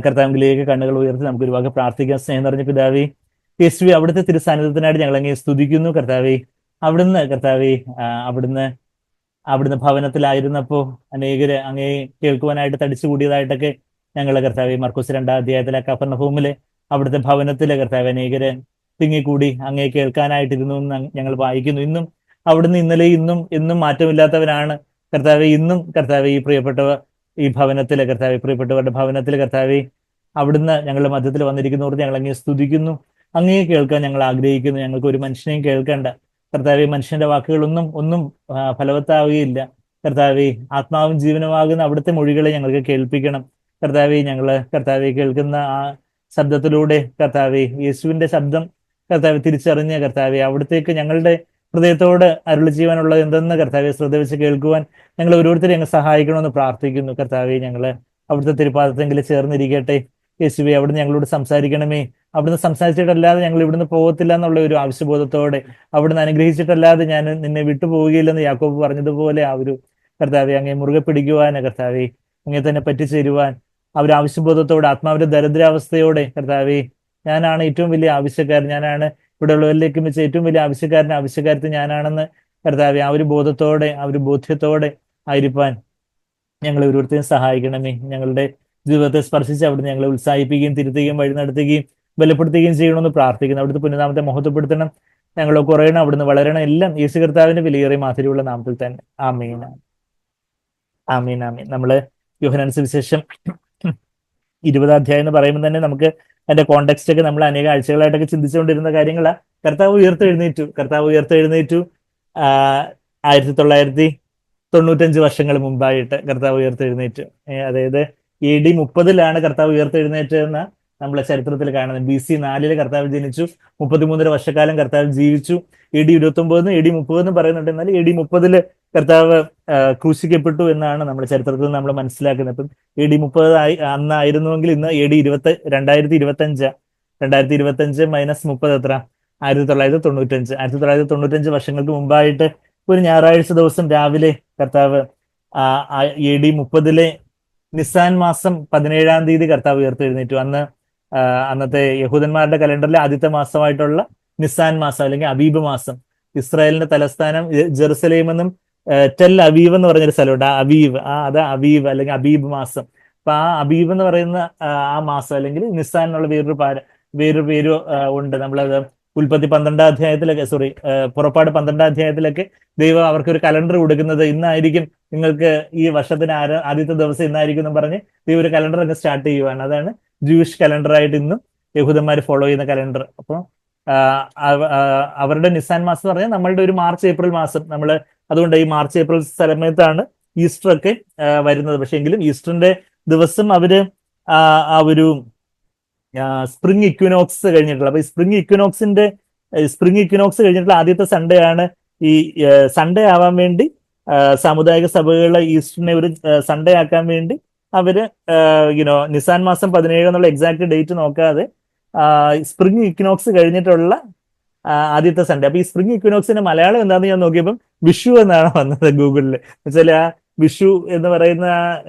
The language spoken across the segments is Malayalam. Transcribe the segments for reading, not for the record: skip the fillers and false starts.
കർത്താവിലേക്ക് കണ്ണുകൾ ഉയർത്തി നമുക്ക് ഒരുപാട് പ്രാർത്ഥിക്കാൻ. സ്നേഹം നിറഞ്ഞ പിതാവേ, യേശുവേ, അവിടുത്തെ തിരുസാന്നിധ്യത്തിനായിട്ട് ഞങ്ങൾ അങ്ങേ സ്തുതിക്കുന്നു കർത്താവേ. അവിടുന്ന് കർത്താവേ, അവിടുന്ന് അവിടുന്ന് ഭവനത്തിലായിരുന്നപ്പോ അനേകര് അങ്ങേ കേൾക്കുവാനായിട്ട് തടിച്ചു കൂടിയതായിട്ടൊക്കെ ഞങ്ങളെ കർത്താവെ മർക്കോസ് 2-ാം അധ്യായത്തിലെ കഫർന്നഹൂമിലെ അവിടുത്തെ ഭവനത്തിലെ കർത്താവ് അനേകര് തിങ്ങിക്കൂടി അങ്ങേ കേൾക്കാനായിട്ടിരുന്നു എന്ന് ഞങ്ങൾ വായിക്കുന്നു. ഇന്നും അവിടുന്ന് ഇന്നലെ ഇന്നും എന്നും മാറ്റമില്ലാത്തവരാണ് കർത്താവെ. ഇന്നും കർത്താവെ ഈ പ്രിയപ്പെട്ടവർ ഈ ഭവനത്തിലെ കർത്താവെ, പ്രിയപ്പെട്ടവരുടെ ഭവനത്തിലെ കർത്താവെ, അവിടുന്ന് ഞങ്ങളുടെ മധ്യത്തിൽ വന്നിരിക്കുന്നവർ ഞങ്ങൾ അങ്ങേ സ്തുതിക്കുന്നു. അങ്ങേ കേൾക്കാൻ ഞങ്ങൾ ആഗ്രഹിക്കുന്നു. ഞങ്ങൾക്ക് ഒരു മനുഷ്യനെയും കേൾക്കേണ്ട കർത്താവെ. മനുഷ്യന്റെ വാക്കുകളൊന്നും ഒന്നും ഫലവത്താവുകയില്ല കർത്താവെ. ആത്മാവും ജീവനുമാകുന്ന അവിടുത്തെ മൊഴികളെ ഞങ്ങൾക്ക് കേൾപ്പിക്കണം കർത്താവെ. ഞങ്ങള് കർത്താവെ കേൾക്കുന്ന ആ ശബ്ദത്തിലൂടെ കർത്താവെ, യേശുവിന്റെ ശബ്ദം കർത്താവെ തിരിച്ചറിഞ്ഞ് കർത്താവെ അവിടത്തേക്ക് ഞങ്ങളുടെ ഹൃദയത്തോട് അരുളി ചെയ്യുവാനുള്ളത് എന്തെന്ന് കർത്താവെ ശ്രദ്ധ വെച്ച് കേൾക്കുവാൻ ഞങ്ങൾ ഓരോരുത്തരെയും ഞങ്ങൾ സഹായിക്കണമെന്ന് പ്രാർത്ഥിക്കുന്നു കർത്താവെ. ഞങ്ങള് അവിടുത്തെ തിരുപ്പാദത്തെങ്കിൽ ചേർന്നിരിക്കട്ടെ യേശുവെ. അവിടുന്ന് ഞങ്ങളോട് സംസാരിക്കണമേ. അവിടുന്ന് സംസാരിച്ചിട്ടല്ലാതെ ഞങ്ങൾ ഇവിടുന്ന് പോകത്തില്ല എന്നുള്ള ഒരു ആവശ്യബോധത്തോടെ, അവിടുന്ന് അനുഗ്രഹിച്ചിട്ടല്ലാതെ ഞാൻ നിന്നെ വിട്ടുപോവുകയില്ലെന്ന് യാക്കോബ് പറഞ്ഞതുപോലെ ആ ഒരു കർത്താവെ അങ്ങേ മുറുകെ പിടിക്കുവാൻ കർത്താവെ, അങ്ങേ തന്നെ പറ്റിച്ചേരുവാൻ ആ ഒരു ആവശ്യബോധത്തോടെ, ആത്മാവിന്റെ ദരിദ്രാവസ്ഥയോടെ കർത്താവെ, ഞാനാണ് ഏറ്റവും വലിയ ആവശ്യക്കാരൻ, ഞാനാണ് ഇവിടെ ഉള്ളവരിലേക്ക് വെച്ച് ഏറ്റവും വലിയ ആവശ്യക്കാരത്തി ഞാനാണെന്ന് കർത്താവെ, ആ ഒരു ബോധത്തോടെ ആ ഒരു ബോധ്യത്തോടെ ആയിരിക്കാൻ ഞങ്ങളെ ഓരോരുത്തരെയും സഹായിക്കണമേ. ഞങ്ങളുടെ ജീവിതത്തെ സ്പർശിച്ച് അവിടുന്ന് ഞങ്ങളെ ഉത്സാഹിപ്പിക്കുകയും തിരുത്തുകയും വഴി നടത്തുകയും ബലപ്പെടുത്തുകയും ചെയ്യണമെന്ന് പ്രാർത്ഥിക്കുന്നു. അവിടുത്തെ പുണ്യനാമത്തെ മഹത്വപ്പെടുത്തണം. ഞങ്ങൾ കുറയണം, അവിടുന്ന് വളരണം. എല്ലാം യേശു കർത്താവിന്റെ വിലയേറിയ മാതിരിയുള്ള നാമത്തിൽ തന്നെ. ആമീൻ, ആമീൻ, ആമീൻ. നമ്മള് യോഹന്നാൻ സുവിശേഷം 20-ാം അധ്യായം എന്ന് പറയുമ്പോൾ തന്നെ നമുക്ക് അതിന്റെ കോണ്ടെക്സ്റ്റ് ഒക്കെ നമ്മൾ അനേക ആഴ്ചകളായിട്ടൊക്കെ ചിന്തിച്ചുകൊണ്ടിരുന്ന കാര്യങ്ങളാ. കർത്താവ് ഉയർത്തെഴുന്നേറ്റു. 1995 വർഷങ്ങൾ മുമ്പായിട്ട് കർത്താവ് ഉയർത്തെഴുന്നേറ്റു. അതായത് AD 30 കർത്താവ് ഉയർത്തെഴുന്നേറ്റെന്ന് നമ്മളെ ചരിത്രത്തിൽ കാണുന്നത്. BC 4 കർത്താവ് ജനിച്ചു. 33 വർഷക്കാലം കർത്താവ് ജീവിച്ചു. AD 29 AD 30 പറയുന്നുണ്ട്. എന്നാൽ AD 30 കർത്താവ് ക്രൂശിക്കപ്പെട്ടു എന്നാണ് നമ്മുടെ ചരിത്രത്തിൽ നമ്മൾ മനസ്സിലാക്കുന്നത്. അപ്പം AD 30 അന്നായിരുന്നുവെങ്കിൽ ഇന്ന് AD 2025 2025 മൈനസ് 30 എത്ര? 1995. 1995 വർഷങ്ങൾക്ക് മുമ്പായിട്ട് ഒരു ഞായറാഴ്ച ദിവസം രാവിലെ കർത്താവ് AD 30 നിസാൻ മാസം 17-ാം തീയതി കർത്താവ് ഉയർത്തെഴുന്നേറ്റു. അന്നത്തെ യഹൂദന്മാരുടെ കലണ്ടറിലെ ആദ്യത്തെ മാസമായിട്ടുള്ള നിസാൻ മാസം അല്ലെങ്കിൽ അബീബ് മാസം, ഇസ്രായേലിന്റെ തലസ്ഥാനം ജെറുസലേം എന്നും ടെൽ അവീവ് എന്ന് പറഞ്ഞൊരു സ്ഥലമുണ്ട്. അത് അവീവ് അല്ലെങ്കിൽ അബീബ് മാസം. അപ്പൊ ആ അബീബ് എന്ന് പറയുന്ന ആ മാസം അല്ലെങ്കിൽ നിസാൻ എന്നുള്ള വേറൊരു പേര് ഉണ്ട്. നമ്മളത് ഉൽപ്പത്തി 12-ാം അധ്യായത്തിലൊക്കെ പുറപ്പാട് 12-ാം അധ്യായത്തിലൊക്കെ ദൈവം അവർക്ക് ഒരു കലണ്ടർ കൊടുക്കുന്നത് ഇന്നായിരിക്കും, നിങ്ങൾക്ക് ഈ വർഷത്തിന് ആദ്യത്തെ ദിവസം ഇന്നായിരിക്കും എന്ന് പറഞ്ഞ് ദൈവം ഒരു കലണ്ടർ ഒക്കെ സ്റ്റാർട്ട് ചെയ്യുവാണ്. അതാണ് ജൂയിഷ് കലണ്ടറായിട്ട് ഇന്നും യഹൂദന്മാർ ഫോളോ ചെയ്യുന്ന കലണ്ടർ. അപ്പോൾ അവരുടെ നിസാൻ മാസം എന്ന് പറഞ്ഞാൽ നമ്മളുടെ ഒരു മാർച്ച് ഏപ്രിൽ മാസം. അതുകൊണ്ട് ഈ മാർച്ച് ഏപ്രിൽ സമയത്താണ് ഈസ്റ്റർ ഒക്കെ വരുന്നത്. പക്ഷെ എങ്കിലും ഈസ്റ്ററിന്റെ ദിവസം അവര് ആ ഒരു സ്പ്രിംഗ് ഇക്വിനോക്സ് കഴിഞ്ഞിട്ടുള്ള, അപ്പൊ ഈ സ്പ്രിംഗ് ഇക്വിനോക്സ് കഴിഞ്ഞിട്ടുള്ള ആദ്യത്തെ സൺഡേ ആണ്. ഈ സൺഡേ ആവാൻ വേണ്ടി സാമുദായിക സഭകളെ ഈസ്റ്ററിനെ ഒരു സൺഡേ ആക്കാൻ വേണ്ടി അവര് നിസാൻ മാസം 17 എന്നുള്ള എക്സാക്ട് ഡേറ്റ് നോക്കാതെ സ്പ്രിംഗ് ഇക്വിനോക്സ് കഴിഞ്ഞിട്ടുള്ള ആദ്യത്തെ സൺഡേ. അപ്പൊ ഈ സ്പ്രിംഗ് ഇക്വിനോക്സിന്റെ മലയാളം എന്താണെന്ന് ഞാൻ നോക്കിയപ്പം വിഷു എന്നാണ് വന്നത് ഗൂഗിളിൽ. എന്നുവെച്ചാൽ ആ വിഷു എന്ന് പറയുന്ന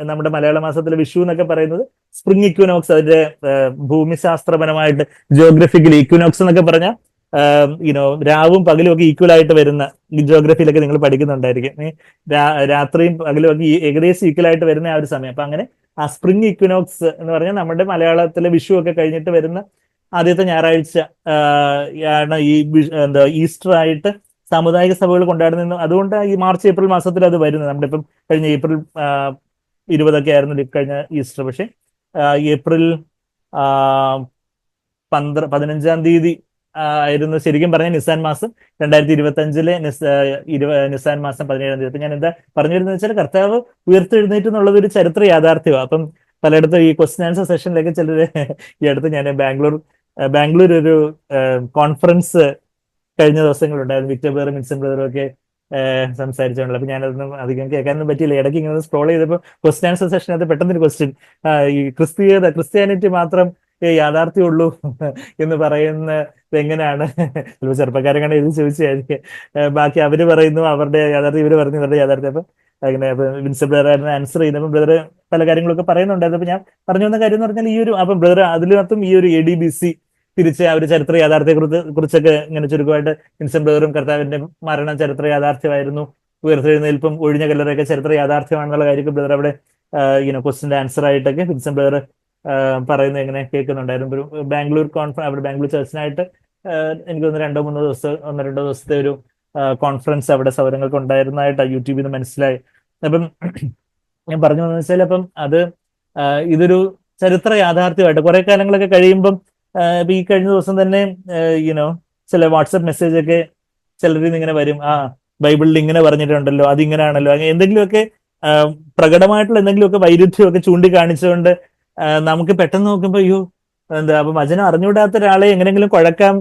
നമ്മുടെ മലയാള മാസത്തിലെ വിഷു എന്നൊക്കെ പറയുന്നത് സ്പ്രിംഗ് ഇക്വിനോക്സ്, അതിന്റെ ഭൂമിശാസ്ത്രപരമായിട്ട് ജിയോഗ്രഫിക്കലി ഇക്വിനോക്സ് എന്നൊക്കെ പറഞ്ഞാൽ രാവും പകലും ഒക്കെ ഈക്വൽ ആയിട്ട് വരുന്ന, ജിയോഗ്രഫിയിലൊക്കെ നിങ്ങൾ പഠിക്കുന്നുണ്ടായിരിക്കും. രാത്രിയും പകലും ഒക്കെ ഏകദേശം ഈക്വൽ ആയിട്ട് വരുന്ന ആ ഒരു സമയം. അപ്പൊ അങ്ങനെ ആ സ്പ്രിംഗ് ഇക്വിനോക്സ് എന്ന് പറഞ്ഞാൽ നമ്മുടെ മലയാളത്തിലെ വിഷു ഒക്കെ കഴിഞ്ഞിട്ട് വരുന്ന ആദ്യത്തെ ഞായറാഴ്ച ആണ് ഈ ഈസ്റ്റർ ആയിട്ട് സാമുദായിക സഭകൾ കൊണ്ടാടുന്നു. അതുകൊണ്ട് ഈ മാർച്ച് ഏപ്രിൽ മാസത്തിൽ അത് വരുന്നത്. നമ്മുടെ ഇപ്പം കഴിഞ്ഞ ഏപ്രിൽ 20 ആയിരുന്നു കഴിഞ്ഞ ഈസ്റ്റർ. പക്ഷെ ഏപ്രിൽ 15-ാം തീയതി ആയിരുന്നു ശരിക്കും പറഞ്ഞ നിസാൻ മാസം. 2025 നിസാൻ മാസം 17-ാം തീയതി. അപ്പൊ ഞാൻ എന്താ പറഞ്ഞു വരുന്നത് വെച്ചാൽ കർത്താവ് ഉയർത്തെഴുന്നേറ്റ് എന്നുള്ളത് ഒരു ചരിത്ര യാഥാർത്ഥ്യമാണ്. അപ്പം പലയിടത്തും ഈ ക്വസ്റ്റ്യൻ ആൻസർ സെഷനിലൊക്കെ ചിലര് ഈ അടുത്ത് ഞാൻ ബാംഗ്ലൂർ ഒരു കോൺഫറൻസ് കഴിഞ്ഞ ദിവസങ്ങളുണ്ടായിരുന്നു. വിക്ടർ ബ്രദറും മിൻസൺ ബ്രദറും ഒക്കെ സംസാരിച്ചോണ്ടല്ലോ. അപ്പൊ ഞാനതൊന്നും അധികം കേൾക്കാനൊന്നും പറ്റിയില്ല. ഇടയ്ക്ക് ഇങ്ങനെ സ്ക്രോൾ ചെയ്തപ്പോൾ ക്വസ്റ്റ്യൻ ആൻസർ സെഷനകത്ത് പെട്ടെന്നൊരു ക്വസ്റ്റ്യൻ, ഈ ക്രിസ്ത്യാനിറ്റി മാത്രം യാഥാർത്ഥ്യമുള്ളൂ എന്ന് പറയുന്നത് എങ്ങനെയാണ്? ചിലപ്പോൾ ചെറുപ്പക്കാരെ കണ്ട് ഇത് ചോദിച്ചായിരിക്കും. ബാക്കി അവര് പറയുന്നു അവരുടെ യാഥാർത്ഥ്യം, ഇവര് പറയുന്നു ഇവരുടെ യാഥാർത്ഥ്യം. അപ്പൊ അങ്ങനെ വിൻസെന്റ് ബ്രദർ ആയിരുന്നു ആൻസർ ചെയ്യുന്നത്. ബ്രദർ പല കാര്യങ്ങളൊക്കെ പറയുന്നുണ്ടായിരുന്നു. അപ്പൊ ഞാൻ പറഞ്ഞു വന്ന കാര്യം എന്ന് പറഞ്ഞാൽ ഈ ഒരു അപ്പം ബ്രദർ അതിനകത്തും ഈ ഒരു ADBC തിരിച്ച് ആ ഒരു ചരിത്ര യാഥാർത്ഥ്യത്തെ കുറിച്ചൊക്കെ ഇങ്ങനെ ചുരുക്കമായിട്ട് വിൻസെന്റ് ബ്രദറും കർത്താവിന്റെ മരണം ചരിത്ര യാഥാർത്ഥ്യമായിരുന്നു, ഉയർത്തെഴുന്നേൽപ്പും ഒഴിഞ്ഞ കല്ലറയൊക്കെ ചരിത്ര യാഥാർത്ഥ്യമാണെന്നുള്ള കാര്യമൊക്കെ ബ്രദർ അവിടെ ക്വസ്റ്റിന്റെ ആൻസർ ആയിട്ടൊക്കെ വിൻസെന്റ് ബ്രദർ പറയുന്നത് എങ്ങനെ കേൾക്കുന്നുണ്ടായിരുന്നു. ഒരു ബാംഗ്ലൂർ അവിടെ ബാംഗ്ലൂർ ചർച്ചിനായിട്ട് എനിക്ക് തോന്നുന്നു 1-2 ദിവസത്തെ ഒരു കോൺഫറൻസ് അവിടെ സൗരങ്ങൾക്ക് ഉണ്ടായിരുന്നതായിട്ട് യൂട്യൂബിൽ നിന്ന് മനസ്സിലായി. അപ്പം ഞാൻ പറഞ്ഞു വന്നു വെച്ചാൽ അപ്പം അത് ഇതൊരു ചരിത്ര യാഥാർത്ഥ്യമായിട്ട് കുറെ കാലങ്ങളൊക്കെ കഴിയുമ്പം ഇപ്പൊ ഈ കഴിഞ്ഞ ദിവസം തന്നെ ചില വാട്സപ്പ് മെസ്സേജ് ഒക്കെ ചിലരിൽ നിന്ന് ഇങ്ങനെ വരും, ബൈബിളിൽ ഇങ്ങനെ പറഞ്ഞിട്ടുണ്ടല്ലോ, അതിങ്ങനെയാണല്ലോ, എന്തെങ്കിലുമൊക്കെ പ്രകടമായിട്ടുള്ള എന്തെങ്കിലുമൊക്കെ വൈരുദ്ധ്യമൊക്കെ ചൂണ്ടിക്കാണിച്ചുകൊണ്ട് നമുക്ക് പെട്ടെന്ന് നോക്കുമ്പോൾ അയ്യോ എന്താ അപ്പൊ വചനം അറിഞ്ഞുകൂടാത്ത ഒരാളെ എങ്ങനെങ്കിലും കുഴക്കാൻ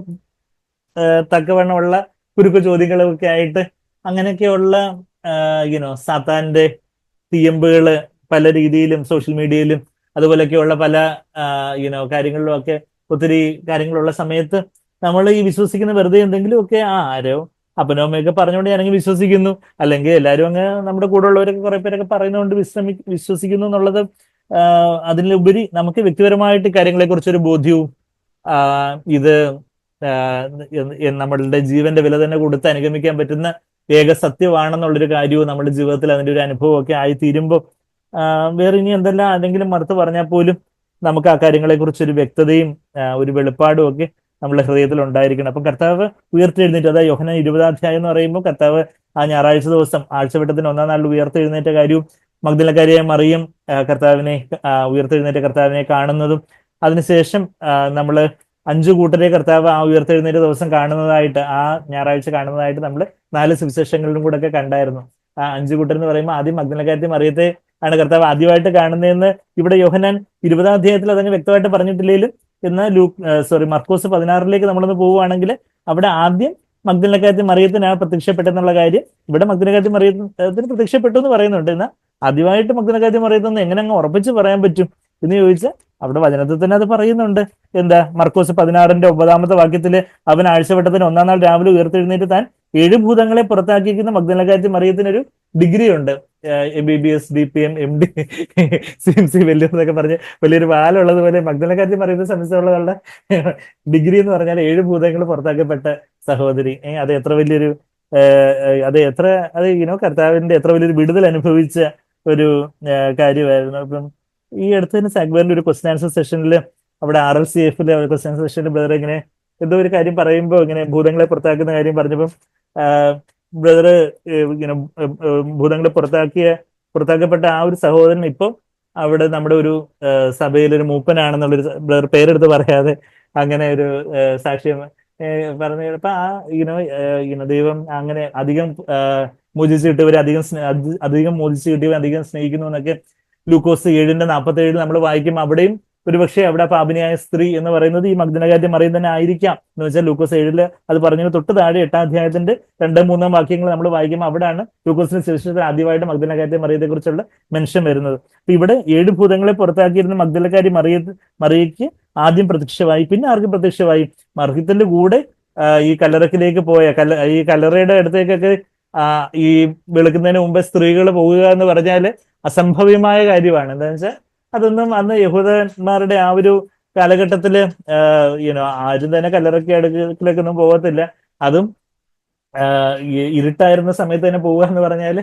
തക്കവണ്ണമുള്ള കുരുക്ക് ചോദ്യങ്ങളൊക്കെ ആയിട്ട് അങ്ങനെയൊക്കെയുള്ള സാത്താന്റെ തീയമ്പുകള് പല രീതിയിലും സോഷ്യൽ മീഡിയയിലും അതുപോലെയൊക്കെയുള്ള പല കാര്യങ്ങളിലും ഒക്കെ ഒത്തിരി കാര്യങ്ങളുള്ള സമയത്ത് നമ്മൾ ഈ വിശ്വസിക്കുന്ന വെറുതെ എന്തെങ്കിലുമൊക്കെ ആരോ അപ്പനോ അമ്മയൊക്കെ പറഞ്ഞുകൊണ്ട് ഞാനങ്ങ് വിശ്വസിക്കുന്നു, അല്ലെങ്കിൽ എല്ലാവരും അങ്ങ് നമ്മുടെ കൂടെ ഉള്ളവരൊക്കെ കുറെ പേരൊക്കെ പറയുന്നതുകൊണ്ട് വിശ്വസിക്കുന്നു എന്നുള്ളത് അതിലുപരി നമുക്ക് വ്യക്തിപരമായിട്ട് കാര്യങ്ങളെ കുറിച്ചൊരു ബോധ്യവും ഇത് നമ്മളുടെ ജീവന്റെ വില തന്നെ കൊടുത്ത് അനുഗമിക്കാൻ പറ്റുന്ന ഏക സത്യമാണെന്നുള്ളൊരു കാര്യവും നമ്മുടെ ജീവിതത്തിൽ അതിന്റെ ഒരു അനുഭവമൊക്കെ ആയി തീരുമ്പോൾ വേറെ ഇനി എന്തെല്ലാം ആരെങ്കിലും മറുത്ത് പറഞ്ഞാൽ പോലും നമുക്ക് ആ കാര്യങ്ങളെ കുറിച്ചൊരു വ്യക്തതയും ഒരു വെളിപ്പാടും ഒക്കെ നമ്മുടെ ഹൃദയത്തിൽ ഉണ്ടായിരിക്കണം. അപ്പം കർത്താവ് ഉയർത്തെഴുന്നേറ്റ്, അതായത് യോഹന്നാൻ 20-ാം എന്ന് പറയുമ്പോൾ കർത്താവ് ആ ഞായറാഴ്ച ദിവസം ആഴ്ചവട്ടത്തിന് 1-ാം നാളിൽ ഉയർത്തെഴുന്നേറ്റ കാര്യവും മഗ്ദലക്കാരിയായ മറിയം കർത്താവിനെ ഉയർത്തെഴുന്നേറ്റ കർത്താവിനെ കാണുന്നതും അതിനുശേഷം നമ്മൾ 5 കൂട്ടരെ കർത്താവ് ആ ഉയർത്തെഴുന്നേറ്റ ദിവസം കാണുന്നതായിട്ട് ആ ഞായറാഴ്ച കാണുന്നതായിട്ട് നമ്മൾ 4 സുവിശേഷങ്ങളിലും കൂടെ ഒക്കെ കണ്ടായിരുന്നു. ആ 5 കൂട്ടർ എന്ന് പറയുമ്പോൾ ആദ്യം മഗ്ദലക്കാരത്തി മറിയത്തെ ആണ് കർത്താവ് ആദ്യമായിട്ട് കാണുന്നതെന്ന് ഇവിടെ യോഹന്നാൻ 20-ാം അധ്യായത്തിൽ അതിന് വ്യക്തമായിട്ട് പറഞ്ഞിട്ടില്ലെങ്കിലും എന്നാൽ മർക്കോസ് 16-ലേക്ക് നമ്മളൊന്ന് പോവുകയാണെങ്കിൽ അവിടെ ആദ്യം മഗ്ദലക്കാരത്തി മറിയത്തിനാണ് പ്രത്യക്ഷപ്പെട്ടെന്നുള്ള കാര്യം ഇവിടെ മഗ്ദലക്കാരത്തി മറിയത്തിന് പ്രത്യക്ഷപ്പെട്ടു എന്ന് പറയുന്നുണ്ട്. എന്നാൽ ആദ്യമായിട്ട് മഗ്ദലക്കാരത്തി മറിയത്തെന്ന് എങ്ങനെ അങ്ങ് ഉറപ്പിച്ച് പറയാൻ പറ്റും എന്ന് ചോദിച്ചാൽ അവിടെ വചനത്തിൽ തന്നെ അത് പറയുന്നുണ്ട്. എന്താ മർക്കോസ് 16-ന്റെ 9-ാമത്തെ വാക്യത്തില് അവൻ ആഴ്ചവട്ടത്തിന് 1-ാം നാൾ രാവിലെ ഉയർത്തെഴുന്നേറ്റ് താൻ 7 ഭൂതങ്ങളെ പുറത്താക്കിയിരിക്കുന്ന മഗ്ദലക്കാരത്തി മറിയത്തിനൊരു ഡിഗ്രി ഉണ്ട്. MBBS DPM MD CMC എന്നൊക്കെ പറഞ്ഞ് വലിയൊരു വാലുള്ളത് പോലെ മഗ്ദലക്കാരത്തി മറിയത്തെ സംബന്ധിച്ചുള്ള ഡിഗ്രി എന്ന് പറഞ്ഞാൽ 7 ഭൂതങ്ങൾ പുറത്താക്കപ്പെട്ട സഹോദരി. അത് എത്ര വലിയൊരു കർത്താവിന്റെ എത്ര വലിയൊരു വിടുതൽ അനുഭവിച്ച ഒരു കാര്യമായിരുന്നു. അപ്പം ഈ അടുത്ത് തന്നെ സാഗ്ബറിന്റെ ഒരു ക്വസ്റ്റ്യൻ ആൻസർ സെഷനിൽ അവിടെ RLCF-ലെ ക്വസ്റ്റ്യൻ ആൻസർ സെഷനിൽ ബ്രദർ ഇങ്ങനെ എന്തോ ഒരു കാര്യം പറയുമ്പോൾ ഇങ്ങനെ ഭൂതങ്ങളെ പുറത്താക്കുന്ന കാര്യം പറഞ്ഞപ്പം ബ്രദർ ഇങ്ങനെ ഭൂതങ്ങളെ പുറത്താക്കപ്പെട്ട ആ ഒരു സഹോദരൻ ഇപ്പം അവിടെ നമ്മുടെ ഒരു സഭയിലൊരു മൂപ്പനാണെന്നുള്ളൊരു ബ്രദർ പേരെടുത്ത് പറയാതെ അങ്ങനെ ഒരു സാക്ഷ്യം പറഞ്ഞു. അപ്പൊ ദൈവം അങ്ങനെ അധികം മോചിച്ച് കിട്ടിയവരെ അധികം മോചിച്ച് കിട്ടിയവരെ അധികം സ്നേഹിക്കുന്നു എന്നൊക്കെ ലൂക്കോസ് 7:47 നമ്മൾ വായിക്കും. അവിടെയും ഒരുപക്ഷെ അവിടെ പാപിനിയായ സ്ത്രീ എന്ന് പറയുന്നത് ഈ മഗ്ദലക്കാരത്തി മറിയം തന്നെ ആയിരിക്കാം. എന്ന് വെച്ചാൽ ലൂക്കോസ് 7 അത് പറഞ്ഞതിന് തൊട്ട് താഴെ 8-ാം അധ്യായത്തിന്റെ 2-3 വാക്യങ്ങൾ നമ്മൾ വായിക്കുമ്പോൾ അവിടെയാണ് ലൂക്കോസിന്റെ സുവിശേഷത്തിൽ ആദ്യമായിട്ട് മഗ്ദലക്കാരത്തി മറിയത്തെ കുറിച്ചുള്ള മെൻഷൻ വരുന്നത്. അപ്പൊ ഇവിടെ 7 ഭൂതങ്ങളെ പുറത്താക്കിയിരുന്ന മഗ്ദലക്കാരി മറിയയ്ക്ക് ആദ്യം പ്രത്യക്ഷമായി. പിന്നെ ആർക്കും പ്രത്യക്ഷമായി? മറിയത്തിന്റെ കൂടെ ഈ കല്ലറക്കിലേക്ക് പോയ ഈ കല്ലറയുടെ അടുത്തേക്കൊക്കെ ഈ വെളുക്കുന്നതിന് മുമ്പ് സ്ത്രീകൾ പോവുക എന്ന് പറഞ്ഞാല് അസംഭവ്യമായ കാര്യമാണ്. എന്താ വെച്ചാൽ അതൊന്നും അന്ന് യഹൂദന്മാരുടെ ആ ഒരു കാലഘട്ടത്തില് ആരും തന്നെ കല്ലറയ്ക്ക് അടുക്കിലേക്കൊന്നും പോകത്തില്ല. അതും ഇരുട്ടായിരുന്ന സമയത്ത് തന്നെ പോവുക എന്ന് പറഞ്ഞാല്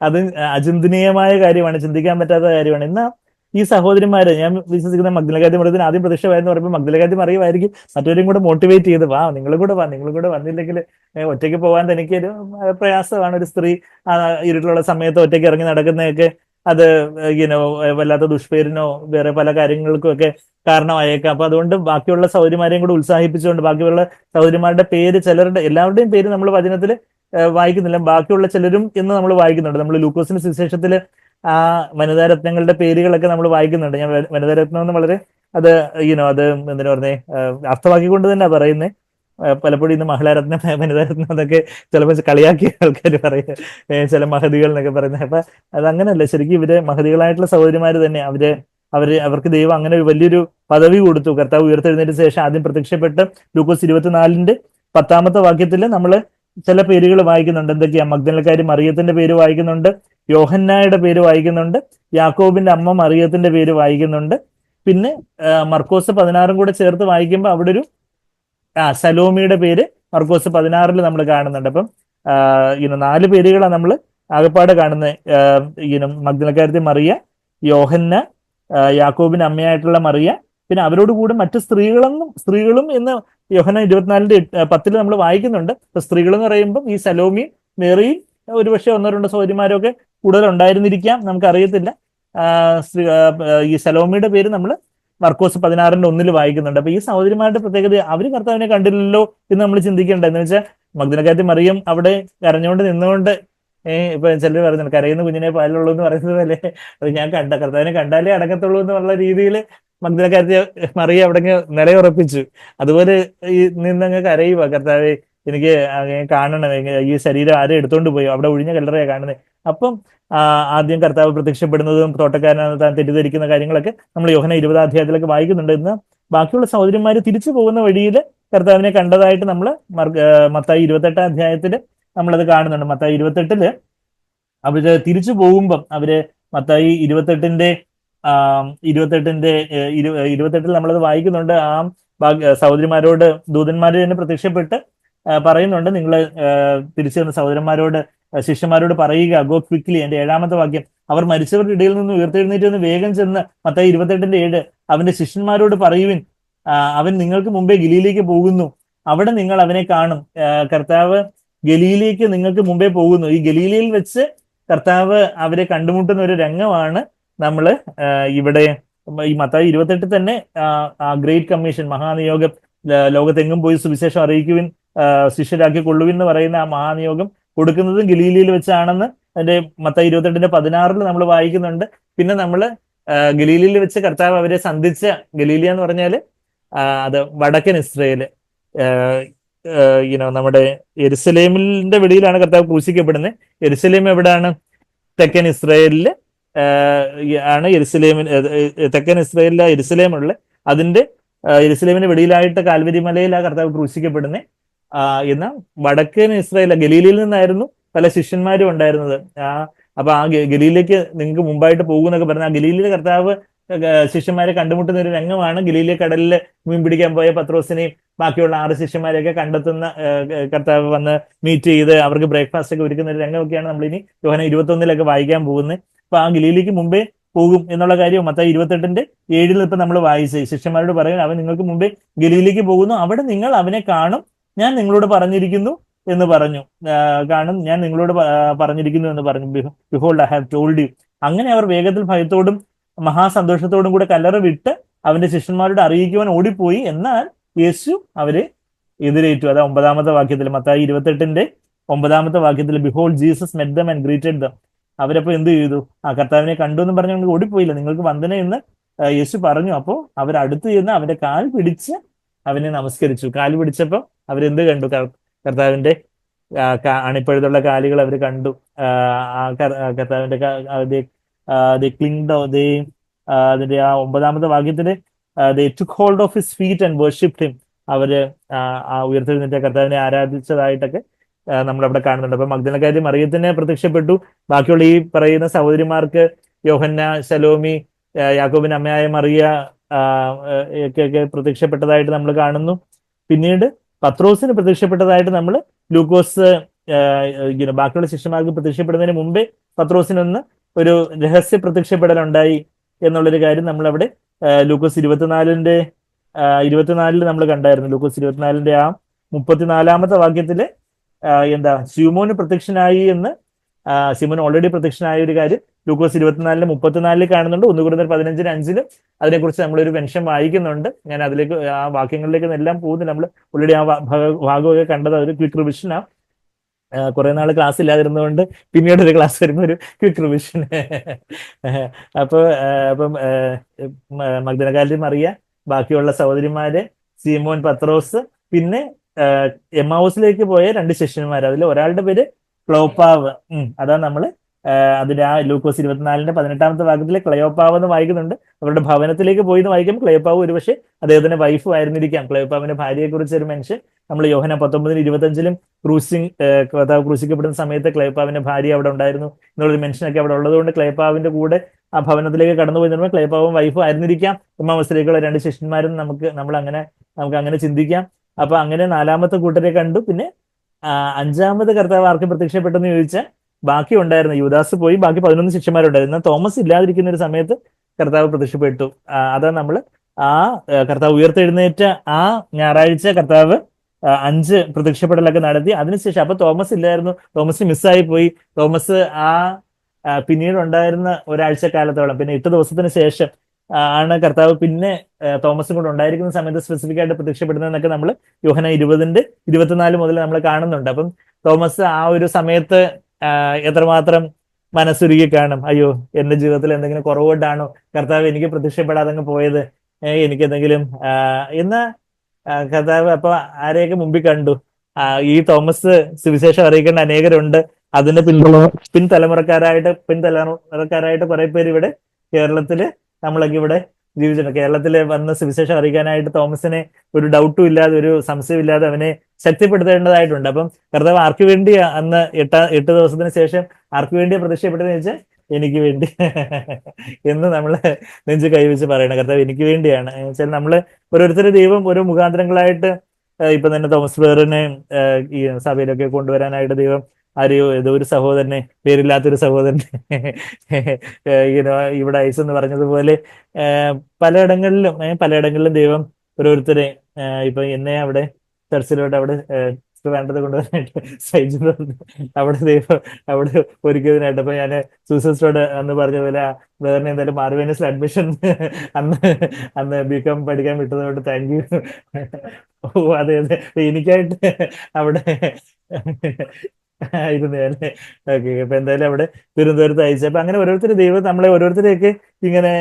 അത് അചിന്തനീയമായ കാര്യമാണ്, ചിന്തിക്കാൻ പറ്റാത്ത കാര്യമാണ്. എന്നാൽ ഈ സഹോദരിമാര് ഞാൻ വിശ്വസിക്കുന്ന മഗ്ദലക്കാരത്തി മറിയത്തിന് ആദ്യം പ്രത്യക്ഷമായെന്ന് പറയുമ്പോൾ മഗ്ദലക്കാരത്തി മറിയമായിരിക്കും മറ്റവരെയും കൂടെ മോട്ടിവേറ്റ് ചെയ്ത് നിങ്ങളും കൂടെ വന്നില്ലെങ്കിൽ ഒറ്റയ്ക്ക് പോകാൻ തനിക്കൊരു പ്രയാസമാണ്. ഒരു സ്ത്രീ ഇരുട്ടിലുള്ള സമയത്ത് ഒറ്റയ്ക്ക് ഇറങ്ങി നടക്കുന്നതൊക്കെ അത് വല്ലാത്ത ദുഷ്പേരിനോ വേറെ പല കാര്യങ്ങൾക്കും ഒക്കെ കാരണമായേക്കാം. അപ്പൊ അതുകൊണ്ട് ബാക്കിയുള്ള സഹോദരിമാരെയും കൂടെ ഉത്സാഹിപ്പിച്ചുകൊണ്ട് ബാക്കിയുള്ള സഹോദരിമാരുടെ പേര് എല്ലാവരുടെയും പേര് നമ്മൾ വചനത്തിൽ വായിക്കുന്നില്ല, ബാക്കിയുള്ള ചിലരും എന്ന് നമ്മൾ വായിക്കുന്നുണ്ട്. നമ്മൾ ലൂക്കോസിന്റെ സുവിശേഷത്തില് ആ വനിതാരത്നങ്ങളുടെ പേരുകളൊക്കെ നമ്മൾ വായിക്കുന്നുണ്ട്. ഞാൻ വനിതാരത്നം എന്ന് വളരെ അത് അത് എന്തിനാ പറഞ്ഞേ അർത്ഥമാക്കിക്കൊണ്ട് തന്നെ പറയുന്നത്. പലപ്പോഴും ഇന്ന് മഹിളാരത്നം വനിതാരത്നം എന്നൊക്കെ ചിലപ്പോൾ കളിയാക്കിയ ആൾക്കാർ പറയും, ചില മഹതികൾ എന്നൊക്കെ പറയുന്നത്. അപ്പൊ അതങ്ങനല്ല, ശരിക്കും ഇവര് മഹതികളായിട്ടുള്ള സഹോദരിമാര് തന്നെ അവർക്ക് ദൈവം അങ്ങനെ ഒരു വലിയൊരു പദവി കൊടുത്തു. കർത്താവ് ഉയർത്തെഴുന്നേറ്റ ശേഷം ആദ്യം പ്രത്യക്ഷപ്പെട്ട് ലൂക്കോസ് 24-ന്റെ 10-ാമത്തെ വാക്യത്തിൽ നമ്മൾ ചില പേരുകൾ വായിക്കുന്നുണ്ട്. എന്തൊക്കെയാ? മഗ്ദലക്കാരി മറിയത്തിന്റെ പേര് വായിക്കുന്നുണ്ട്, യോഹന്നായുടെ പേര് വായിക്കുന്നുണ്ട്, യാക്കോബിന്റെ അമ്മ മറിയത്തിന്റെ പേര് വായിക്കുന്നുണ്ട്. പിന്നെ മർക്കോസ് 16 കൂടെ ചേർത്ത് വായിക്കുമ്പോൾ അവിടെ ഒരു സലോമിയുടെ പേര് മർക്കോസ് 16 നമ്മൾ കാണുന്നുണ്ട്. അപ്പം ഇങ്ങനെ 4 പേരുകളാണ് നമ്മൾ ആകപ്പാടെ കാണുന്നത്. മഗ്ദലക്കാരത്തി മറിയ, യോഹന്ന, യാക്കോബിന്റെ അമ്മയായിട്ടുള്ള മറിയ, പിന്നെ അവരോട് കൂടെ മറ്റു സ്ത്രീകളും എന്ന് യോഹന്ന 24:10 നമ്മൾ വായിക്കുന്നുണ്ട്. അപ്പൊ സ്ത്രീകൾ എന്ന് പറയുമ്പോൾ ഈ സലോമിയും മേറിയും ഒരുപക്ഷെ 1-2 സഹോദരിമാരൊക്കെ കൂടുതൽ ഉണ്ടായിരുന്നിരിക്കാം, നമുക്കറിയത്തില്ല. ഈ സലോമിയുടെ പേര് നമ്മൾ മർക്കോസ് 16:1 വായിക്കുന്നുണ്ട്. അപ്പൊ ഈ സഹോദരിമാരുടെ പ്രത്യേകത, അവര് കർത്താവിനെ കണ്ടില്ലല്ലോ എന്ന് നമ്മൾ ചിന്തിക്കേണ്ട. എന്ന് വെച്ചാൽ മഗ്ദലക്കാരത്തി മറിയം അവിടെ കരഞ്ഞുകൊണ്ട് നിന്നുകൊണ്ട് ഇപ്പൊ ചിലർ പറയുന്നുണ്ട് കരയുന്ന കുഞ്ഞിനെ പാലുള്ളൂ എന്ന് പറയുന്നത് പോലെ, അത് ഞാൻ കർത്താവിനെ കണ്ടാലേ അടക്കത്തുള്ളൂ എന്നുള്ള രീതിയിൽ മഗ്ദലക്കാരത്തി മറിയം അവിടെ നിലയുറപ്പിച്ചു. അതുപോലെ ഈ നിന്നങ്ങ് കരയുക, കർത്താവെ എനിക്ക് കാണണം, ഈ ശരീരം ആരും എടുത്തോണ്ട് പോയി, അവിടെ ഒഴിഞ്ഞ കല്ലറയാ കാണുന്നത്. അപ്പം ആദ്യം കർത്താവ് പ്രത്യക്ഷപ്പെടുന്നതും തോട്ടക്കാരനാണ് താൻ തെറ്റിദ്ധരിക്കുന്ന കാര്യങ്ങളൊക്കെ നമ്മൾ യോഹന്ന 20 അധ്യായത്തിലൊക്കെ വായിക്കുന്നുണ്ട്. ഇന്ന് ബാക്കിയുള്ള സഹോദരന്മാര് തിരിച്ചു പോകുന്ന വഴിയിൽ കർത്താവിനെ കണ്ടതായിട്ട് നമ്മൾ മത്തായി 28 അധ്യായത്തിൽ നമ്മളത് കാണുന്നുണ്ട്. മത്തായി 28 അവര് തിരിച്ചു പോകുമ്പം അവര് മത്തായി 28 നമ്മളത് വായിക്കുന്നുണ്ട്. ആ സഹോദരിമാരോട് ദൂതന്മാര് തന്നെ പ്രത്യക്ഷപ്പെട്ട് പറയുന്നുണ്ട്, നിങ്ങൾ തിരിച്ചു വന്ന സഹോദരന്മാരോട് ശിഷ്യന്മാരോട് പറയുക, ഗോ ക്വിക്ലി. എന്റെ 7-ാമത്തെ വാക്യം, അവർ മരിച്ചവരുടെ ഇടയിൽ നിന്ന് ഉയർത്തെഴുന്നേറ്റ് എന്ന് വേഗം ചെന്ന്, മത്തായി 28:7, അവന്റെ ശിഷ്യന്മാരോട് പറയുവിൻ, അവൻ നിങ്ങൾക്ക് മുമ്പേ ഗലീലയിലേക്ക് പോകുന്നു, അവിടെ നിങ്ങൾ അവനെ കാണും. കർത്താവ് ഗലീലയിലേക്ക് നിങ്ങൾക്ക് മുമ്പേ പോകുന്നു. ഈ ഗലീലയിൽ വെച്ച് കർത്താവ് അവരെ കണ്ടുമുട്ടുന്ന ഒരു രംഗമാണ് നമ്മൾ ഇവിടെ ഈ മത്തായി 28 തന്നെ ഗ്രേറ്റ് കമ്മീഷൻ, മഹാനിയോഗം, ലോകത്തെങ്ങും പോയി സുവിശേഷം അറിയിക്കുവിൻ, ശിഷ്യരാക്കി കൊള്ളുവിൻ എന്ന് പറയുന്ന ആ മഹാനിയോഗം കൊടുക്കുന്നതും ഗലീലയിൽ വെച്ചാണെന്ന് അതിന്റെ മത്തായി 28:16 നമ്മൾ വായിക്കുന്നുണ്ട്. പിന്നെ നമ്മൾ ഗലീലയിൽ വെച്ച് കർത്താവ് അവരെ സന്ധിച്ച, ഗലീലിയ എന്ന് പറഞ്ഞാല് അത് വടക്കൻ ഇസ്രയേല്, നമ്മുടെ യെരുസലേമിന്റെ വെളിയിലാണ് കർത്താവ് ക്രൂശിക്കപ്പെടുന്നത്. യെരുസലേം എവിടെയാണ്? തെക്കൻ ഇസ്രയേലില് ആണ് തെക്കൻ ഇസ്രയേലിലെ യെരുസലേമുള്ള. അതിന്റെ യെരുസലേമിന്റെ വെളിയിലായിട്ട് കാൽവരി മലയിലാണ് കർത്താവ് ക്രൂശിക്കപ്പെടുന്നത്. എന്നാൽ വടക്കൻ ഇസ്രായേൽ ഗലീലയിൽ നിന്നായിരുന്നു പല ശിഷ്യന്മാരും ഉണ്ടായിരുന്നത്. അപ്പൊ ആ ഗലീലയ്ക്ക് നിങ്ങൾക്ക് മുമ്പായിട്ട് പോകുന്നൊക്കെ പറഞ്ഞ ആ ഗലീലിലെ കർത്താവ് ശിഷ്യന്മാരെ കണ്ടുമുട്ടുന്ന ഒരു രംഗമാണ്. ഗലീലിയ കടലിൽ മീൻ പിടിക്കാൻ പോയ പത്രോസിനെയും ബാക്കിയുള്ള 6 ശിഷ്യന്മാരെയൊക്കെ കണ്ടെത്തുന്ന കർത്താവ് വന്ന് മീറ്റ് ചെയ്ത് അവർക്ക് ബ്രേക്ക്ഫാസ്റ്റ് ഒക്കെ ഒരുക്കുന്ന ഒരു രംഗമൊക്കെയാണ് നമ്മളിനി യോഹന്ന 21 വായിക്കാൻ പോകുന്നത്. അപ്പൊ ആ ഗലീലിക്ക് മുമ്പേ പോകും എന്നുള്ള കാര്യം മത്തായി 28:7 ഇപ്പൊ നമ്മൾ വായിച്ച് ശിഷ്യന്മാരോട് പറയും, അവൻ നിങ്ങൾക്ക് മുമ്പേ ഗലീലിക്ക് പോകുന്നു, അവിടെ നിങ്ങൾ അവനെ കാണും, ഞാൻ നിങ്ങളോട് പറഞ്ഞിരിക്കുന്നു എന്ന് പറഞ്ഞു. ഞാൻ നിങ്ങളോട് പറഞ്ഞിരിക്കുന്നു എന്ന് പറഞ്ഞു. Behold I have told you. അങ്ങനെ അവർ വേഗത്തിൽ ഭയത്തോടും മഹാസന്തോഷത്തോടും കൂടെ കല്ലറ വിട്ട് അവന്റെ ശിഷ്യന്മാരോട് അറിയിക്കുവാൻ ഓടിപ്പോയി. എന്നാൽ യേശു അവരെ എതിരേറ്റു. അതാ 9-ാമത്തെ വാക്യത്തിൽ, മത്തായി 28:9 വാക്യത്തിൽ, behold Jesus met them and greeted them. അവരപ്പോ എന്ത് ചെയ്തു? കർത്താവിനെ കണ്ടു എന്ന് പറഞ്ഞു ഓടിപ്പോയില്ല, നിങ്ങൾക്ക് വന്ദന എന്ന് യേശു പറഞ്ഞു. അപ്പോ അവരടുത്ത് ചെന്ന് അവന്റെ കാൽ പിടിച്ച് അവനെ നമസ്കരിച്ചു. കാല് പിടിച്ചപ്പോ അവരെന്ത് കണ്ടു? കർത്താവിന്റെ അണിപ്പഴുതുള്ള കാലുകൾ അവർ കണ്ടു. കർത്താവിന്റെ അതിന്റെ ആ 9-ാമത്തെ വാക്യത്തില് they took hold of his feet and worshipped him. അവര് ആ ഉയർത്തെഴുന്നേറ്റ കർത്താവിനെ ആരാധിച്ചതായിട്ടൊക്കെ നമ്മളവിടെ കാണുന്നുണ്ട്. അപ്പൊ മഗ്ദലക്കാരി മറിയത്തിന് പ്രത്യക്ഷപ്പെട്ടു. ബാക്കിയുള്ള ഈ പറയുന്ന സഹോദരിമാർക്ക് യോഹന്ന, ശലോമി, യാക്കോബിന്റെ അമ്മയായ മറിയ ഒക്കെ പ്രത്യക്ഷപ്പെട്ടതായിട്ട് നമ്മൾ കാണുന്നു. പിന്നീട് പത്രോസിന് പ്രത്യക്ഷപ്പെട്ടതായിട്ട് നമ്മൾ ലൂക്കോസ് ബാക്കിയുള്ള ശിഷ്യന്മാർക്ക് പ്രത്യക്ഷപ്പെടുന്നതിന് മുമ്പേ പത്രോസിനൊന്ന് ഒരു രഹസ്യ പ്രത്യക്ഷപ്പെടലുണ്ടായി എന്നുള്ളൊരു കാര്യം നമ്മളവിടെ ലൂക്കോസ് 24 നമ്മൾ കണ്ടായിരുന്നു. ലൂക്കോസ് 24 ആ 34-ാമത്തെ വാക്യത്തില് ശിമോന് പ്രത്യക്ഷനായി എന്ന്, ശിമോൻ ഓൾറെഡി പ്രത്യക്ഷനായ ഒരു കാര്യം ലൂക്കോസ് 24:34 കാണുന്നുണ്ട്. 1 Corinthians 15:5 അതിനെക്കുറിച്ച് നമ്മളൊരു മെൻഷൻ വായിക്കുന്നുണ്ട്. ഞാൻ അതിലേക്ക് ആ വാക്യങ്ങളിലേക്ക് എല്ലാം പോകുന്നില്ല. നമ്മൾ ഓൾറെഡി ആ ഭാഗമൊക്കെ കണ്ടത് ഒരു ക്വിക്ക് റിവിഷനാ. കുറെ നാൾ ക്ലാസ് ഇല്ലാതിരുന്നതുകൊണ്ട് പിന്നീട് ഒരു ക്ലാസ് വരുമ്പോൾ ഒരു ക്വിക്ക് റിവിഷൻ. അപ്പം മഗ്ദലക്കാരി മറിയ, ബാക്കിയുള്ള സഹോദരിമാര്, സീമോൻ പത്രോസ്, പിന്നെ എമ്മാവൂസിലേക്ക് പോയ 2 ശിഷ്യന്മാർ. അതിൽ ഒരാളുടെ പേര് ക്ലോപ്പാവ്. അതാണ് നമ്മള് അതിന്റെ ആ ലൂക്കോസ് 24:18 വാക്യത്തിലെ ക്ലയോപ്പാവ് എന്ന് വായിക്കുന്നുണ്ട്. അവരുടെ ഭവനത്തിലേക്ക് പോയി എന്ന് വായിക്കുമ്പോൾ ക്ലയോപ്പാവ് ഒരുപക്ഷെ അദ്ദേഹത്തിന്റെ വൈഫ് ആയിരുന്നിരിക്കാം. ക്ലയോപ്പാവിന്റെ ഭാര്യയെ കുറിച്ച് ഒരു മെൻഷൻ നമ്മൾ യോഹന്നാൻ 19:25 കർത്താവ് ക്രൂശിക്കപ്പെടുന്ന സമയത്ത് ക്ലയപ്പാവിന്റെ ഭാര്യ അവിടെ ഉണ്ടായിരുന്നു എന്നുള്ളൊരു മെൻഷനൊക്കെ അവിടെ ഉള്ളതുകൊണ്ട് ക്ലയപ്പാവിന്റെ കൂടെ ആ ഭവനത്തിലേക്ക് കടന്നുപോയി നിർമ്മിൽ ക്ലയപ്പാവും വൈഫും ആയിരുന്നിരിക്കാം എമ്മാവസ്ഥയിലേക്കുള്ള 2 ശിഷ്യന്മാരും നമുക്ക് അങ്ങനെ ചിന്തിക്കാം. അപ്പൊ അങ്ങനെ 4ാമത്തെ കൂട്ടരെ കണ്ടു. പിന്നെ 5ാമത് കർത്താവ് ആർക്ക് പ്രത്യക്ഷപ്പെട്ടെന്ന് ചോദിച്ചാൽ ബാക്കി ഉണ്ടായിരുന്നു, യുദാസ് പോയി, ബാക്കി 11 ശിഷ്യന്മാരുണ്ടായിരുന്നു. എന്നാൽ തോമസ് ഇല്ലാതിരിക്കുന്ന ഒരു സമയത്ത് കർത്താവ് പ്രത്യക്ഷപ്പെട്ടു. അതാ നമ്മൾ കർത്താവ് ഉയർത്തെഴുന്നേറ്റ ആ ഞായറാഴ്ച കർത്താവ് 5 പ്രത്യക്ഷപ്പെടലൊക്കെ നടത്തി. അതിനുശേഷം അപ്പൊ തോമസ് ഇല്ലായിരുന്നു, തോമസ് മിസ്സായി പോയി. തോമസ് പിന്നീട് ഉണ്ടായിരുന്ന ഒരാഴ്ച കാലത്തോളം, പിന്നെ 8 ദിവസത്തിന് ശേഷം ആണ് കർത്താവ് പിന്നെ തോമസും കൂടെ ഉണ്ടായിരിക്കുന്ന സമയത്ത് സ്പെസിഫിക് ആയിട്ട് പ്രത്യക്ഷപ്പെടുന്നതെന്നൊക്കെ നമ്മൾ യോഹന്നാൻ 20:24 മുതൽ നമ്മൾ കാണുന്നുണ്ട്. അപ്പം തോമസ് ആ ഒരു സമയത്ത് എത്രമാത്രം മനസ്സുരുകി കാണും, അയ്യോ എന്റെ ജീവിതത്തിൽ എന്തെങ്കിലും കുറവുകൊണ്ടാണോ കർത്താവ് എനിക്ക് പ്രത്യക്ഷപ്പെടാതെ പോയത്, എനിക്ക് എന്തെങ്കിലും എന്ന് കർത്താവ് അപ്പൊ ആരെയൊക്കെ മുമ്പിൽ കണ്ടു. ഈ തോമസ് സുവിശേഷം അറിയിക്കേണ്ട അനേകരുണ്ട്. അതിന്റെ പിൻതലമുറക്കാരായിട്ട് കുറെ പേര് ഇവിടെ കേരളത്തില് നമ്മളൊക്കെ ഇവിടെ ജീവിച്ചിട്ടുണ്ട്. കേരളത്തിൽ വന്ന് സുവിശേഷം അറിയിക്കാനായിട്ട് തോമസിനെ ഒരു ഡൗട്ടും ഇല്ലാതെ, ഒരു സംശയമില്ലാതെ അവനെ ശക്തിപ്പെടുത്തേണ്ടതായിട്ടുണ്ട്. അപ്പം കർത്താവ് ആർക്ക് വേണ്ടി അന്ന് 8 ദിവസത്തിന് ശേഷം ആർക്ക് വേണ്ടിയാ പ്രത്യക്ഷപ്പെട്ടതെന്ന് വെച്ചാൽ എനിക്ക് വേണ്ടി എന്ന് നമ്മള് നെഞ്ച് കൈവച്ച് പറയണം. കർത്താവ് എനിക്ക് വേണ്ടിയാണ് വെച്ചാൽ നമ്മള് ഓരോരുത്തരുടെ ദൈവം ഓരോ മുഖാന്തരങ്ങളായിട്ട് ഇപ്പൊ തന്നെ തോമസ് വേറിനെ ഈ സഭയിലൊക്കെ കൊണ്ടുവരാനായിട്ട് ദൈവം ആരെയോ ഏതോ ഒരു സഹോദരനെ, പേരില്ലാത്തൊരു സഹോദരനെ ഇവിടെ ഐസ് എന്ന് പറഞ്ഞതുപോലെ പലയിടങ്ങളിലും ദൈവം ഓരോരുത്തരെ ഇപ്പൊ എന്നെ അവിടെ ചർച്ചിലോട്ട് അവിടെ വേണ്ടത് കൊണ്ടുവരാനായിട്ട് സൈജു അവിടെ ദൈവം അവിടെ ഒരുക്കിയതിനായിട്ട് അപ്പൊ ഞാൻ സൂസസ്റ്റോട് അന്ന് പറഞ്ഞ പോലെ വേറെ എന്തായാലും മാർവേനസിൽ അഡ്മിഷൻ അന്ന് ബികോം പഠിക്കാൻ വിട്ടതുകൊണ്ട് താങ്ക് യു. ഓ അതെ എനിക്കായിട്ട് അവിടെ ആയിരുന്നു അല്ലേ. ഓക്കെ, അപ്പൊ എന്തായാലും അവിടെ തിരുവനന്തപുരത്ത് അയച്ചു. അപ്പൊ അങ്ങനെ ഓരോരുത്തർ ദൈവം നമ്മളെ ഓരോരുത്തരെയൊക്കെ ഇങ്ങനെ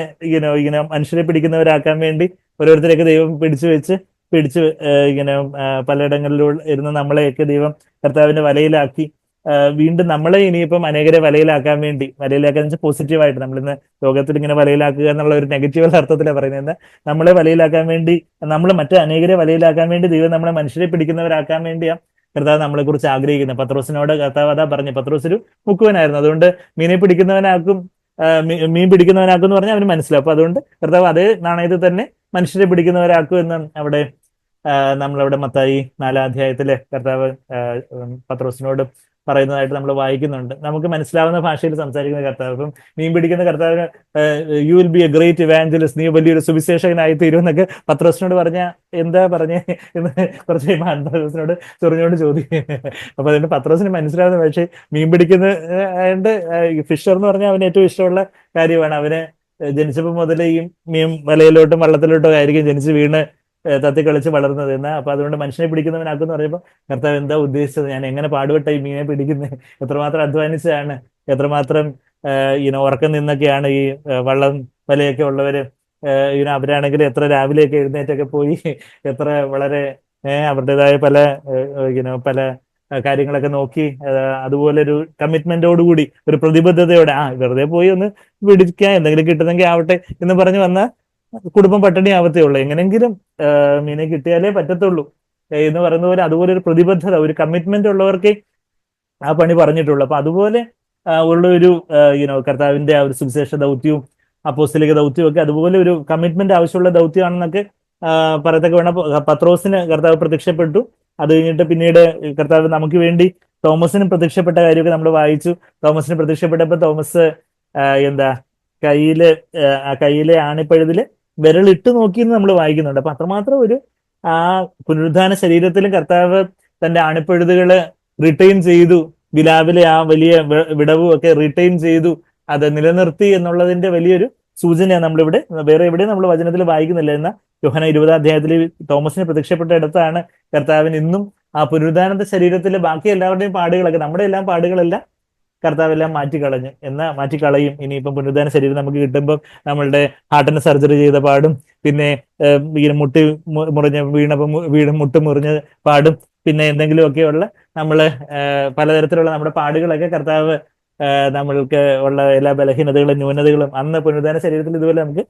മനുഷ്യരെ പിടിക്കുന്നവരാക്കാൻ വേണ്ടി ഓരോരുത്തരെയൊക്കെ ദൈവം പിടിച്ച് ഇങ്ങനെ പലയിടങ്ങളിലൂടെ ഇരുന്ന് നമ്മളെയൊക്കെ ദൈവം കർത്താവിന്റെ വലയിലാക്കി വീണ്ടും നമ്മളെ ഇനിയിപ്പം അനേകരെ വലയിലാക്കാൻ വെച്ചാൽ പോസിറ്റീവായിട്ട് നമ്മളിന്ന് ലോകത്തിൽ ഇങ്ങനെ വലയിലാക്കുക എന്നുള്ള ഒരു നെഗറ്റീവ് അർത്ഥത്തിലാണ് പറയുന്നത്. നമ്മളെ വലയിലാക്കാൻ വേണ്ടി, നമ്മൾ മറ്റു അനേകരെ വലയിലാക്കാൻ വേണ്ടി ദൈവം നമ്മളെ മനുഷ്യരെ പിടിക്കുന്നവരാക്കാൻ വേണ്ടിയാണ് കർത്താവ് നമ്മളെ കുറിച്ച് ആഗ്രഹിക്കുന്നത്. പത്രോസിനോട് കർത്താവ് അതാ പറഞ്ഞു, പത്രോസ് ഒരു മുക്കുവനായിരുന്നു, അതുകൊണ്ട് മീൻ പിടിക്കുന്നവനാക്കും എന്ന് പറഞ്ഞാൽ അവന് മനസ്സിലാവും. അപ്പൊ അതുകൊണ്ട് കർത്താവ് അതേ നാണയത്തിൽ തന്നെ മനുഷ്യരെ പിടിക്കുന്നവരാക്കും എന്ന് അവിടെ നമ്മളവിടെ മത്തായി 4-ാം അധ്യായത്തിലെ കർത്താവ് പത്രോസിനോട് പറയുന്നതായിട്ട് നമ്മൾ വായിക്കുന്നുണ്ട്. നമുക്ക് മനസ്സിലാവുന്ന ഭാഷയിൽ സംസാരിക്കുന്ന കർത്താവ്. ഇപ്പം മീൻ പിടിക്കുന്ന കർത്താവിന് you will be A great evangelist, നീ വലിയൊരു സുവിശേഷകനായി തീരും എന്നൊക്കെ പത്രോസിനോട് എന്താ പറഞ്ഞേ എന്ന് കുറച്ച് കഴിയുമ്പോൾ പത്രോസിനോട് ചൊറിഞ്ഞോണ്ട് ചോദിക്കും. അപ്പൊ അതുകൊണ്ട് പത്രോസിന് മനസ്സിലാവുന്ന പക്ഷേ മീൻ പിടിക്കുന്ന ഫിഷർ എന്ന് പറഞ്ഞാൽ അവന് ഏറ്റവും ഇഷ്ടമുള്ള കാര്യമാണ്. അവന് ജനിച്ചപ്പോൾ മുതൽ ഈ മീൻ വലയിലോട്ടും വള്ളത്തിലോട്ടും ആയിരിക്കും ജനിച്ച് വീണ് തത്തി കളിച്ച് വളർന്നത് എന്ന്. അപ്പൊ അതുകൊണ്ട് മനുഷ്യനെ പിടിക്കുന്നവനാക്കെന്ന് പറയുമ്പോൾ കർത്താവ് എന്താ ഉദ്ദേശിച്ചത്, ഞാൻ എങ്ങനെ പാടുപെട്ട ഈ മീനെ പിടിക്കുന്നത്, എത്രമാത്രം അധ്വാനിച്ചാണ്, എത്രമാത്രം ഉറക്കം നിന്നൊക്കെയാണ് ഈ വള്ളം വലയൊക്കെ ഉള്ളവര് അവരാണെങ്കിൽ എത്ര രാവിലെയൊക്കെ എഴുന്നേറ്റൊക്കെ പോയി എത്ര വളരെ അവരുടേതായ പല കാര്യങ്ങളൊക്കെ നോക്കി അതുപോലെ ഒരു കമ്മിറ്റ്മെന്റോടുകൂടി ഒരു പ്രതിബദ്ധതയോടെ വെറുതെ പോയി ഒന്ന് പിടിക്കാൻ എന്തെങ്കിലും കിട്ടുന്നെങ്കിൽ ആവട്ടെ എന്ന് പറഞ്ഞു വന്ന കുടുംബം പട്ടിണി ആവത്തേ ഉള്ളൂ. എങ്ങനെങ്കിലും മീനെ കിട്ടിയാലേ പറ്റത്തുള്ളൂ എന്ന് പറയുന്ന പോലെ അതുപോലെ ഒരു പ്രതിബദ്ധത, ഒരു കമ്മിറ്റ്മെന്റ് ഉള്ളവർക്ക് ആ പണി പറഞ്ഞിട്ടുള്ളൂ. അപ്പൊ അതുപോലെ ഉള്ള ഒരു കർത്താവിന്റെ ആ ഒരു സുവിശേഷ ദൗത്യവും അപ്പോസ്തലിക ദൗത്യവും ഒക്കെ അതുപോലെ ഒരു കമ്മിറ്റ്മെന്റ് ആവശ്യമുള്ള ദൗത്യമാണെന്നൊക്കെ പറയത്തക്ക വേണം. പത്രോസിന് കർത്താവ് പ്രത്യക്ഷപ്പെട്ടു. അത് കഴിഞ്ഞിട്ട് പിന്നീട് കർത്താവ് നമുക്ക് വേണ്ടി തോമസിന് പ്രത്യക്ഷപ്പെട്ട കാര്യമൊക്കെ നമ്മൾ വായിച്ചു. തോമസിന് പ്രത്യക്ഷപ്പെട്ടപ്പോൾ തോമസ് കയ്യിലെ ആണിപ്പഴുതില് വിരലിട്ട് നോക്കിയെന്ന് നമ്മൾ വായിക്കുന്നുണ്ട്. അപ്പൊ അത്രമാത്രം ഒരു പുനരുദ്ധാന ശരീരത്തിലും കർത്താവ് തന്റെ ആണിപ്പഴുതുകള് റിട്ടൈൻ ചെയ്തു, വിലാവിലെ ആ വലിയ വിടവും ഒക്കെ റിട്ടൈൻ ചെയ്തു, അത് നിലനിർത്തി എന്നുള്ളതിന്റെ വലിയൊരു സൂചനയാണ് നമ്മളിവിടെ വേറെ എവിടെയും നമ്മൾ വചനത്തിൽ വായിക്കുന്നില്ല. എന്നാൽ യോഹന്നാൻ 20-ാം അധ്യായത്തിൽ തോമസിന് പ്രത്യക്ഷപ്പെട്ട ഇടത്താണ് കർത്താവിന് ഇന്നും ആ പുനരുദ്ധാനത്തെ ശരീരത്തിൽ ബാക്കി എല്ലാവരുടെയും പാടുകളൊക്കെ, നമ്മുടെ എല്ലാം പാടുകളെല്ലാം കർത്താവെല്ലാം മാറ്റിക്കളയും. ഇനിയിപ്പം പുനരുദ്ധാന ശരീരം നമുക്ക് കിട്ടുമ്പോൾ നമ്മളുടെ ഹാർട്ടിന് സർജറി ചെയ്ത പാടും, പിന്നെ മുട്ടി മുട്ട് മുറിഞ്ഞ പാടും, പിന്നെ എന്തെങ്കിലുമൊക്കെയുള്ള പലതരത്തിലുള്ള നമ്മുടെ പാടുകളൊക്കെ കർത്താവ് നമ്മൾക്ക് ഉള്ള എല്ലാ ബലഹീനതകളും ന്യൂനതകളും അന്ന് പുനരുദ്ധാന ശരീരത്തിൽ ഇതുപോലെ നമുക്ക്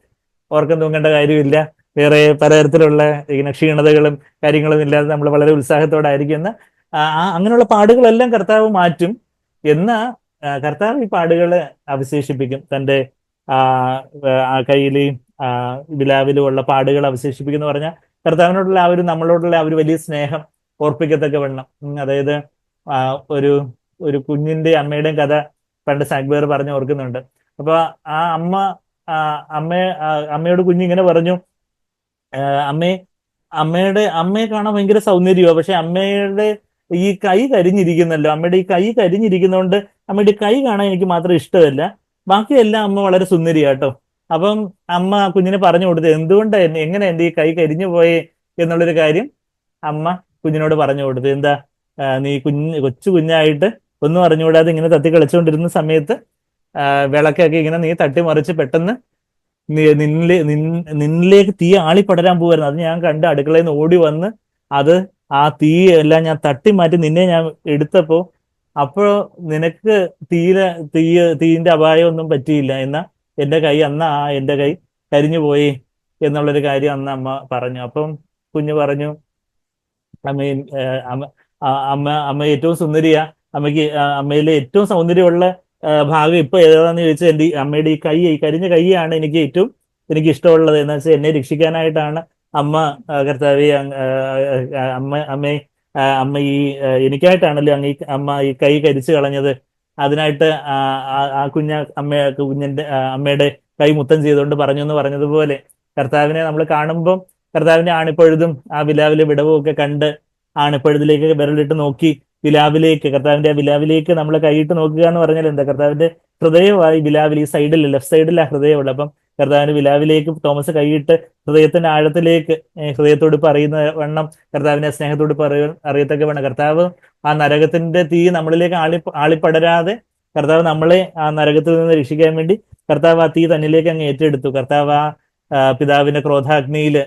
ഓർക്കം തൂങ്ങേണ്ട കാര്യമില്ല. വേറെ പലതരത്തിലുള്ള ഇങ്ങനെ ക്ഷീണതകളും കാര്യങ്ങളും ഇല്ലാതെ നമ്മൾ വളരെ ഉത്സാഹത്തോടായിരിക്കും എന്ന് അങ്ങനെയുള്ള പാടുകളെല്ലാം കർത്താവ് മാറ്റും. എന്നാ കർത്താവ് ഈ പാടുകള് അവശേഷിപ്പിക്കും. തൻ്റെ ആ കയ്യിലെയും വിലാവിലും ഉള്ള പാടുകൾ അവശേഷിപ്പിക്കുന്ന പറഞ്ഞാൽ കർത്താവിനോടുള്ള ആ ഒരു നമ്മളോടുള്ള ആ ഒരു വലിയ സ്നേഹം ഓർപ്പിക്കത്തക്ക വണ്ണം. അതായത് ആ ഒരു ഒരു കുഞ്ഞിന്റെ അമ്മയുടെയും കഥ പണ്ട് സാഗ്ബേർ പറഞ്ഞു ഓർക്കുന്നുണ്ട്. അപ്പൊ ആ അമ്മ ആ, അമ്മയോട് കുഞ്ഞ് ഇങ്ങനെ പറഞ്ഞു, അമ്മേ അമ്മയെ കാണാൻ ഭയങ്കര സൗന്ദര്യമാണ്, പക്ഷെ അമ്മയുടെ ഈ കൈ കരിഞ്ഞിരിക്കുന്നല്ലോ, അമ്മയുടെ ഈ കൈ കരിഞ്ഞിരിക്കുന്നതുകൊണ്ട് അമ്മയുടെ കൈ കാണാൻ എനിക്ക് മാത്രം ഇഷ്ടമല്ല, ബാക്കിയെല്ലാം അമ്മ വളരെ സുന്ദരിയാട്ടോ. അപ്പം അമ്മ കുഞ്ഞിനെ പറഞ്ഞു കൊടുത്തത് എന്തുകൊണ്ട് എങ്ങനെ എന്റെ ഈ കൈ കരിഞ്ഞു പോയേ എന്നുള്ളൊരു കാര്യം അമ്മ കുഞ്ഞിനോട് പറഞ്ഞു കൊടുത്തു. എന്താ, നീ കൊച്ചു കുഞ്ഞായിട്ട് ഒന്നും അറിഞ്ഞുകൂടാതെ ഇങ്ങനെ തത്തി കളിച്ചുകൊണ്ടിരുന്ന സമയത്ത് വിളക്കൊക്കെ ഇങ്ങനെ നീ തട്ടിമറിച്ച് പെട്ടെന്ന് നിന്നിലേക്ക് തീ ആളിപ്പടരാൻ പോവായിരുന്നു. അത് ഞാൻ കണ്ട് അടുക്കളയിൽ നിന്ന് ഓടി വന്ന് അത് ആ തീ എല്ലാം ഞാൻ തട്ടി മാറ്റി നിന്നെ ഞാൻ എടുത്തപ്പോ അപ്പോ നിനക്ക് തീന്റെ അപായം ഒന്നും പറ്റിയില്ല. എന്നാ എന്റെ കൈ എന്റെ കൈ കരിഞ്ഞു പോയി എന്നുള്ളൊരു കാര്യം അന്ന് അമ്മ പറഞ്ഞു. അപ്പം കുഞ്ഞ് പറഞ്ഞു, അമ്മ അമ്മ അമ്മ ഏറ്റവും സുന്ദരിയാ, അമ്മയിലെ ഏറ്റവും സൗന്ദര്യമുള്ള ഭാഗം ഇപ്പൊ ഏതാന്ന് ചോദിച്ചാൽ എന്റെ അമ്മയുടെ ഈ കരിഞ്ഞ കൈയാണ് എനിക്ക് ഇഷ്ടമുള്ളത്. എന്ന് വെച്ചാൽ എന്നെ രക്ഷിക്കാനായിട്ടാണ് അമ്മ കർത്താവെ അമ്മയെ അമ്മ എനിക്കായിട്ടാണല്ലോ അമ്മ ഈ കൈ കരിച്ചു കളഞ്ഞത്. അതിനായിട്ട് കുഞ്ഞിന്റെ അമ്മയുടെ കൈ മുത്തം ചെയ്തുകൊണ്ട് പറഞ്ഞു എന്ന് പറഞ്ഞതുപോലെ കർത്താവിനെ നമ്മൾ കാണുമ്പം കർത്താവിന്റെ ആണിപ്പഴുതും ആ വിലാവിലെ വിടവും ഒക്കെ കണ്ട് ആണിപ്പഴുതിലേക്ക് വിരലിട്ട് നോക്കി കർത്താവിന്റെ ആ വിലാവിലേക്ക് നമ്മൾ കൈയിട്ട് നോക്കുക എന്ന് പറഞ്ഞാൽ എന്താ, കർത്താവിന്റെ ഹൃദയമായി വിലാവിൽ ഈ സൈഡിൽ ലെഫ്റ്റ് സൈഡിൽ ആ ഹൃദയമുള്ള. അപ്പം കർത്താവിന്റെ വിലാവിലേക്ക് തോമസ് കൈയിട്ട് ഹൃദയത്തിന്റെ ആഴത്തിലേക്ക് ഹൃദയത്തോടിപ്പ് അറിയുന്ന വണ്ണം കർത്താവിന്റെ സ്നേഹത്തോടിപ്പ് അറിയത്തക്ക വണ്ണം കർത്താവ് ആ നരകത്തിന്റെ തീ നമ്മളിലേക്ക് ആളിപ്പടരാതെ കർത്താവ് നമ്മളെ ആ നരകത്തിൽ നിന്ന് രക്ഷിക്കാൻ വേണ്ടി കർത്താവ് ആ തീ തന്നിലേക്ക് അങ്ങ് ഏറ്റെടുത്തു. കർത്താവ് ആ പിതാവിന്റെ ക്രോധാഗ്നിയിൽ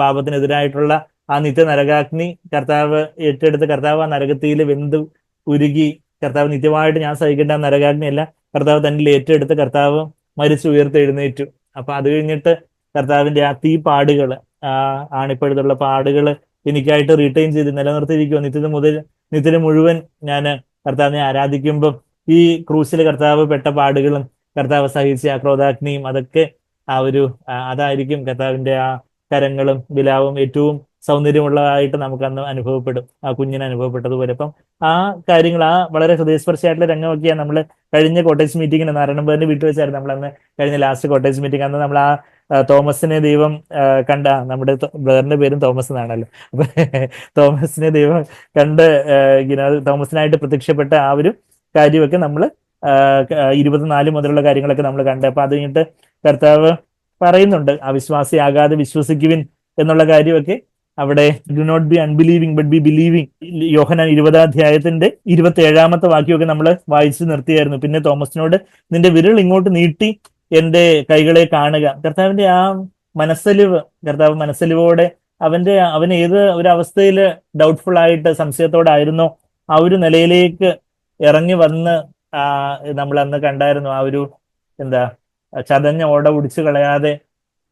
പാപത്തിനെതിരായിട്ടുള്ള ആ നിത്യ നരകാഗ്നി കർത്താവ് ഏറ്റെടുത്ത് കർത്താവ് ആ നരകത്തിയിൽ വെന്ത് ഉരുകി കർത്താവ് നിത്യമായിട്ട് ഞാൻ സഹിക്കേണ്ട ആ നരകാഗ്നിയല്ല കർത്താവ് തന്നിൽ ഏറ്റെടുത്ത് കർത്താവ് മരിച്ചു ഉയർത്തെഴുന്നേറ്റു. അപ്പൊ അത് കഴിഞ്ഞിട്ട് കർത്താവിന്റെ ആ തീ പാടുകള് ആണിപ്പഴുതുള്ള പാടുകള് എനിക്കായിട്ട് റീറ്റെയിൻ ചെയ്ത് നിലനിർത്തിയിരിക്കുക. നിത്യത മുഴുവൻ ഞാൻ കർത്താവിനെ ആരാധിക്കുമ്പം ഈ ക്രൂസിൽ കർത്താവ് പെട്ട പാടുകളും കർത്താവ് സഹിച്ച ആ ക്രോധാഗ്നിയും അതൊക്കെ അതായിരിക്കും കർത്താവിന്റെ ആ കരങ്ങളും വിലാവും ഏറ്റവും സൗന്ദര്യമുള്ളതായിട്ട് നമുക്ക് അന്ന് അനുഭവപ്പെടും, ആ കുഞ്ഞിന് അനുഭവപ്പെട്ടതുപോലെ. അപ്പം ആ കാര്യങ്ങൾ വളരെ ഹൃദയസ്പർശിയായിട്ടുള്ള രംഗമൊക്കെയാണ് നമ്മൾ കഴിഞ്ഞ കോട്ടേജ് മീറ്റിങ്ങിന് നാരായണമ്പേറിന്റെ വീട്ടിൽ വെച്ചായിരുന്നു നമ്മൾ അന്ന് കഴിഞ്ഞ ലാസ്റ്റ് കോട്ടേജ് മീറ്റിംഗ്. അന്ന് നമ്മൾ ആ തോമസിനെ ദൈവം കണ്ട, നമ്മുടെ ബ്രദറിന്റെ പേരും തോമസ് എന്നാണല്ലോ, അപ്പൊ തോമസിനെ ദൈവം കണ്ട് തോമസിനായിട്ട് പ്രത്യക്ഷപ്പെട്ട ആ ഒരു കാര്യമൊക്കെ നമ്മൾ 24 മുതലുള്ള കാര്യങ്ങളൊക്കെ നമ്മൾ കണ്ടത്. അപ്പൊ അത് കഴിഞ്ഞിട്ട് കർത്താവ് പറയുന്നുണ്ട്, അവിശ്വാസിയാകാതെ വിശ്വസിക്കുവിൻ എന്നുള്ള കാര്യമൊക്കെ അവിടെ. Do not be unbelieving but be believing. Yohannan 20-ാം അധ്യായത്തിന്റെ 27-ാമത്തെ വാക്യമൊക്കെ നമ്മൾ വായിച്ചു നിർത്തിയായിരുന്നു. പിന്നെ തോമസിനോട് നിന്റെ വിരൽ ഇങ്ങോട്ട് നീട്ടി എന്റെ കൈകളെ കാണുക. കർത്താവിന്റെ ആ കർത്താവ് മനസ്സലിവോടെ അവൻ ഏത് ഒരു അവസ്ഥയിൽ ഡൗട്ട്ഫുൾ ആയിട്ട് സംശയത്തോടായിരുന്നോ ആ ഒരു നിലയിലേക്ക് ഇറങ്ങി വന്ന് നമ്മൾ അന്ന് കണ്ടായിരുന്നു. ആ ഒരു ചതഞ്ഞ ഓട ഒടിച്ചു കളയാതെ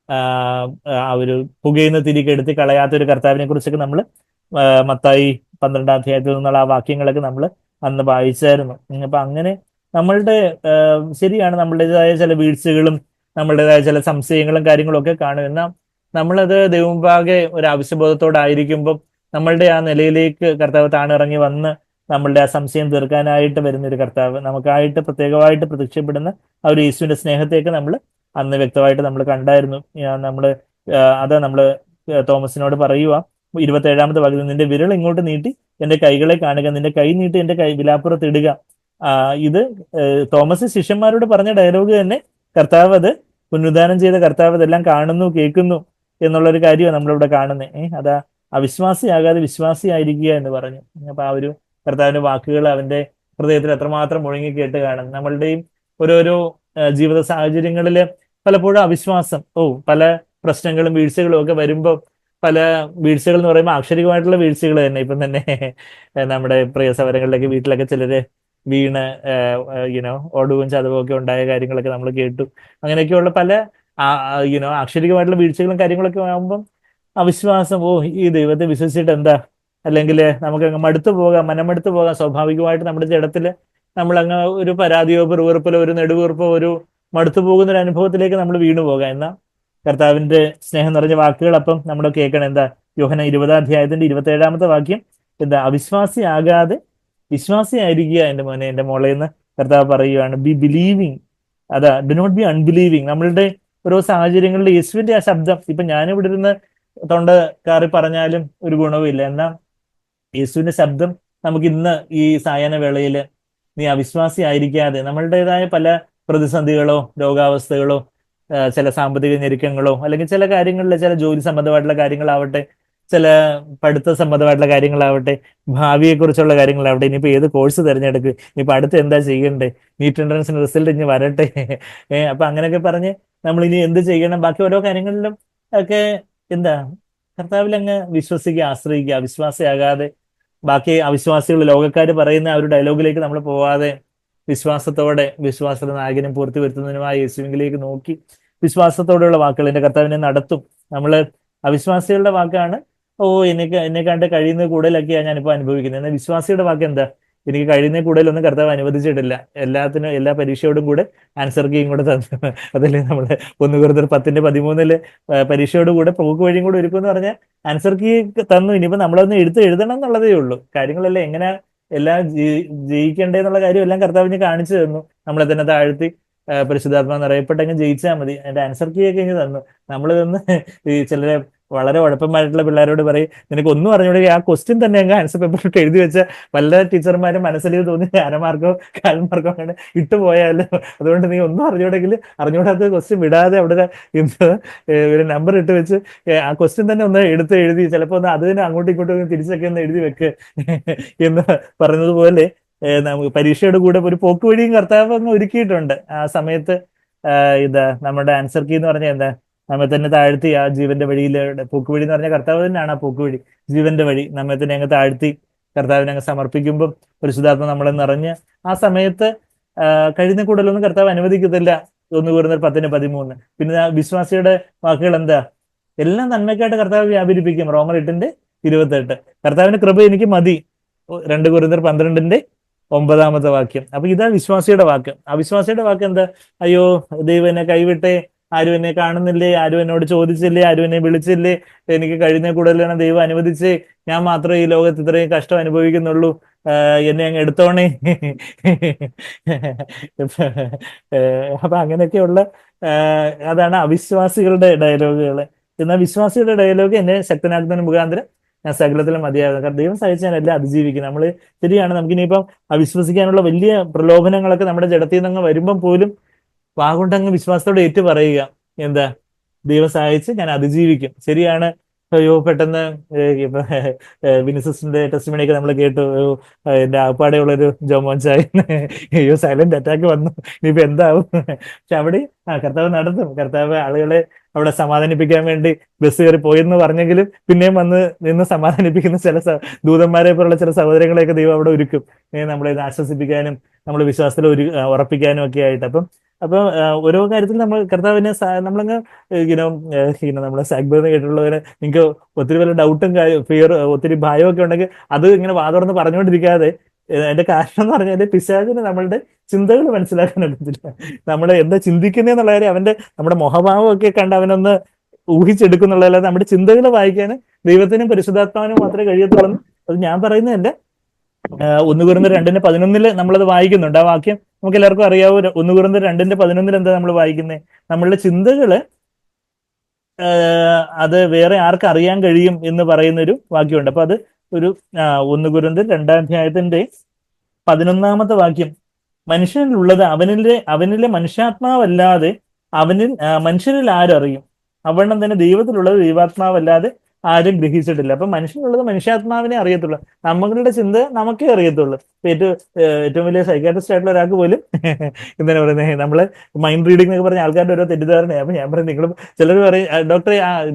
ആ ഒരു പുകയുന്ന തിരികെടുത്ത് കളയാത്ത ഒരു കർത്താവിനെ കുറിച്ചൊക്കെ നമ്മൾ മത്തായി 12-ാം അധ്യായത്തിൽ നിന്നുള്ള ആ വാക്യങ്ങളൊക്കെ നമ്മൾ അന്ന് വായിച്ചായിരുന്നു. അപ്പൊ അങ്ങനെ നമ്മളുടെ ശരിയാണ്, നമ്മളുടേതായ ചില വീഴ്ചകളും നമ്മളുടേതായ ചില സംശയങ്ങളും കാര്യങ്ങളും ഒക്കെ കാണും. എന്നാൽ നമ്മളത് ദൈവമുമ്പാകെ ഒരു ആവശ്യബോധത്തോടായിരിക്കുമ്പം നമ്മളുടെ ആ നിലയിലേക്ക് കർത്താവ് താണിറങ്ങി വന്ന് നമ്മളുടെ ആ സംശയം തീർക്കാനായിട്ട് വരുന്ന ഒരു കർത്താവ്, നമുക്കായിട്ട് പ്രത്യേകമായിട്ട് പ്രത്യക്ഷപ്പെടുന്ന ആ ഒരു യേശുവിന്റെ സ്നേഹത്തെയൊക്കെ നമ്മൾ അന്ന് വ്യക്തമായിട്ട് നമ്മൾ കണ്ടായിരുന്നു. നമ്മൾ തോമസിനോട് പറയുക 27-ാമത്തെ വാക്യം, നിന്റെ വിരൽ ഇങ്ങോട്ട് നീട്ടി എന്റെ കൈകളെ കാണുക, നിന്റെ കൈ നീട്ടി എന്റെ വിലാപ്പുറത്ത് ഇടുക. ഇത് തോമസ് ശിഷ്യന്മാരോട് പറഞ്ഞ ഡയലോഗ് തന്നെ കർത്താവ് അത് പുനരുദ്ധാനം ചെയ്ത കർത്താവ് ഇതെല്ലാം കാണുന്നു കേൾക്കുന്നു എന്നുള്ളൊരു കാര്യമാണ് നമ്മളിവിടെ കാണുന്നത്. അതാ അവിശ്വാസിയാകാതെ വിശ്വാസിയായിരിക്കുക എന്ന് പറഞ്ഞു. അപ്പൊ ആ ഒരു കർത്താവിന്റെ വാക്കുകൾ അവന്റെ ഹൃദയത്തിൽ എത്രമാത്രം മുഴങ്ങി കേട്ട് കാണും. നമ്മളുടെയും ഓരോരോ ജീവിത സാഹചര്യങ്ങളിൽ പലപ്പോഴും അവിശ്വാസം, പല പ്രശ്നങ്ങളും വീഴ്ചകളും ഒക്കെ വരുമ്പോൾ, പല വീഴ്ചകൾ എന്ന് പറയുമ്പോൾ ആക്ഷരികമായിട്ടുള്ള വീഴ്ചകൾ തന്നെ. ഇപ്പം തന്നെ നമ്മുടെ പ്രിയ സവരങ്ങളിലൊക്കെ വീട്ടിലൊക്കെ ചിലര് വീണ് ഒടുവും ചതവും ഒക്കെ ഉണ്ടായ കാര്യങ്ങളൊക്കെ നമ്മൾ കേട്ടു. അങ്ങനെയൊക്കെയുള്ള പല അക്ഷരികമായിട്ടുള്ള വീഴ്ചകളും കാര്യങ്ങളൊക്കെ ആകുമ്പം അവിശ്വാസം, ഓ ഈ ദൈവത്തെ വിശ്വസിച്ചിട്ട് എന്താ, അല്ലെങ്കിൽ നമുക്ക് അങ്ങ് മടുത്തു പോകാം, മനമടുത്തു പോകാം. സ്വാഭാവികമായിട്ട് നമ്മുടെ ജഡത്തില് നമ്മളങ്ങ് ഒരു പരാതിയോ പെറുവെറുപ്പിലോ ഒരു നെടുവീർപ്പോ ഒരു മടുത്തു പോകുന്ന ഒരു അനുഭവത്തിലേക്ക് നമ്മൾ വീണു പോകാം. എന്നാൽ കർത്താവിന്റെ സ്നേഹം നിറഞ്ഞ വാക്കുകൾ അപ്പം നമ്മൾ കേൾക്കണം. എന്താ? യോഹന്നാൻ 20-ാം അധ്യായത്തിന്റെ 27-ാമത്തെ വാക്യം എന്താ? അവിശ്വാസിയാകാതെ വിശ്വാസിയായിരിക്കുക എന്റെ മോനെ, എന്റെ മോളെ എന്ന് കർത്താവ് പറയുകയാണ്. ബി ബിലീവിങ്, അതാ, ഡു നോട്ട് ബി അൺബിലീവിങ്. നമ്മളുടെ ഓരോ സാഹചര്യങ്ങളിൽ യേശുവിന്റെ ആ ശബ്ദം ഇപ്പൊ ഞാനിവിടെ ഇരുന്ന് തൊണ്ട കാറി പറഞ്ഞാലും ഒരു ഗുണവും ഇല്ല. എന്നാൽ യേശുവിന്റെ ശബ്ദം നമുക്ക് ഇന്ന് ഈ സായാഹ്ന വേളയിൽ നീ അവിശ്വാസി ആയിരിക്കാതെ, നമ്മളുടേതായ പല പ്രതിസന്ധികളോ രോഗാവസ്ഥകളോ ചില സാമ്പത്തിക ഞെരുക്കങ്ങളോ അല്ലെങ്കിൽ ചില കാര്യങ്ങളിൽ ചില ജോലി സംബന്ധമായിട്ടുള്ള കാര്യങ്ങളാവട്ടെ, ചില പഠിത്ത സംബന്ധമായിട്ടുള്ള കാര്യങ്ങളാവട്ടെ, ഭാവിയെക്കുറിച്ചുള്ള കാര്യങ്ങളാവട്ടെ, ഇനിയിപ്പോ ഏത് കോഴ്സ് തിരഞ്ഞെടുക്കുക, ഇനിയിപ്പോ അടുത്ത് എന്താ ചെയ്യണ്ടേ, നീറ്റ് എൻട്രൻസിന് റിസൾട്ട് ഇനി വരട്ടെ, അപ്പൊ അങ്ങനെയൊക്കെ പറഞ്ഞ് നമ്മൾ ഇനി എന്ത് ചെയ്യണം, ബാക്കി ഓരോ കാര്യങ്ങളിലും ഒക്കെ എന്താ കർത്താവിൽ അങ്ങ് വിശ്വസിക്കുക, ആശ്രയിക്കുക. അവിശ്വാസിയാകാതെ ബാക്കി അവിശ്വാസികൾ ലോകക്കാർ പറയുന്ന ആ ഒരു ഡയലോഗിലേക്ക് നമ്മൾ പോവാതെ വിശ്വാസത്തോടെ വിശ്വാസത്തിന്റെ നായകനും പൂർത്തി വരുത്തുന്നതിനുമായ യേശുവിലേക്ക് നോക്കി വിശ്വാസത്തോടെയുള്ള വാക്കുകൾ എന്റെ കർത്താവിനെ നടത്തും. നമ്മള് അവിശ്വാസികളുടെ വാക്കാണ്, ഓ എന്നെ കണ്ട് കഴിയുന്ന കൂടുതലൊക്കെയാണ് ഞാനിപ്പോ അനുഭവിക്കുന്നത്. എന്നാൽ വിശ്വാസിയുടെ വാക്ക് എന്താ? എനിക്ക് കഴിയുന്ന കൂടുതലൊന്നും കർത്താവ് അനുവദിച്ചിട്ടില്ല, എല്ലാ പരീക്ഷയോടും കൂടെ ആൻസർ കീയും കൂടെ തന്നു. അതല്ലേ നമ്മള് 1 Corinthians 10:13 പരീക്ഷയോട് കൂടെ പോക്ക് വഴിയും കൂടെ ഒരുക്കുമെന്ന് പറഞ്ഞാൽ ആൻസർ കീ തന്നു. ഇനിയിപ്പോ നമ്മളൊന്ന് എഴുതണം എന്നുള്ളതേ ഉള്ളൂ. കാര്യങ്ങളെല്ലാം എങ്ങനെ എല്ലാം ജയിക്കണ്ടേന്നുള്ള കാര്യം എല്ലാം കർത്താവിന് കാണിച്ചു തന്നു. നമ്മളെ തന്നെ താഴ്ത്തി പരിശുദ്ധാത്മാ നിറയപ്പെട്ടെങ്കിൽ ജയിച്ചാൽ മതി. അതിന്റെ ആൻസർ കീ ഒക്കെ ഇങ്ങനെ തന്നു. നമ്മൾ തന്ന് ഈ ചിലരെ വളരെ ഉഴപ്പന്മാരായിട്ടുള്ള പിള്ളേരോട് പറയും, നിനക്ക് ഒന്നും അറിഞ്ഞൂടെ, ആ ക്വസ്റ്റ്യൻ തന്നെ അങ്ങ് ആൻസർ പേപ്പറിൽ എഴുതി വെച്ച വല്ല ടീച്ചർമാരും മനസ്സിൽ തോന്നി 1/2 മാർക്കോ 1/4 മാർക്കോ അങ്ങനെ ഇട്ടുപോയാലോ, അതുകൊണ്ട് നീ ഒന്നും അറിഞ്ഞൂടാത്ത ക്വസ്റ്റ്യൻ വിടാതെ അവിടെ ഒരു നമ്പർ ഇട്ട് വെച്ച് ആ ക്വസ്റ്റ്യൻ തന്നെ ഒന്ന് എഴുതി ചിലപ്പോൾ ഒന്ന് അത് തന്നെ അങ്ങോട്ടും ഇങ്ങോട്ടും തിരിച്ചൊക്കെ ഒന്ന് എഴുതി വെക്ക് എന്ന് പറയുന്നത് പോലെ നമുക്ക് പരീക്ഷയുടെ കൂടെ ഒരു പോക്ക് വഴിയും കർത്താവ് അങ്ങ് ഒരുക്കിയിട്ടുണ്ട്. ആ സമയത്ത് നമ്മുടെ ആൻസർ കീ എന്ന് പറഞ്ഞാൽ എന്താ? നമ്മെ തന്നെ താഴ്ത്തി ആ ജീവന്റെ വഴിയിലൂടെ, പോക്ക് വഴി എന്ന് പറഞ്ഞാൽ കർത്താവ് തന്നെയാണ് ആ പോക്ക് വഴി, ജീവന്റെ വഴി. നമ്മെ തന്നെ അങ്ങ് താഴ്ത്തി കർത്താവിനെ അങ്ങ് സമർപ്പിക്കുമ്പോൾ പരിശുദ്ധാത്മ നമ്മളെ നിറഞ്ഞ് ആ സമയത്ത് കഴിയുന്ന കൂടുതലൊന്നും കർത്താവ് അനുവദിക്കത്തില്ല. 1 Corinthians 10:13. പിന്നെ വിശ്വാസിയുടെ വാക്കുകൾ എന്താ? എല്ലാം നന്മയ്ക്കായിട്ട് കർത്താവ് വ്യാപരിപ്പിക്കും. റോമർ 8:28. കർത്താവിന്റെ കൃപ എനിക്ക് മതി. 2 Corinthians 12:9 വാക്യം. അപ്പൊ ഇതാ വിശ്വാസിയുടെ വാക്ക്. അവിശ്വാസിയുടെ വാക്ക് എന്താ? അയ്യോ ദൈവം എന്നെ കൈവിട്ടേ, ആരും എന്നെ കാണുന്നില്ലേ, ആരും എന്നോട് ചോദിച്ചില്ലേ, ആരും എന്നെ വിളിച്ചില്ലേ, എനിക്ക് കഴിയുന്ന കൂടുതലാണ് ദൈവം അനുവദിച്ചേ, ഞാൻ മാത്രമേ ഈ ലോകത്ത് ഇത്രയും കഷ്ടം അനുഭവിക്കുന്നുള്ളൂ, എന്നെ അങ്ങ് എടുത്തോണേ. അപ്പൊ അങ്ങനെയൊക്കെയുള്ള അതാണ് അവിശ്വാസികളുടെ ഡയലോഗുകൾ. എന്നാൽ വിശ്വാസികളുടെ ഡയലോഗ് എന്നെ ശക്തനാക്കുന്നതിന് മുഖാന്തരം ഞാൻ സകലത്തിലും മതിയാകും. കാരണം ദൈവം സഹിച്ച് ഞാൻ എല്ലാം അതിജീവിക്കും. നമ്മൾ ശരിയാണ്, നമുക്കിനിയിപ്പം അവിശ്വസിക്കാനുള്ള വലിയ പ്രലോഭനങ്ങളൊക്കെ നമ്മുടെ ജഡത്തിൽ നിന്ന് വരുമ്പം പോലും വാഗുണ്ടങ്ങ് വിശ്വാസത്തോടെ ഏറ്റു പറയുക, എന്താ? ദൈവം സഹായിച്ച് ഞാൻ അതിജീവിക്കും. ശരിയാണ്. അയ്യോ പെട്ടെന്ന് വിനിസിന്റെ ടെസ്റ്റിമണിയൊക്കെ നമ്മൾ കേട്ടു, എന്റെ ആപ്പാടെയുള്ളൊരു ജോമോൻ ചായ, അയ്യോ സൈലന്റ് അറ്റാക്ക് വന്നു, ഇനിയിപ്പോ എന്താവും? പക്ഷെ അവിടെ കർത്താവ് നടത്തും. കർത്താവ് ആളുകളെ അവിടെ സമാധാനിപ്പിക്കാൻ വേണ്ടി ബസ് കയറി പോയെന്ന് പറഞ്ഞെങ്കിലും പിന്നെയും വന്ന് നിന്ന് സമാധാനിപ്പിക്കുന്ന ചില ദൂതന്മാരെ പോലുള്ള ചില സഹോദരങ്ങളെയൊക്കെ ദൈവം അവിടെ ഒരുക്കും, നമ്മളെ ആശ്വസിപ്പിക്കാനും നമ്മളെ വിശ്വാസത്തിൽ ഉറപ്പിക്കാനും ഒക്കെ ആയിട്ട്. അപ്പൊ ഓരോ കാര്യത്തിൽ നമ്മൾ കർത്താവിനെ നമ്മളങ്ങ് നമ്മളെ സാഗ്ബർന്ന് കേട്ടിട്ടുള്ളവരെ നിങ്ങൾക്ക് ഒത്തിരി വല്ല ഡൗട്ടും ഫിയർ ഒത്തിരി ഭയമൊക്കെ ഉണ്ടെങ്കിൽ അത് ഇങ്ങനെ വാതുറന്ന് പറഞ്ഞുകൊണ്ടിരിക്കാതെ, അതിന്റെ കാരണം എന്ന് പറഞ്ഞാൽ പിശാചിന് നമ്മളുടെ ചിന്തകൾ മനസ്സിലാക്കാൻ പറ്റത്തില്ല. നമ്മൾ എന്താ ചിന്തിക്കുന്നതെന്നുള്ള കാര്യം നമ്മുടെ മുഖഭാവം ഒക്കെ കണ്ട് അവനൊന്ന് ഊഹിച്ചെടുക്കുന്നുള്ളതല്ലാതെ നമ്മുടെ ചിന്തകൾ വായിക്കാൻ ദൈവത്തിനും പരിശുദ്ധാത്മാവിനും മാത്രമേ കഴിയത്തുള്ളൂ. അത് ഞാൻ പറയുന്നതല്ല. 1 Corinthians 2:11 നമ്മളത് വായിക്കുന്നുണ്ട്. ആ വാക്യം നമുക്ക് എല്ലാവർക്കും അറിയാവൂ. 1 Corinthians 2:11 എന്താ നമ്മൾ വായിക്കുന്നത്? നമ്മളുടെ ചിന്തകള് അത് വേറെ ആർക്ക് അറിയാൻ കഴിയും എന്ന് പറയുന്നൊരു വാക്യമുണ്ട്. അപ്പൊ അത് ഒരു 1 Corinthians 2:11 വാക്യം, മനുഷ്യനിലുള്ളത് അവനിലെ മനുഷ്യാത്മാവല്ലാതെ മനുഷ്യരിൽ ആരറിയും, അവണ്ണം തന്നെ ദൈവത്തിലുള്ളത് ദൈവാത്മാവല്ലാതെ ആരും ഗ്രഹിച്ചിട്ടില്ല. അപ്പൊ മനുഷ്യനുള്ളത് മനുഷ്യാത്മാവിനെ അറിയത്തുള്ളൂ, നമ്മളുടെ ചിന്ത നമുക്കേ അറിയത്തുള്ളൂ. ഏറ്റവും വലിയ സൈക്കാട്രിസ്റ്റ് ആയിട്ടുള്ള ഒരാൾക്ക് പോലും എന്താണ് പറയുന്നത്, നമ്മള് മൈൻഡ് റീഡിംഗ് എന്നൊക്കെ പറഞ്ഞ ആൾക്കാരുടെ ഓരോ തെറ്റിദ്ധാരണയാണ്. അപ്പൊ ഞാൻ പറയും, നിങ്ങൾ ചിലർ പറയും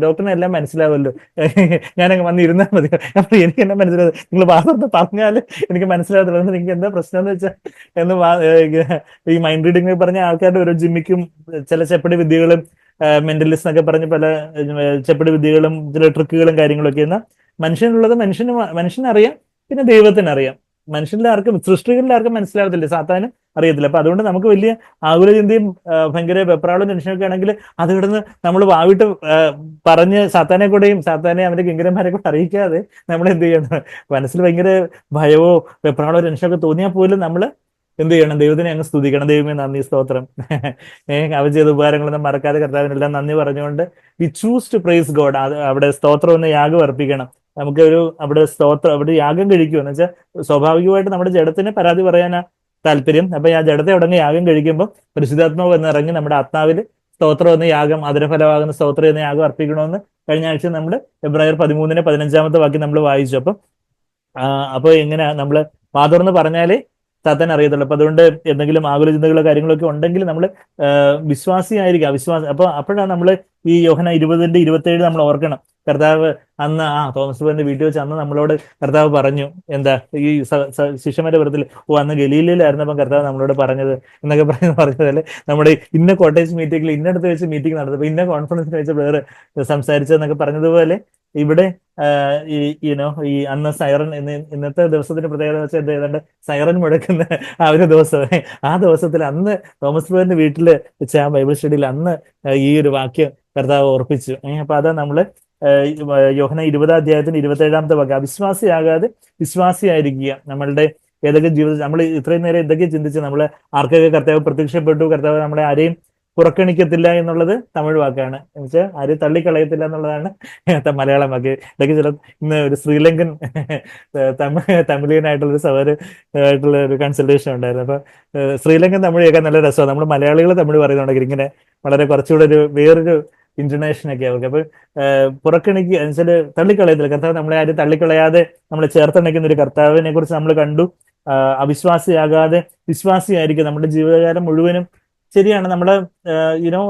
ഡോക്ടറിനെ എല്ലാം മനസ്സിലാവുമല്ലോ, ഞാനങ്ങ് വന്നിരുന്നാൽ മതി. അപ്പൊ എനിക്ക് എന്നെ മനസ്സിലാവും, നിങ്ങൾ വാർത്ത പറഞ്ഞാൽ എനിക്ക് മനസ്സിലാകത്തുള്ളൂ, നിങ്ങൾക്ക് എന്താ പ്രശ്നം എന്ന് വെച്ചാൽ ഈ മൈൻഡ് റീഡിംഗ് പറഞ്ഞ ആൾക്കാരുടെ ഓരോ ജിമ്മിക്കും ചില ചെപ്പടി വിദ്യകളും മെന്റലിസ്റ്റ് എന്നൊക്കെ പറഞ്ഞ് പല ചെപ്പടി വിദ്യകളും ചില ട്രിക്കുകളും കാര്യങ്ങളൊക്കെ. എന്നാൽ മനുഷ്യനുള്ളത് മനുഷ്യനറിയാം, പിന്നെ ദൈവത്തിനറിയാം. മനുഷ്യന്റെ ആർക്കും, സൃഷ്ടികളിൽ ആർക്കും മനസ്സിലാകത്തില്ല, സാത്താന് അറിയത്തില്ല. അപ്പൊ അതുകൊണ്ട് നമുക്ക് വലിയ ആകുല ചിന്തയും ഭയങ്കര വെപ്രാളും ടെൻഷനൊക്കെ ആണെങ്കിൽ അത് ഇവിടുന്ന് നമ്മൾ വാവിട്ട് പറഞ്ഞ് സാത്താനെ കൂടെയും സാത്താനെ അവന്റെ കിങ്കരന്മാരെ കൂടെ അറിയിക്കാതെ നമ്മൾ എന്ത് ചെയ്യണം? മനസ്സിൽ ഭയങ്കര ഭയമോ വെപ്രാളോ ടെൻഷനൊക്കെ തോന്നിയാൽ പോലും നമ്മൾ എന്ത് ചെയ്യണം? ദൈവത്തിനെ അങ്ങ് സ്തുതിക്കണം. ദൈവമേ നന്ദി, സ്തോത്രം, അവൻ ചെയ്ത ഉപകാരങ്ങളൊന്നും മറക്കാതെ കർത്താവിനെല്ലാം നന്ദി പറഞ്ഞുകൊണ്ട് we choose to praise God. അത് അവിടെ സ്തോത്രം ഒന്ന് യാഗം അർപ്പിക്കണം. നമുക്ക് അവിടെ അവിടെ യാഗം കഴിക്കുക എന്ന് വെച്ചാൽ സ്വാഭാവികമായിട്ട് നമ്മുടെ ജഡത്തിന് പരാതി പറയാനാ താല്പര്യം. അപ്പൊ ആ ജഡത്തെ ഉടനെ യാഗം കഴിക്കുമ്പോൾ പരിശുദ്ധാത്മാവ് എന്ന് ഇറങ്ങി നമ്മുടെ ആത്മാവിൽ സ്തോത്രം എന്ന യാഗം, അതിരഫലമാകുന്ന സ്തോത്രം എന്ന യാഗം അർപ്പിക്കണമെന്ന് കഴിഞ്ഞ ആഴ്ച നമ്മൾ എബ്രായർ 13:15 വാക്യം നമ്മൾ വായിച്ചു. അപ്പൊ എങ്ങനെയാ നമ്മള് പാതുറന്ന് പറഞ്ഞാലേ സാത്താൻ അറിയത്തുള്ളൂ. അപ്പൊ അതുകൊണ്ട് എന്തെങ്കിലും ആകുല ചിന്തകളോ കാര്യങ്ങളൊക്കെ ഉണ്ടെങ്കിൽ നമ്മൾ വിശ്വാസിയായിരിക്കുക. അപ്പോഴാണ് നമ്മൾ ഈ യോഹന 20:27 നമ്മൾ ഓർക്കണം. കർത്താവ് അന്ന് തോമസ് ബ്രദറിന്റെ വീട്ടിൽ വെച്ച് അന്ന് നമ്മളോട് കർത്താവ് പറഞ്ഞു, എന്താ ഈ ശിഷ്യന്മാരുടെ പുറത്തിൽ അന്ന് ഗലീലയിലായിരുന്നപ്പം കർത്താവ് നമ്മളോട് പറഞ്ഞത് എന്നൊക്കെ പറഞ്ഞതല്ലേ. നമ്മുടെ ഇന്ന കോട്ടേജ് മീറ്റിംഗിൽ ഇന്നടത്ത് വെച്ച് മീറ്റിംഗ് നടന്നപ്പോൾ ഇന്ന കോൺഫറൻസിൽ വെച്ച് വേറെ സംസാരിച്ചതെന്നൊക്കെ പറഞ്ഞതുപോലെ ഇവിടെ ഈ അന്ന് സൈറൻ ഇന്നത്തെ ദിവസത്തിന്റെ പ്രത്യേകത വെച്ചാൽ ഏതാണ്ട് സൈറൻ മുഴക്കുന്ന ആ ഒരു ദിവസം, ആ ദിവസത്തിൽ അന്ന് തോമസ് ബ്രദറിന്റെ വീട്ടിൽ വെച്ച ആ ബൈബിൾ സ്റ്റഡിയിൽ അന്ന് ഈ ഒരു വാക്യം കർത്താവ് ഓർപ്പിച്ചു. അപ്പൊ അതാ നമ്മള് യോഹന 20:27 വാക്യം, അവിശ്വാസിയാകാതെ വിശ്വാസിയായിരിക്കുക. നമ്മളുടെ ഏതൊക്കെ ജീവിതത്തിൽ നമ്മൾ ഇത്രയും നേരം എന്തൊക്കെ ചിന്തിച്ച് നമ്മൾ ആർക്കൊക്കെ കർത്താവ് പ്രത്യക്ഷപ്പെട്ടു, കർത്താവ് നമ്മളെ ആരെയും പുറക്കണിക്കത്തില്ല എന്നുള്ളത് തമിഴ് വാക്കാണ്. എന്നുവെച്ചാൽ ആരെയും തള്ളിക്കളയത്തില്ല എന്നുള്ളതാണ് മലയാളം വാക്ക്. ഇതൊക്കെ ചില ഇന്ന് ഒരു ശ്രീലങ്കൻ തമിഴിയനായിട്ടുള്ളൊരു ആയിട്ടുള്ള ഒരു കൺസൾട്ടേഷൻ ഉണ്ടായിരുന്നു. അപ്പൊ ശ്രീലങ്കൻ തമിഴ് കേൾക്കാൻ നല്ല രസമാണ്. നമ്മൾ മലയാളികൾ തമിഴ് പറയുന്നുണ്ടെങ്കിൽ ഇങ്ങനെ വളരെ കുറച്ചുകൂടെ വേറൊരു ഇന്റർനാഷണൽ ഒക്കെ അവർക്ക്. അപ്പൊ പുറക്കണിക്ക് എന്നുവെച്ചാൽ തള്ളിക്കളയത്തില്ല. കർത്താവ് നമ്മളെ ആരും തള്ളിക്കളയാതെ നമ്മളെ ചേർത്തണയ്ക്കുന്ന ഒരു കർത്താവിനെ കുറിച്ച് നമ്മൾ കണ്ടു. അവിശ്വാസിയാകാതെ വിശ്വാസിയായിരിക്കും നമ്മുടെ ജീവിതകാലം മുഴുവനും. ശരിയാണ്, നമ്മള്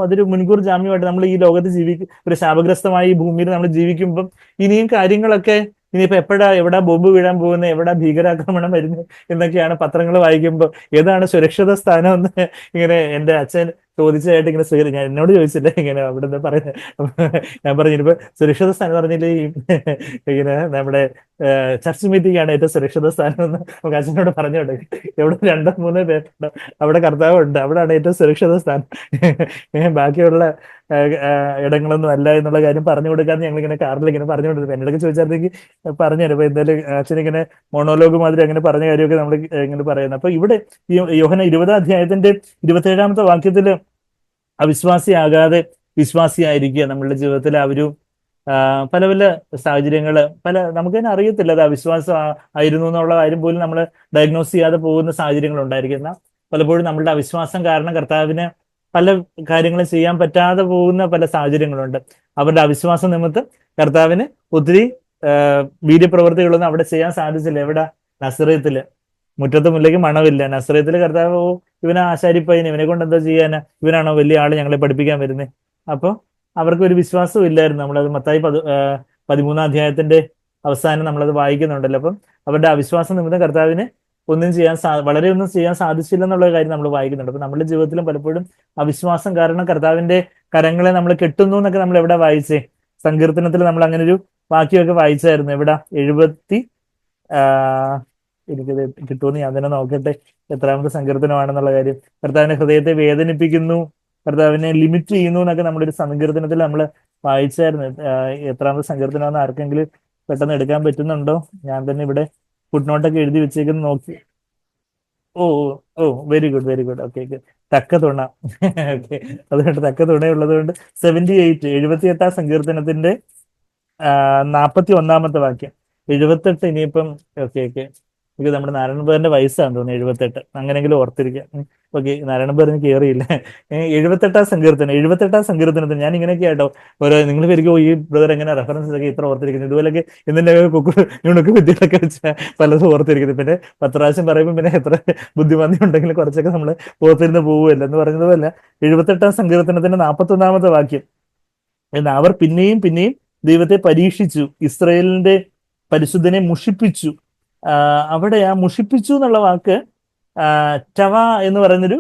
അതൊരു മുൻകൂർ ജാമ്യമായിട്ട് നമ്മൾ ഈ ലോകത്ത് ഒരു ശാപഗ്രസ്തമായ ഈ ഭൂമിയിൽ നമ്മൾ ജീവിക്കുമ്പം ഇനിയും കാര്യങ്ങളൊക്കെ ഇനിയിപ്പോ എവിടാ ബോംബ് വീഴാൻ പോകുന്നത്, എവിടാ ഭീകരാക്രമണം വരുന്നത് എന്നൊക്കെയാണ് പത്രങ്ങൾ വായിക്കുമ്പോൾ. ഏതാണ് സുരക്ഷിത സ്ഥാനം എന്ന് ഇങ്ങനെ എൻ്റെ അച്ഛൻ ചോദിച്ചതായിട്ട് ഇങ്ങനെ ഞാൻ എന്നോട് ചോദിച്ചില്ല, ഇങ്ങനെ അവിടുന്ന് പറയുന്നത്. ഞാൻ പറഞ്ഞു ഇനിയിപ്പോ സുരക്ഷിത സ്ഥാനം പറഞ്ഞില്ലേ ഇങ്ങനെ നമ്മുടെ ചർച്ച് മീറ്റിംഗ് ആണ് ഏറ്റവും സുരക്ഷിത സ്ഥാനം എന്ന് നമുക്ക് അച്ഛനോട് പറഞ്ഞോട്ടെ. എവിടെ 2-3 പേരുണ്ടോ അവിടെ കർത്താവ് ഉണ്ട്, അവിടെയാണ് ഏറ്റവും സുരക്ഷിത സ്ഥാനം. ബാക്കിയുള്ള ഇടങ്ങളൊന്നും അല്ല എന്നുള്ള കാര്യം പറഞ്ഞു കൊടുക്കാന്ന് ഞങ്ങളിങ്ങനെ കാറിൽ ഇങ്ങനെ പറഞ്ഞു കൊടുത്തത്. എന്നോടൊക്കെ ചോദിച്ചായിരുന്നെങ്കിൽ പറഞ്ഞുതരും. അപ്പൊ എന്തായാലും അച്ഛനിങ്ങനെ മോണോലോഗ് മാതിരി അങ്ങനെ പറഞ്ഞ കാര്യമൊക്കെ നമ്മൾ ഇങ്ങനെ പറയുന്നത്. അപ്പൊ ഇവിടെ യോഹന 20:27 വാക്യത്തില് അവിശ്വാസിയാകാതെ വിശ്വാസിയായിരിക്കുക. നമ്മളുടെ ജീവിതത്തിൽ പല പല സാഹചര്യങ്ങള് നമുക്ക് തന്നെ അറിയത്തില്ല അത് അവിശ്വാസം ആയിരുന്നു എന്നുള്ള കാര്യം പോലും നമ്മൾ ഡയഗ്നോസ് ചെയ്യാതെ പോകുന്ന സാഹചര്യങ്ങൾ ഉണ്ടായിരിക്കുന്ന. പലപ്പോഴും നമ്മളുടെ അവിശ്വാസം കാരണം കർത്താവിന് പല കാര്യങ്ങളും ചെയ്യാൻ പറ്റാതെ പോകുന്ന പല സാഹചര്യങ്ങളുണ്ട്. അവരുടെ അവിശ്വാസം നിമിത്തം കർത്താവിന് ഒത്തിരി വീര്യപ്രവൃത്തികളൊന്നും അവിടെ ചെയ്യാൻ സാധിച്ചില്ല. എവിടെ? നസറേത്തില്. മുറ്റത്ത് മുല്ലയ്ക്ക് മണമില്ല. നസറേത്തില് കർത്താവ് ഇവനെ ആശാരിപ്പയ്യൻ, ഇവനെ കൊണ്ട് എന്താ ചെയ്യാന്, ഇവനാണോ വലിയ ആള് ഞങ്ങളെ പഠിപ്പിക്കാൻ വരുന്നത്? അപ്പോൾ അവർക്ക് ഒരു വിശ്വാസവും ഇല്ലായിരുന്നു. നമ്മളത് മത്തായി 13 അവസാനം നമ്മളത് വായിക്കുന്നുണ്ടല്ലോ. അപ്പം അവരുടെ അവിശ്വാസം നിമിത്തം കർത്താവിന് വളരെ ഒന്നും ചെയ്യാൻ സാധിച്ചില്ല എന്നുള്ള കാര്യം നമ്മൾ വായിക്കുന്നുണ്ട്. അപ്പൊ നമ്മുടെ ജീവിതത്തിലും പലപ്പോഴും അവിശ്വാസം കാരണം കർത്താവിന്റെ കരങ്ങളെ നമ്മൾ കെട്ടുന്നു എന്നൊക്കെ നമ്മൾ എവിടെ വായിച്ചേ? സങ്കീർത്തനത്തിൽ നമ്മൾ അങ്ങനെ ഒരു വാക്യമൊക്കെ വായിച്ചായിരുന്നു. എവിടെ? എനിക്കത് കിട്ടുമെന്ന് ഞാൻ തന്നെ നോക്കട്ടെ എത്രാമത്തെ സങ്കീർത്തനമാണെന്നുള്ള കാര്യം. കർത്താവിന്റെ ഹൃദയത്തെ വേദനിപ്പിക്കുന്നു, കർത്താവിനെ ലിമിറ്റ് ചെയ്യുന്നു എന്നൊക്കെ നമ്മുടെ ഒരു സങ്കീർത്തനത്തിൽ നമ്മൾ വായിച്ചായിരുന്നു. എത്രാമത്തെ സങ്കീർത്തനമെന്ന് ആർക്കെങ്കിലും പെട്ടെന്ന് എടുക്കാൻ പറ്റുന്നുണ്ടോ? ഞാൻ തന്നെ ഇവിടെ ഫുട്നോട്ടൊക്കെ എഴുതി വെച്ചേക്കുന്നു, നോക്കി. Oh oh very good, very good. Okay, തക്ക തുണ. ഓക്കെ, അതുകൊണ്ട് തക്ക തുണയുള്ളത് കൊണ്ട് 78 സങ്കീർത്തനത്തിന്റെ 41 വാക്യം. 78 ഇനിയിപ്പം ഓക്കെ ഇത് നമ്മുടെ നാരായണപുരന്റെ വയസ്സാന്ന് തോന്നുന്നു 78. അങ്ങനെങ്കിലും ഓർത്തിരിക്കാം. ഓക്കെ, നാരായണപുരന് കയറിയില്ല. 78 സങ്കീർത്തനത്തിന് ഞാൻ ഇങ്ങനെയൊക്കെ ആയിട്ടോ ഓരോ നിങ്ങൾ പേരിക്കോ ഈ ബ്രദർ എങ്ങനെ റെഫറൻസസ് ഒക്കെ ഇത്ര ഓർത്തിരിക്കുന്നത്, ഇതുപോലൊക്കെ ഇതിന്റെ നുണക്ക് വിദ്യകളൊക്കെ വെച്ചാൽ പലതും ഓർത്തിരിക്കുന്നത്. പിന്നെ 10 പ്രാവശ്യം പറയുമ്പോൾ പിന്നെ എത്ര ബുദ്ധിമാന്തി ഉണ്ടെങ്കിലും കുറച്ചൊക്കെ നമ്മൾ ഓർത്തിരുന്ന് പോവുമല്ലോ എന്ന് പറഞ്ഞതുമല്ല. 78 സങ്കീർത്തനത്തിന്റെ 41 വാക്യം, എന്ന് അവർ പിന്നെയും പിന്നെയും ദൈവത്തെ പരീക്ഷിച്ചു, ഇസ്രായേലിന്റെ പരിശുദ്ധനെ മുഷിപ്പിച്ചു. അവിടെ ആ മുഷിപ്പിച്ചു എന്നുള്ള വാക്ക് ടവ എന്ന് പറയുന്നൊരു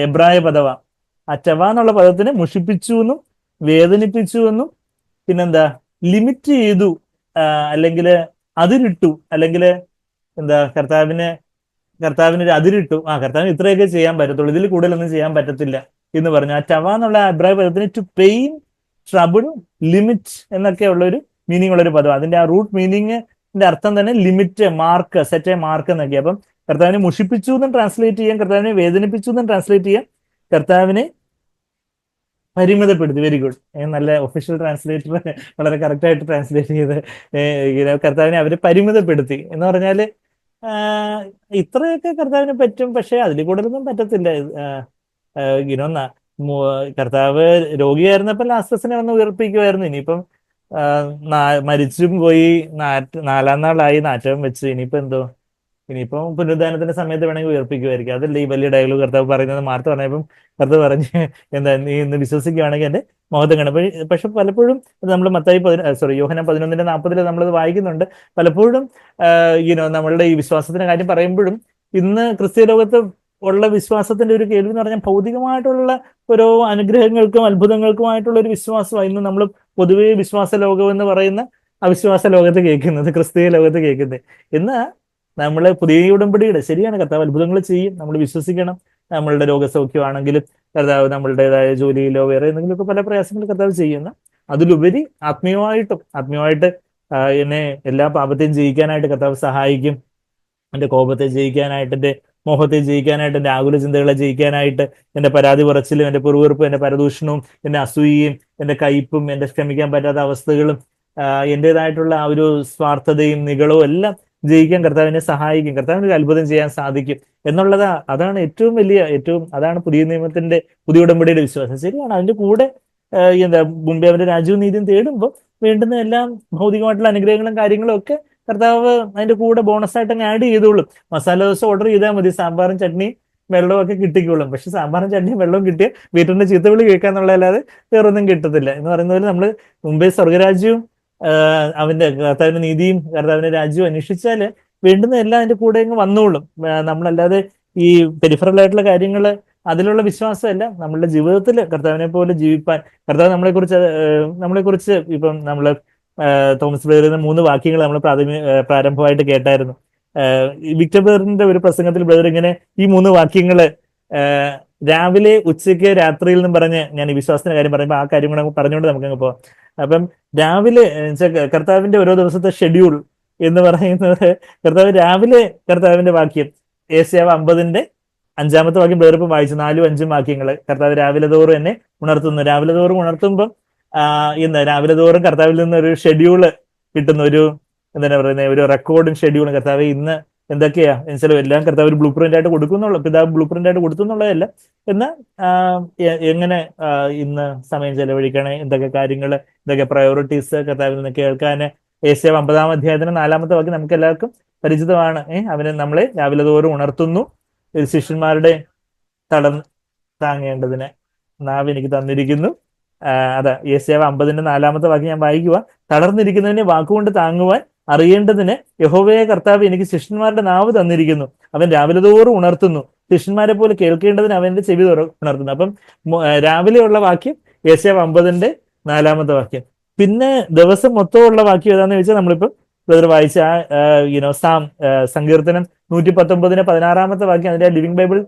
എബ്രായ പദമാണ്. ആ ടവ എന്നുള്ള പദത്തിന് മുഷിപ്പിച്ചു എന്നും വേദനിപ്പിച്ചു എന്നും പിന്നെന്താ ലിമിറ്റ് ചെയ്തു, അല്ലെങ്കിൽ അതിരിട്ടു, അല്ലെങ്കിൽ എന്താ കർത്താവിന് ഒരു അതിരിട്ടു, കർത്താവിന് ഇത്രയൊക്കെ ചെയ്യാൻ പറ്റത്തുള്ളൂ, ഇതിൽ കൂടുതലൊന്നും ചെയ്യാൻ പറ്റത്തില്ല എന്ന് പറഞ്ഞു. ആ ടവ എന്നുള്ള എബ്രായ പദത്തിന് ടു പെയിൻ, ട്രബിൾ, ലിമിറ്റ് എന്നൊക്കെ ഉള്ള ഒരു മീനിങ് ഉള്ള ഒരു പദം. അതിന്റെ ആ റൂട്ട് മീനിങ്ങിന്റെ അർത്ഥം തന്നെ limit, mark, set A mark എന്നൊക്കെ. അപ്പം കർത്താവിനെ മുഷിപ്പിച്ചു എന്നും ട്രാൻസ്ലേറ്റ് ചെയ്യാം, കർത്താവിനെ വേദനിപ്പിച്ചു എന്നും ട്രാൻസ്ലേറ്റ് ചെയ്യാം, കർത്താവിനെ പരിമിതപ്പെടുത്തി. വെരി ഗുഡ്, നല്ല ഒഫീഷ്യൽ ട്രാൻസ്ലേറ്റർ വളരെ കറക്റ്റ് ആയിട്ട് ട്രാൻസ്ലേറ്റ് ചെയ്ത് കർത്താവിനെ അവരെ പരിമിതപ്പെടുത്തി എന്ന് പറഞ്ഞാല് ഇത്രയൊക്കെ കർത്താവിന് പറ്റും, പക്ഷെ അതിൽ കൂടുതലൊന്നും പറ്റത്തില്ല. ഇനൊന്ന കർത്താവ് രോഗിയായിരുന്നപ്പോൾ ലാസറസിനെ വന്ന് ഉയർപ്പിക്കുമായിരുന്നു. ഇനിയിപ്പം മരിച്ചും പോയി, നാലാം നാളായി, നാറ്റവും വെച്ച്, ഇനിയിപ്പം പുനരുദ്ധാനത്തിന്റെ സമയത്ത് വേണമെങ്കിൽ ഉയർപ്പിക്കുമായിരിക്കും. അതല്ലേ ഈ വലിയ ഡയലോഗ് കർത്താവ് പറയുന്നത്. മാർത്ത പറഞ്ഞപ്പം കർത്താവ് പറഞ്ഞ് എന്താ, നീ ഇന്ന് വിശ്വസിക്കുകയാണെങ്കിൽ എന്റെ മുഖത്ത് കാണും. പക്ഷെ പലപ്പോഴും നമ്മൾ യോഹന്നാൻ 11:40 നമ്മളത് വായിക്കുന്നുണ്ട്. പലപ്പോഴും നമ്മളുടെ ഈ വിശ്വാസത്തിന്റെ കാര്യം പറയുമ്പോഴും ഇന്ന് ക്രിസ്ത്യ ലോകത്ത് ഉള്ള വിശ്വാസത്തിന്റെ ഒരു കേൾവി എന്ന് പറഞ്ഞാൽ ഭൗതികമായിട്ടുള്ള ഓരോ അനുഗ്രഹങ്ങൾക്കും അത്ഭുതങ്ങൾക്കുമായിട്ടുള്ള ഒരു വിശ്വാസമാണ് ഇന്ന് നമ്മൾ പൊതുവേ വിശ്വാസ ലോകം എന്ന് പറയുന്ന അവിശ്വാസ ലോകത്ത് കേൾക്കുന്നത്, ക്രിസ്തീയ ലോകത്ത് കേൾക്കുന്നത്. എന്നാൽ നമ്മള് പുതിയ ഉടമ്പടിയുടെ, ശരിയാണ്, കർത്താവ് അത്ഭുതങ്ങൾ ചെയ്യും, നമ്മൾ വിശ്വസിക്കണം. നമ്മളുടെ രോഗസൗഖ്യമാണെങ്കിലും കർത്താവ് നമ്മളുടേതായ ജോലിയിലോ വേറെ എന്തെങ്കിലുമൊക്കെ പല പ്രയാസങ്ങൾ കർത്താവ് ചെയ്യുന്ന, അതിലുപരി ആത്മീയമായിട്ട് എന്നെ എല്ലാ പാപത്തെയും ജയിക്കാനായിട്ട് കർത്താവ് സഹായിക്കും. എൻ്റെ കോപത്തെ ജയിക്കാനായിട്ട്, എൻ്റെ മോഹത്തെ ജയിക്കാനായിട്ട്, എൻ്റെ ആകുല ചിന്തകളെ ജയിക്കാനായിട്ട്, എൻ്റെ പരാതി പറച്ചിലും, എൻ്റെ പെറുവെറുപ്പും, എൻ്റെ പരദൂഷണവും, എൻ്റെ അസൂയയും, എൻ്റെ കയ്പും, എൻ്റെ ക്ഷമിക്കാൻ പറ്റാത്ത അവസ്ഥകളും, എൻ്റെതായിട്ടുള്ള ആ ഒരു സ്വാർത്ഥതയും നികളവും എല്ലാം ജയിക്കാൻ കർത്താവിനെ സഹായിക്കും. കർത്താവിന് ഒരു അത്ഭുതം ചെയ്യാൻ സാധിക്കും എന്നുള്ളത് അതാണ് അതാണ് പുതിയ നിയമത്തിന്റെ, പുതിയ ഉടമ്പടിയുടെ വിശ്വാസം. ശരിയാണ്, അതിന്റെ കൂടെ മുമ്പേ അവന്റെ രാജ്യവും നീതിയും തേടുമ്പോൾ വേണ്ടുന്ന എല്ലാം ഭൗതികമായിട്ടുള്ള അനുഗ്രഹങ്ങളും കാര്യങ്ങളും ഒക്കെ കർത്താവ് അതിന്റെ കൂടെ ബോണസായിട്ട് അങ്ങ് ആഡ് ചെയ്തോളും. മസാല ദോശ ഓർഡർ ചെയ്താൽ മതി, സാമ്പാറും ചട്നിയും വെള്ളവും ഒക്കെ കിട്ടിക്കോളും. പക്ഷെ സാമ്പാറും ചട്നിയും വെള്ളവും കിട്ടിയ വീട്ടിന്റെ ചീത്തവിളി കേൾക്കാന്നുള്ളതല്ലാതെ വേറൊന്നും കിട്ടത്തില്ല. എന്ന് പറയുന്ന പോലെ നമ്മൾ മുമ്പേ സ്വർഗരാജ്യവും അവന്റെ കർത്താവിന്റെ നീതിയും കർത്താവിന്റെ രാജ്യവും അന്വേഷിച്ചാല് വേണ്ടുന്ന എല്ലാം അതിന്റെ കൂടെ അങ്ങ് വന്നോളും. നമ്മളല്ലാതെ ഈ പെരിഫറൽ ആയിട്ടുള്ള കാര്യങ്ങള് അതിലുള്ള വിശ്വാസമല്ല, നമ്മളുടെ ജീവിതത്തിൽ കർത്താവിനെ പോലെ ജീവിപ്പാൻ കർത്താവ് നമ്മളെക്കുറിച്ച് ഇപ്പം നമ്മള് തോമസ് ബ്രദറിന്റെ 3 വാക്യങ്ങൾ നമ്മൾ പ്രാരംഭമായിട്ട് കേട്ടായിരുന്നു. വിക്ടർ ബ്രദറിന്റെ ഒരു പ്രസംഗത്തിൽ ബ്രദർ ഇങ്ങനെ ഈ 3 വാക്യങ്ങള് രാവിലെ, ഉച്ചയ്ക്ക്, രാത്രിയിൽ നിന്നും പറഞ്ഞ്, ഞാൻ ഈ വിശ്വാസത്തിന്റെ കാര്യം പറയുമ്പോൾ ആ കാര്യം കൂടെ പറഞ്ഞുകൊണ്ട് നമുക്കങ്ങ് പോവാം. അപ്പം രാവിലെ കർത്താവിന്റെ ഓരോ ദിവസത്തെ ഷെഡ്യൂൾ എന്ന് പറയുന്നത്, കർത്താവ് രാവിലെ കർത്താവിന്റെ വാക്യം ഏശയ്യാവ് 50:5 വാക്യം വേറിപ്പം വായിച്ചു, 4-5 വാക്യങ്ങൾ കർത്താവ് രാവിലെ തോറും എന്നെ ഉണർത്തുന്നു. രാവിലെ തോറും ഉണർത്തുമ്പം രാവിലെ തോറും കർത്താവിൽ നിന്ന് ഒരു ഷെഡ്യൂള് കിട്ടുന്ന, ഒരു എന്താ പറയുന്നത്, ഒരു റെക്കോർഡിങ് ഷെഡ്യൂൾ. കർത്താവ് ഇന്ന് എന്തൊക്കെയാ എന്നുവെച്ചാൽ എല്ലാം കർത്താവ് ഒരു ബ്ലൂ പ്രിന്റ് ആയിട്ട് കൊടുക്കുന്നുള്ള, പിതാവ് ബ്ലൂ പ്രിന്റ് ആയിട്ട് കൊടുക്കുന്നുള്ളതല്ല, എന്നാൽ എങ്ങനെ ഇന്ന് സമയം ചെലവഴിക്കണേ, എന്തൊക്കെ കാര്യങ്ങൾ, എന്തൊക്കെ പ്രയോറിറ്റീസ് കർത്താവിൽ നിന്ന് കേൾക്കാന്. ഏശയ്യാവ് 50-ാം വാക്യം നമുക്ക് എല്ലാവർക്കും പരിചിതമാണ്. അവന് നമ്മളെ രാവിലെ തോറും ഉണർത്തുന്നു, ശിഷ്യന്മാരുടെ തടം താങ്ങേണ്ടതിന് നാവ് എനിക്ക് തന്നിരിക്കുന്നു. അതാ ഏശയ്യാവ് 50:4 വാക്യം ഞാൻ വായിക്കുക. തളർന്നിരിക്കുന്നതിനെ വാക്കുകൊണ്ട് താങ്ങുവാൻ അറിയേണ്ടതിന് യഹോവയായ കർത്താവ് എനിക്ക് ശിഷ്യന്മാരുടെ നാവ് തന്നിരിക്കുന്നു. അവൻ രാവിലെ തോറും ഉണർത്തുന്നു, ശിഷ്യന്മാരെ പോലെ കേൾക്കേണ്ടതിന് അവന്റെ ചെവി ഉണർത്തുന്നു. അപ്പം രാവിലെയുള്ള വാക്യം ഏശയ്യാവ് 50:4 വാക്യം. പിന്നെ ദിവസം മൊത്തമുള്ള വാക്യം ഏതാന്ന് ചോദിച്ചാൽ നമ്മളിപ്പം ബ്രദർ വായിച്ച സങ്കീർത്തനം 119:16 വാക്യം, അതിന്റെ ലിവിംഗ് ബൈബിൾ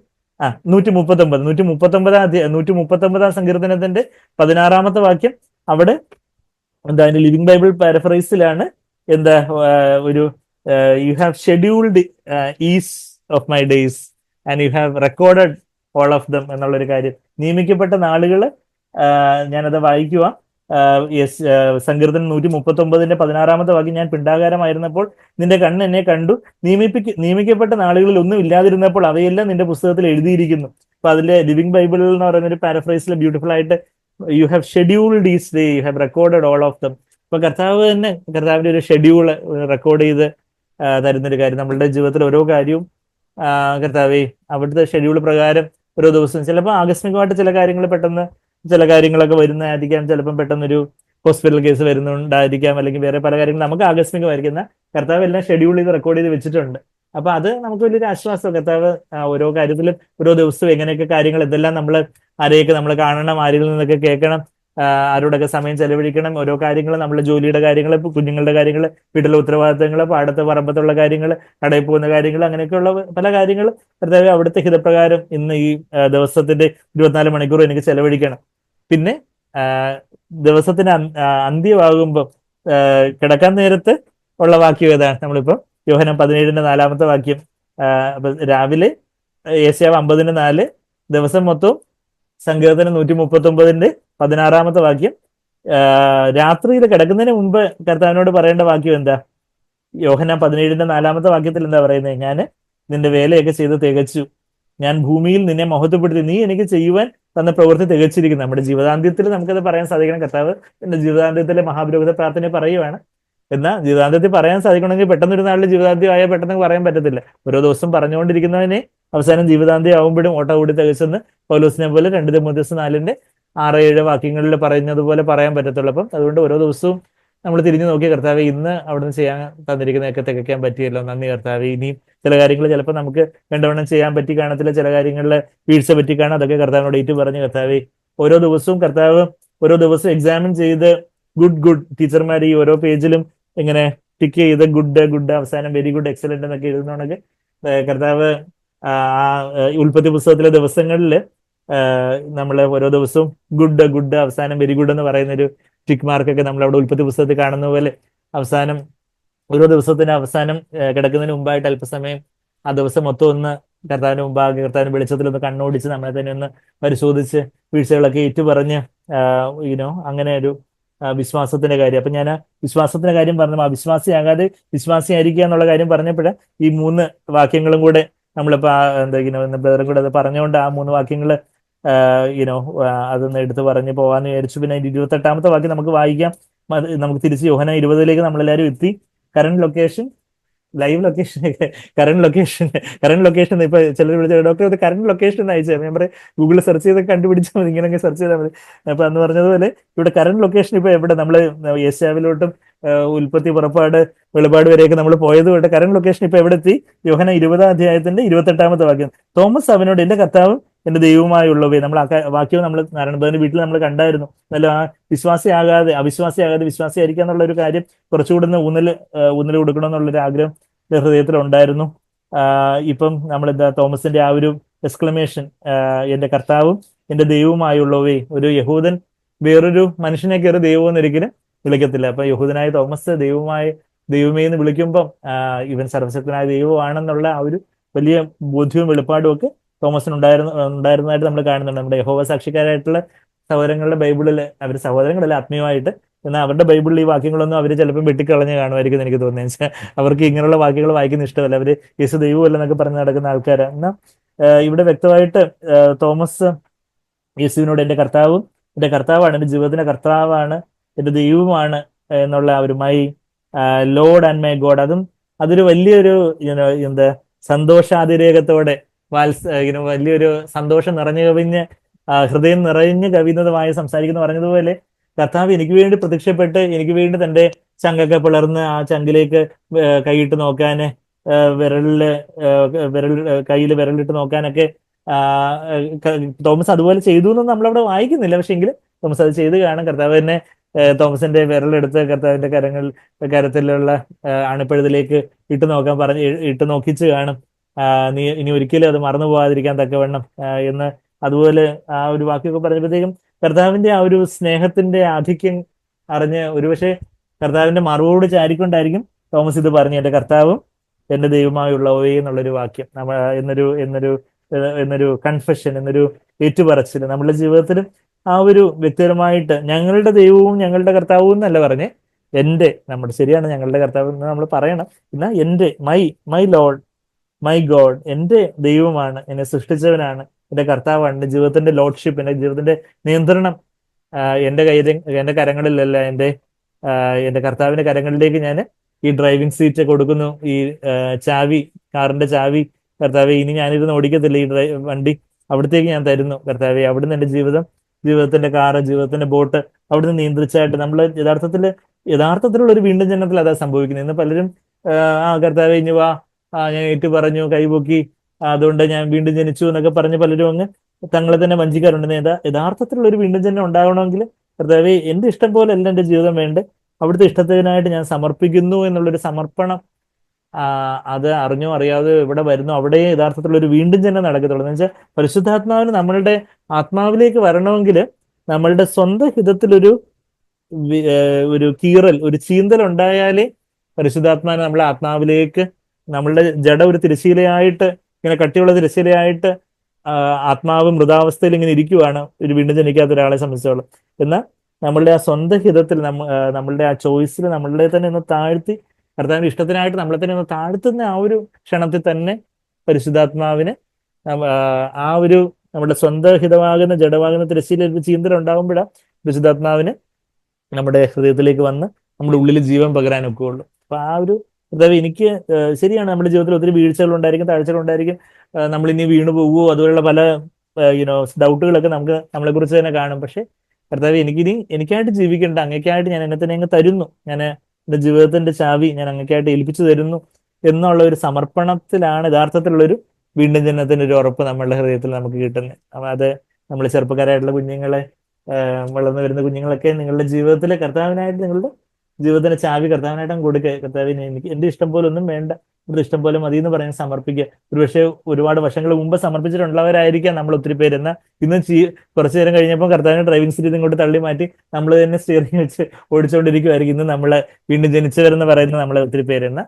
139 സങ്കീർത്തനത്തിന്റെ 16 വാക്യം. അവിടെ എന്താ അതിന്റെ ലിവിംഗ് ബൈബിൾ പാരഫ്രൈസിലാണ് ഒരു you have scheduled is of my days and you have recorded all of them എന്നുള്ളൊരു കാര്യം. നിയമിക്കപ്പെട്ട നാളുകള് ഞാനത് വായിക്കുക. സങ്കീർത്തനം 139:16 വാക്യം, ഞാൻ പിണ്ടാകാരമായിരുന്നപ്പോൾ നിന്റെ കണ്ണ് എന്നെ കണ്ടു, നിയമിക്കപ്പെട്ട നാളുകളിൽ ഒന്നും ഇല്ലാതിരുന്നപ്പോൾ അവയെല്ലാം നിന്റെ പുസ്തകത്തിൽ എഴുതിയിരിക്കുന്നു. അപ്പൊ അതിലെ ലിവിംഗ് ബൈബിൾ എന്ന് പറയുന്ന ഒരു പാരഫ്രൈസിൽ ബ്യൂട്ടിഫുൾ ആയിട്ട് you have scheduled is day, you have recorded all of them. ഇപ്പൊ കർത്താവിന്റെ ഒരു ഷെഡ്യൂള് റെക്കോർഡ് ചെയ്ത് തരുന്നൊരു കാര്യം. നമ്മളുടെ ജീവിതത്തിൽ ഓരോ കാര്യവും കർത്താവേ അവിടുത്തെ ഷെഡ്യൂൾ പ്രകാരം ഓരോ ദിവസവും, ചിലപ്പോൾ ആകസ്മികമായിട്ട് ചില കാര്യങ്ങളൊക്കെ വരുന്നതായിരിക്കാം, ചിലപ്പം പെട്ടെന്നൊരു ഹോസ്പിറ്റൽ കേസ് വരുന്നുണ്ടായിരിക്കാം, അല്ലെങ്കിൽ വേറെ പല കാര്യങ്ങളും നമുക്ക് ആകസ്മികമായിരിക്കുന്ന കർത്താവ് എല്ലാം ഷെഡ്യൂൾ ചെയ്ത് റെക്കോർഡ് ചെയ്ത് വെച്ചിട്ടുണ്ട്. അപ്പൊ അത് നമുക്ക് വലിയൊരു ആശ്വാസം. കർത്താവ് ഓരോ കാര്യത്തിലും ഓരോ ദിവസവും എങ്ങനെയൊക്കെ കാര്യങ്ങൾ, എന്തെല്ലാം ആരെയൊക്കെ നമ്മൾ കാണണം, ആരിൽ നിന്നൊക്കെ കേൾക്കണം, ആരോടൊക്കെ സമയം ചെലവഴിക്കണം, ഓരോ കാര്യങ്ങൾ, നമ്മുടെ ജോലിയുടെ കാര്യങ്ങൾ, കുഞ്ഞുങ്ങളുടെ കാര്യങ്ങൾ, വീട്ടിലെ ഉത്തരവാദിത്തങ്ങൾ, പാടത്ത് പറമ്പത്തുള്ള കാര്യങ്ങൾ, കടയിൽ പോകുന്ന കാര്യങ്ങൾ, അങ്ങനെയൊക്കെയുള്ള പല കാര്യങ്ങൾ കർത്താവെ അവിടുത്തെ ഹിതപ്രകാരം ഇന്ന് ഈ ദിവസത്തിന്റെ 24 മണിക്കൂർ എനിക്ക് ചെലവഴിക്കണം. പിന്നെ ആ, ദിവസത്തിന് അന്ത്യമാകുമ്പോൾ കിടക്കാൻ നേരത്ത് ഉള്ള വാക്യം ഏതാണ്? നമ്മളിപ്പോ യോഹന്നാൻ 17-ന്റെ 4-ാമത്തെ വാക്യം. അപ്പൊ രാവിലെ യേശയ്യാവ് 50-4, ദിവസം മൊത്തവും സങ്കീർത്തനം 139-ന്റെ 16-ാമത്തെ വാക്യം. രാത്രിയിൽ കിടക്കുന്നതിന് മുമ്പ് കർത്താവിനോട് പറയേണ്ട വാക്യം എന്താ? യോഹന്നാൻ 17-ന്റെ 4-ാമത്തെ വാക്യത്തിൽ എന്താ പറയുന്നത്? ഞാൻ നിന്റെ വേലയൊക്കെ ചെയ്ത് തികച്ചു, ഞാൻ ഭൂമിയിൽ നിന്നെ മഹത്വപ്പെടുത്തി, നീ എനിക്ക് ചെയ്യുവാൻ തന്ന പ്രവൃത്തി തികച്ചിരിക്കുന്നു. നമ്മുടെ ജീവിതാന്ത്യത്തിൽ നമുക്കത് പറയാൻ സാധിക്കണം. കർത്താവ് എന്റെ ജീവിതാന്ത്യത്തിലെ മഹാപുരോഹിത പ്രാർത്ഥന പറയുവാണ്. എന്നാൽ ജീവിതാന്ത്യത്തിൽ പറയാൻ സാധിക്കണമെങ്കിൽ പെട്ടെന്നൊരു നാളിൽ ജീവിതാന്ത്യം ആയാൽ പെട്ടെന്ന് പറയാൻ പറ്റത്തില്ല. ഓരോ ദിവസം പറഞ്ഞുകൊണ്ടിരിക്കുന്നവനെ അവസാനം ജീവിതാന്ത്യം ആവുമ്പോഴും ഓട്ട കൂടി തികച്ചെന്ന് പൗലോസിനെ പോലെ 2 തിമോഥെയോസ് 4-ന്റെ 6-7 വാക്യങ്ങളിൽ പറയുന്നതുപോലെ പറയാൻ പറ്റത്തുള്ളൂ. അപ്പം അതുകൊണ്ട് ഓരോ ദിവസവും നമ്മൾ തിരിഞ്ഞു നോക്കിയ കർത്താവ് ഇന്ന് അവിടുന്ന് ചെയ്യാൻ തന്നിരിക്കുന്നതൊക്കെ തികയ്ക്കാൻ പറ്റിയല്ലോ, നന്ദി കർത്താവ്. ഇനിയും ചില കാര്യങ്ങൾ ചിലപ്പോൾ നമുക്ക് വേണ്ടവണ്ണം ചെയ്യാൻ പറ്റി കാണത്തില്ല, ചില കാര്യങ്ങളിൽ വീഴ്ച പറ്റി കാണാം. അതൊക്കെ കർത്താവിനോട് ഏറ്റു പറഞ്ഞ് കർത്താവ് ഓരോ ദിവസവും കർത്താവ് ഓരോ ദിവസവും എക്സാമിൻ ചെയ്ത് ഗുഡ് ടീച്ചർമാർ ഈ ഓരോ പേജിലും ഇങ്ങനെ ടിക്ക് ചെയ്ത് ഗുഡ് അവസാനം വെരി ഗുഡ് എക്സലന്റ് എന്നൊക്കെ എഴുതുന്നതാണെങ്കിൽ കർത്താവ് ആ ഉൽപ്പത്തി പുസ്തകത്തിലെ ദിവസങ്ങളിൽ നമ്മൾ ഓരോ ദിവസവും ഗുഡ് അവസാനം വെരി ഗുഡ് എന്ന് പറയുന്ന ഒരു ടിക്ക് മാർക്കൊക്കെ നമ്മൾ അവിടെ ഉൽപ്പത്തി പുസ്തകത്തിൽ കാണുന്ന പോലെ അവസാനം ഓരോ ദിവസത്തിന്റെ അവസാനം കിടക്കുന്നതിന് മുമ്പായിട്ട് അല്പസമയം ആ ദിവസം മൊത്തം ഒന്ന് കർത്താവിന് മുമ്പാകെ കർത്താവിന് വെളിച്ചത്തിൽ ഒന്ന് കണ്ണോടിച്ച് നമ്മളെ തന്നെ ഒന്ന് പരിശോധിച്ച് വീഴ്ചകളൊക്കെ ഏറ്റുപറഞ്ഞ് അങ്ങനെ ഒരു വിശ്വാസത്തിന്റെ കാര്യം. അപ്പൊ ഞാൻ വിശ്വാസത്തിന്റെ കാര്യം പറഞ്ഞു, അവിശ്വാസിയാകാതെ വിശ്വാസിയായിരിക്കുക എന്നുള്ള കാര്യം പറഞ്ഞപ്പോൾ ഈ 3 വാക്യങ്ങളും കൂടെ നമ്മളിപ്പോ ബ്രദറും കൂടെ അത് പറഞ്ഞുകൊണ്ട് ആ 3 വാക്യങ്ങൾ അതൊന്ന് എടുത്ത് പറഞ്ഞു പോകാന്ന് വിചാരിച്ചു. പിന്നെ 28-ാമത്തെ വാക്യം നമുക്ക് വായിക്കാം. നമുക്ക് തിരിച്ച് യോഹന്നാൻ 20-ലേക്ക് നമ്മളെല്ലാവരും എത്തി. Current location, live location, current location ഇപ്പൊ ചിലർ വിളിച്ച ഡോക്ടർ ഇത് കറന്റ് ലൊക്കേഷൻ എന്ന് അയച്ചു. ഞാൻ പറയും ഗൂഗിളിൽ സെർച്ച് ചെയ്ത് കണ്ടുപിടിച്ചാൽ മതി, ഇങ്ങനെ സെർച്ച് ചെയ്താൽ മതി. അപ്പൊ അന്ന് പറഞ്ഞതുപോലെ ഇവിടെ കറന്റ് ലൊക്കേഷൻ ഇപ്പൊ എവിടെ? നമ്മള് യേശയ്യാവിലോട്ടും ഉൽപ്പത്തി, പുറപ്പാട്, വെളിപാട് വരെയൊക്കെ നമ്മൾ പോയതുകൊണ്ട് കറന്റ് ലൊക്കേഷൻ ഇപ്പൊ എവിടെ എത്തി? യോഹന്നാൻ 20-ാം അധ്യായത്തിന്റെ 28-ാമത്തെ വാക്യം. തോമസ് അവനോട് എന്റെ കർത്താവും എന്റെ ദൈവവുമായുള്ളവയെ. നമ്മൾ ആ വാക്യം നമ്മൾ നാരായണബാബുവിന്റെ വീട്ടിൽ നമ്മൾ കണ്ടായിരുന്നു. എന്നാലും ആ അവിശ്വാസിയാകാതെ വിശ്വാസിയായിരിക്കുക എന്നുള്ള ഒരു കാര്യം കുറച്ചുകൂടെ ഊന്നൽ കൊടുക്കണം എന്നുള്ളൊരു ആഗ്രഹം ഹൃദയത്തിൽ ഉണ്ടായിരുന്നു. ഇപ്പം നമ്മളെന്താ തോമസിന്റെ ആ ഒരു എക്സ്ക്ലമേഷൻ, എന്റെ കർത്താവും എന്റെ ദൈവവുമായുള്ളവയെ. ഒരു യഹൂദൻ വേറൊരു മനുഷ്യനെ കയറി ദൈവം ഒരിക്കലും വിളിക്കത്തില്ല. അപ്പൊ യഹൂദനായ തോമസ് ദൈവമേ എന്ന് വിളിക്കുമ്പം ഇവൻ സർവശക്തനായ ദൈവമാണെന്നുള്ള ആ ഒരു വലിയ ബോധ്യവും വെളിപ്പാടും ഒക്കെ തോമസിന് ഉണ്ടായിരുന്നതായിട്ട് നമ്മൾ കാണുന്നുണ്ട്. നമ്മുടെ യഹോവ സാക്ഷിക്കാരായിട്ടുള്ള സഹോദരങ്ങളുടെ ബൈബിളിൽ, അവർ സഹോദരങ്ങളല്ല ആത്മീയമായിട്ട്, എന്നാൽ അവരുടെ ബൈബിളിൽ ഈ വാക്യങ്ങളൊന്നും അവർ ചിലപ്പോൾ വെട്ടിക്കളഞ്ഞ് കാണുമായിരിക്കും എനിക്ക് തോന്നുന്നത്. വെച്ചാൽ അവർക്ക് ഇങ്ങനെയുള്ള വാക്യങ്ങൾ വായിക്കുന്ന ഇഷ്ടമല്ല. അവര് യേശു ദൈവമല്ലെന്നൊക്കെ പറഞ്ഞ് നടക്കുന്ന ആൾക്കാരാണ്. എന്നാൽ ഇവിടെ വ്യക്തമായിട്ട് തോമസ് യേശുവിനോട് എന്റെ കർത്താവാണ്, എന്റെ ജീവിതത്തിന്റെ കർത്താവാണ്, എന്റെ ദൈവവുമാണ് എന്നുള്ള ഒരു my lord and my God, അതൊരു വലിയൊരു എന്താ സന്തോഷാതിരേകത്തോടെ വലിയൊരു സന്തോഷം നിറഞ്ഞു കവിഞ്ഞ് ഹൃദയം നിറഞ്ഞു കവിയുന്നതുമായി സംസാരിക്കുന്നു. പറഞ്ഞതുപോലെ കർത്താവ് എനിക്ക് വേണ്ടി പ്രത്യക്ഷപ്പെട്ട് എനിക്ക് വേണ്ടി തന്റെ ചങ്കൊക്കെ പിളർന്ന് ആ ചങ്കിലേക്ക് കൈയിട്ട് നോക്കാന്, കയ്യിൽ വിരലിട്ട് നോക്കാനൊക്കെ തോമസ് അതുപോലെ ചെയ്തു എന്നൊന്നും നമ്മളവിടെ വായിക്കുന്നില്ല. പക്ഷെ എങ്കിലും തോമസ് അത് ചെയ്ത് കാണും. കർത്താവ് തന്നെ തോമസിന്റെ വിരലെടുത്ത് കർത്താവിന്റെ കരത്തിലുള്ള അണിപ്പഴുതിലേക്ക് ഇട്ട് നോക്കിച്ച് കാണും. നീ ഇനി ഒരിക്കലും അത് മറന്നു പോകാതിരിക്കാൻ തക്കവണ്ണം എന്ന് അതുപോലെ ആ ഒരു വാക്യമൊക്കെ പറഞ്ഞപ്പോഴത്തേക്കും കർത്താവിന്റെ ആ ഒരു സ്നേഹത്തിന്റെ ആധിക്യം അറിഞ്ഞ് ഒരുപക്ഷെ കർത്താവിന്റെ മറുപോട് ചാരിക്കൊണ്ടായിരിക്കും തോമസ് ഇത് പറഞ്ഞു, എന്റെ കർത്താവും എന്റെ ദൈവമായുള്ളവയെ എന്നുള്ളൊരു വാക്യം എന്നൊരു കൺഫെഷൻ, എന്നൊരു ഏറ്റുപറച്ചിൽ നമ്മുടെ ജീവിതത്തിലും ആ ഒരു വ്യക്തിപരമായിട്ട് ഞങ്ങളുടെ ദൈവവും ഞങ്ങളുടെ കർത്താവും എന്നല്ല പറഞ്ഞ് ശരിയാണ് ഞങ്ങളുടെ കർത്താവ് എന്ന് നമ്മൾ പറയണം. എന്നാൽ എന്റെ മൈ ലോഡ് മൈ ഗോഡ്, എന്റെ ദൈവമാണ്, എന്നെ സൃഷ്ടിച്ചവനാണ്, എന്റെ കർത്താവാണ്, എന്റെ ജീവിതത്തിന്റെ ലോഡ്ഷിപ്പ്, എന്റെ ജീവിതത്തിന്റെ നിയന്ത്രണം എന്റെ കരങ്ങളിലല്ല, എന്റെ കർത്താവിന്റെ കരങ്ങളിലേക്ക് ഞാൻ ഈ ഡ്രൈവിംഗ് സീറ്റ് കൊടുക്കുന്നു. ഈ കാറിന്റെ ചാവി കർത്താവെ ഇനി ഞാനിരുന്ന് ഓടിക്കത്തില്ല, ഈ വണ്ടി അവിടത്തേക്ക് ഞാൻ തരുന്നു കർത്താവെ. അവിടുന്ന് എന്റെ ജീവിതത്തിന്റെ കാറ്, ജീവിതത്തിന്റെ ബോട്ട് അവിടുന്ന് നിയന്ത്രിച്ചായിട്ട് നമ്മൾ യഥാർത്ഥത്തിലുള്ള ഒരു വീണ്ടും ജനനത്തിൽ അതാ സംഭവിക്കുന്നത്. ഇന്ന് പലരും കർത്താവെ ഇനി വാ, ഞാൻ ഏറ്റു പറഞ്ഞു, കൈപൊക്കി, അതുകൊണ്ട് ഞാൻ വീണ്ടും ജനിച്ചു എന്നൊക്കെ പറഞ്ഞ് പലരും അങ്ങ് തങ്ങളെ തന്നെ വഞ്ചിക്കാറുണ്ട്. യഥാർത്ഥത്തിലുള്ള ഒരു വീണ്ടും ജനനം ഉണ്ടാകണമെങ്കിൽ കർത്താവെ എന്റെ ഇഷ്ടം പോലെ അല്ല എന്റെ ജീവിതം വേണ്ട, അവിടുത്തെ ഇഷ്ടത്തിനായിട്ട് ഞാൻ സമർപ്പിക്കുന്നു എന്നുള്ളൊരു സമർപ്പണം, അത് അറിഞ്ഞോ അറിയാതെ ഇവിടെ വരുന്നു, അവിടെ യഥാർത്ഥത്തിലുള്ള ഒരു വീണ്ടും ജനനം നടക്കത്തുള്ളൂ. എന്ന് വെച്ചാൽ പരിശുദ്ധാത്മാവിന് നമ്മളുടെ ആത്മാവിലേക്ക് വരണമെങ്കിൽ നമ്മളുടെ സ്വന്തം ഹിതത്തിലൊരു ഒരു കീറൽ, ഒരു ചീന്തൽ ഉണ്ടായാലേ പരിശുദ്ധാത്മാവിനെ നമ്മളെ ആത്മാവിലേക്ക്, നമ്മളുടെ ജഡ ഒരു തിരശീലയായിട്ട്, ഇങ്ങനെ കട്ടിയുള്ള തിരശീലയായിട്ട് ആത്മാവ് മൃതാവസ്ഥയിൽ ഇങ്ങനെ ഇരിക്കുവാണ് ഒരു വീണ്ടും ജനിക്കാത്ത ഒരാളെ സംബന്ധിച്ചോളം. എന്നാൽ നമ്മളുടെ ആ സ്വന്തം ഹിതത്തിൽ നമ്മളുടെ ആ ചോയ്സിൽ നമ്മളുടെ തന്നെ ഒന്ന് താഴ്ത്തി കർത്താവിന്റെ ഇഷ്ടത്തിനായിട്ട് നമ്മളെ തന്നെ ഒന്ന് താഴ്ത്തുന്ന ആ ഒരു ക്ഷണത്തിൽ തന്നെ പരിശുദ്ധാത്മാവിന് ആ ഒരു നമ്മുടെ സ്വന്തം ഹിതമാകുന്ന ജഡമാകുന്ന തിരശ്ശീല ചീന്തൽ ഉണ്ടാകുമ്പോഴാണ് പരിശുദ്ധാത്മാവിന് നമ്മുടെ ഹൃദയത്തിലേക്ക് വന്ന് നമ്മുടെ ഉള്ളിൽ ജീവൻ പകരാൻ ഒക്കെയുള്ളൂ. അപ്പൊ ആ ഒരു കർത്താവ് എനിക്ക് ശരിയാണ്, നമ്മുടെ ജീവിതത്തിൽ ഒത്തിരി വീഴ്ചകൾ ഉണ്ടായിരിക്കും, താഴ്ചകൾ ഉണ്ടായിരിക്കും, നമ്മൾ ഇനി വീണു പോകുമോ, അതുപോലുള്ള പല ഡൗട്ടുകളൊക്കെ നമുക്ക് നമ്മളെ കുറിച്ച് തന്നെ കാണും. പക്ഷെ കർത്താവ് എനിക്കായിട്ട് ജീവിക്കേണ്ട, അങ്ങേക്കായിട്ട് ഞാൻ എന്നെ തന്നെ അങ്ങ് തരുന്നു, ഞാൻ എന്റെ ജീവിതത്തിന്റെ ചാവി ഞാൻ അങ്ങേക്കായിട്ട് ഏൽപ്പിച്ചു തരുന്നു എന്നുള്ള ഒരു സമർപ്പണത്തിലാണ് യഥാർത്ഥത്തിലുള്ളൊരു വീണ്ടും ജനനത്തിന്റെ ഒരു ഉറപ്പ് നമ്മളുടെ ഹൃദയത്തിൽ നമുക്ക് കിട്ടുന്നത്. അപ്പൊ അത് നമ്മൾ ചെറുപ്പക്കാരായിട്ടുള്ള കുഞ്ഞുങ്ങളെ, വളർന്നു വരുന്ന കുഞ്ഞുങ്ങളൊക്കെ നിങ്ങളുടെ ജീവിതത്തിലെ കർത്താവിനായിട്ട്, നിങ്ങളുടെ ജീവിതത്തിന്റെ ചാവി കർത്താവിനായിട്ട് കൊടുക്കുക. കർത്താവിന് എനിക്ക് എന്റെ ഇഷ്ടം പോലെ ഒന്നും വേണ്ട, ഇവിടുത്തെ ഇഷ്ടം പോലെ മതി എന്ന് പറഞ്ഞ് സമർപ്പിക്കുക. ഒരുപക്ഷെ ഒരുപാട് വർഷങ്ങൾ മുമ്പ് സമർപ്പിച്ചിട്ടുള്ളവരായിരിക്കാം നമ്മൾ ഒത്തിരി പേര്. എന്നാൽ ഇന്ന് കുറച്ചു നേരം കഴിഞ്ഞപ്പോൾ കർത്താവിന് ഡ്രൈവിംഗ് സീറ്റിൽ ഇങ്ങോട്ട് തള്ളി മാറ്റി നമ്മൾ തന്നെ സ്റ്റിയറിംഗ് വെച്ച് ഓടിച്ചുകൊണ്ടിരിക്കുമായിരിക്കും ഇന്ന് നമ്മളെ വീണ്ടും ജനിച്ചവരെന്ന് പറയുന്ന നമ്മളെ ഒത്തിരി പേര്. എന്നാൽ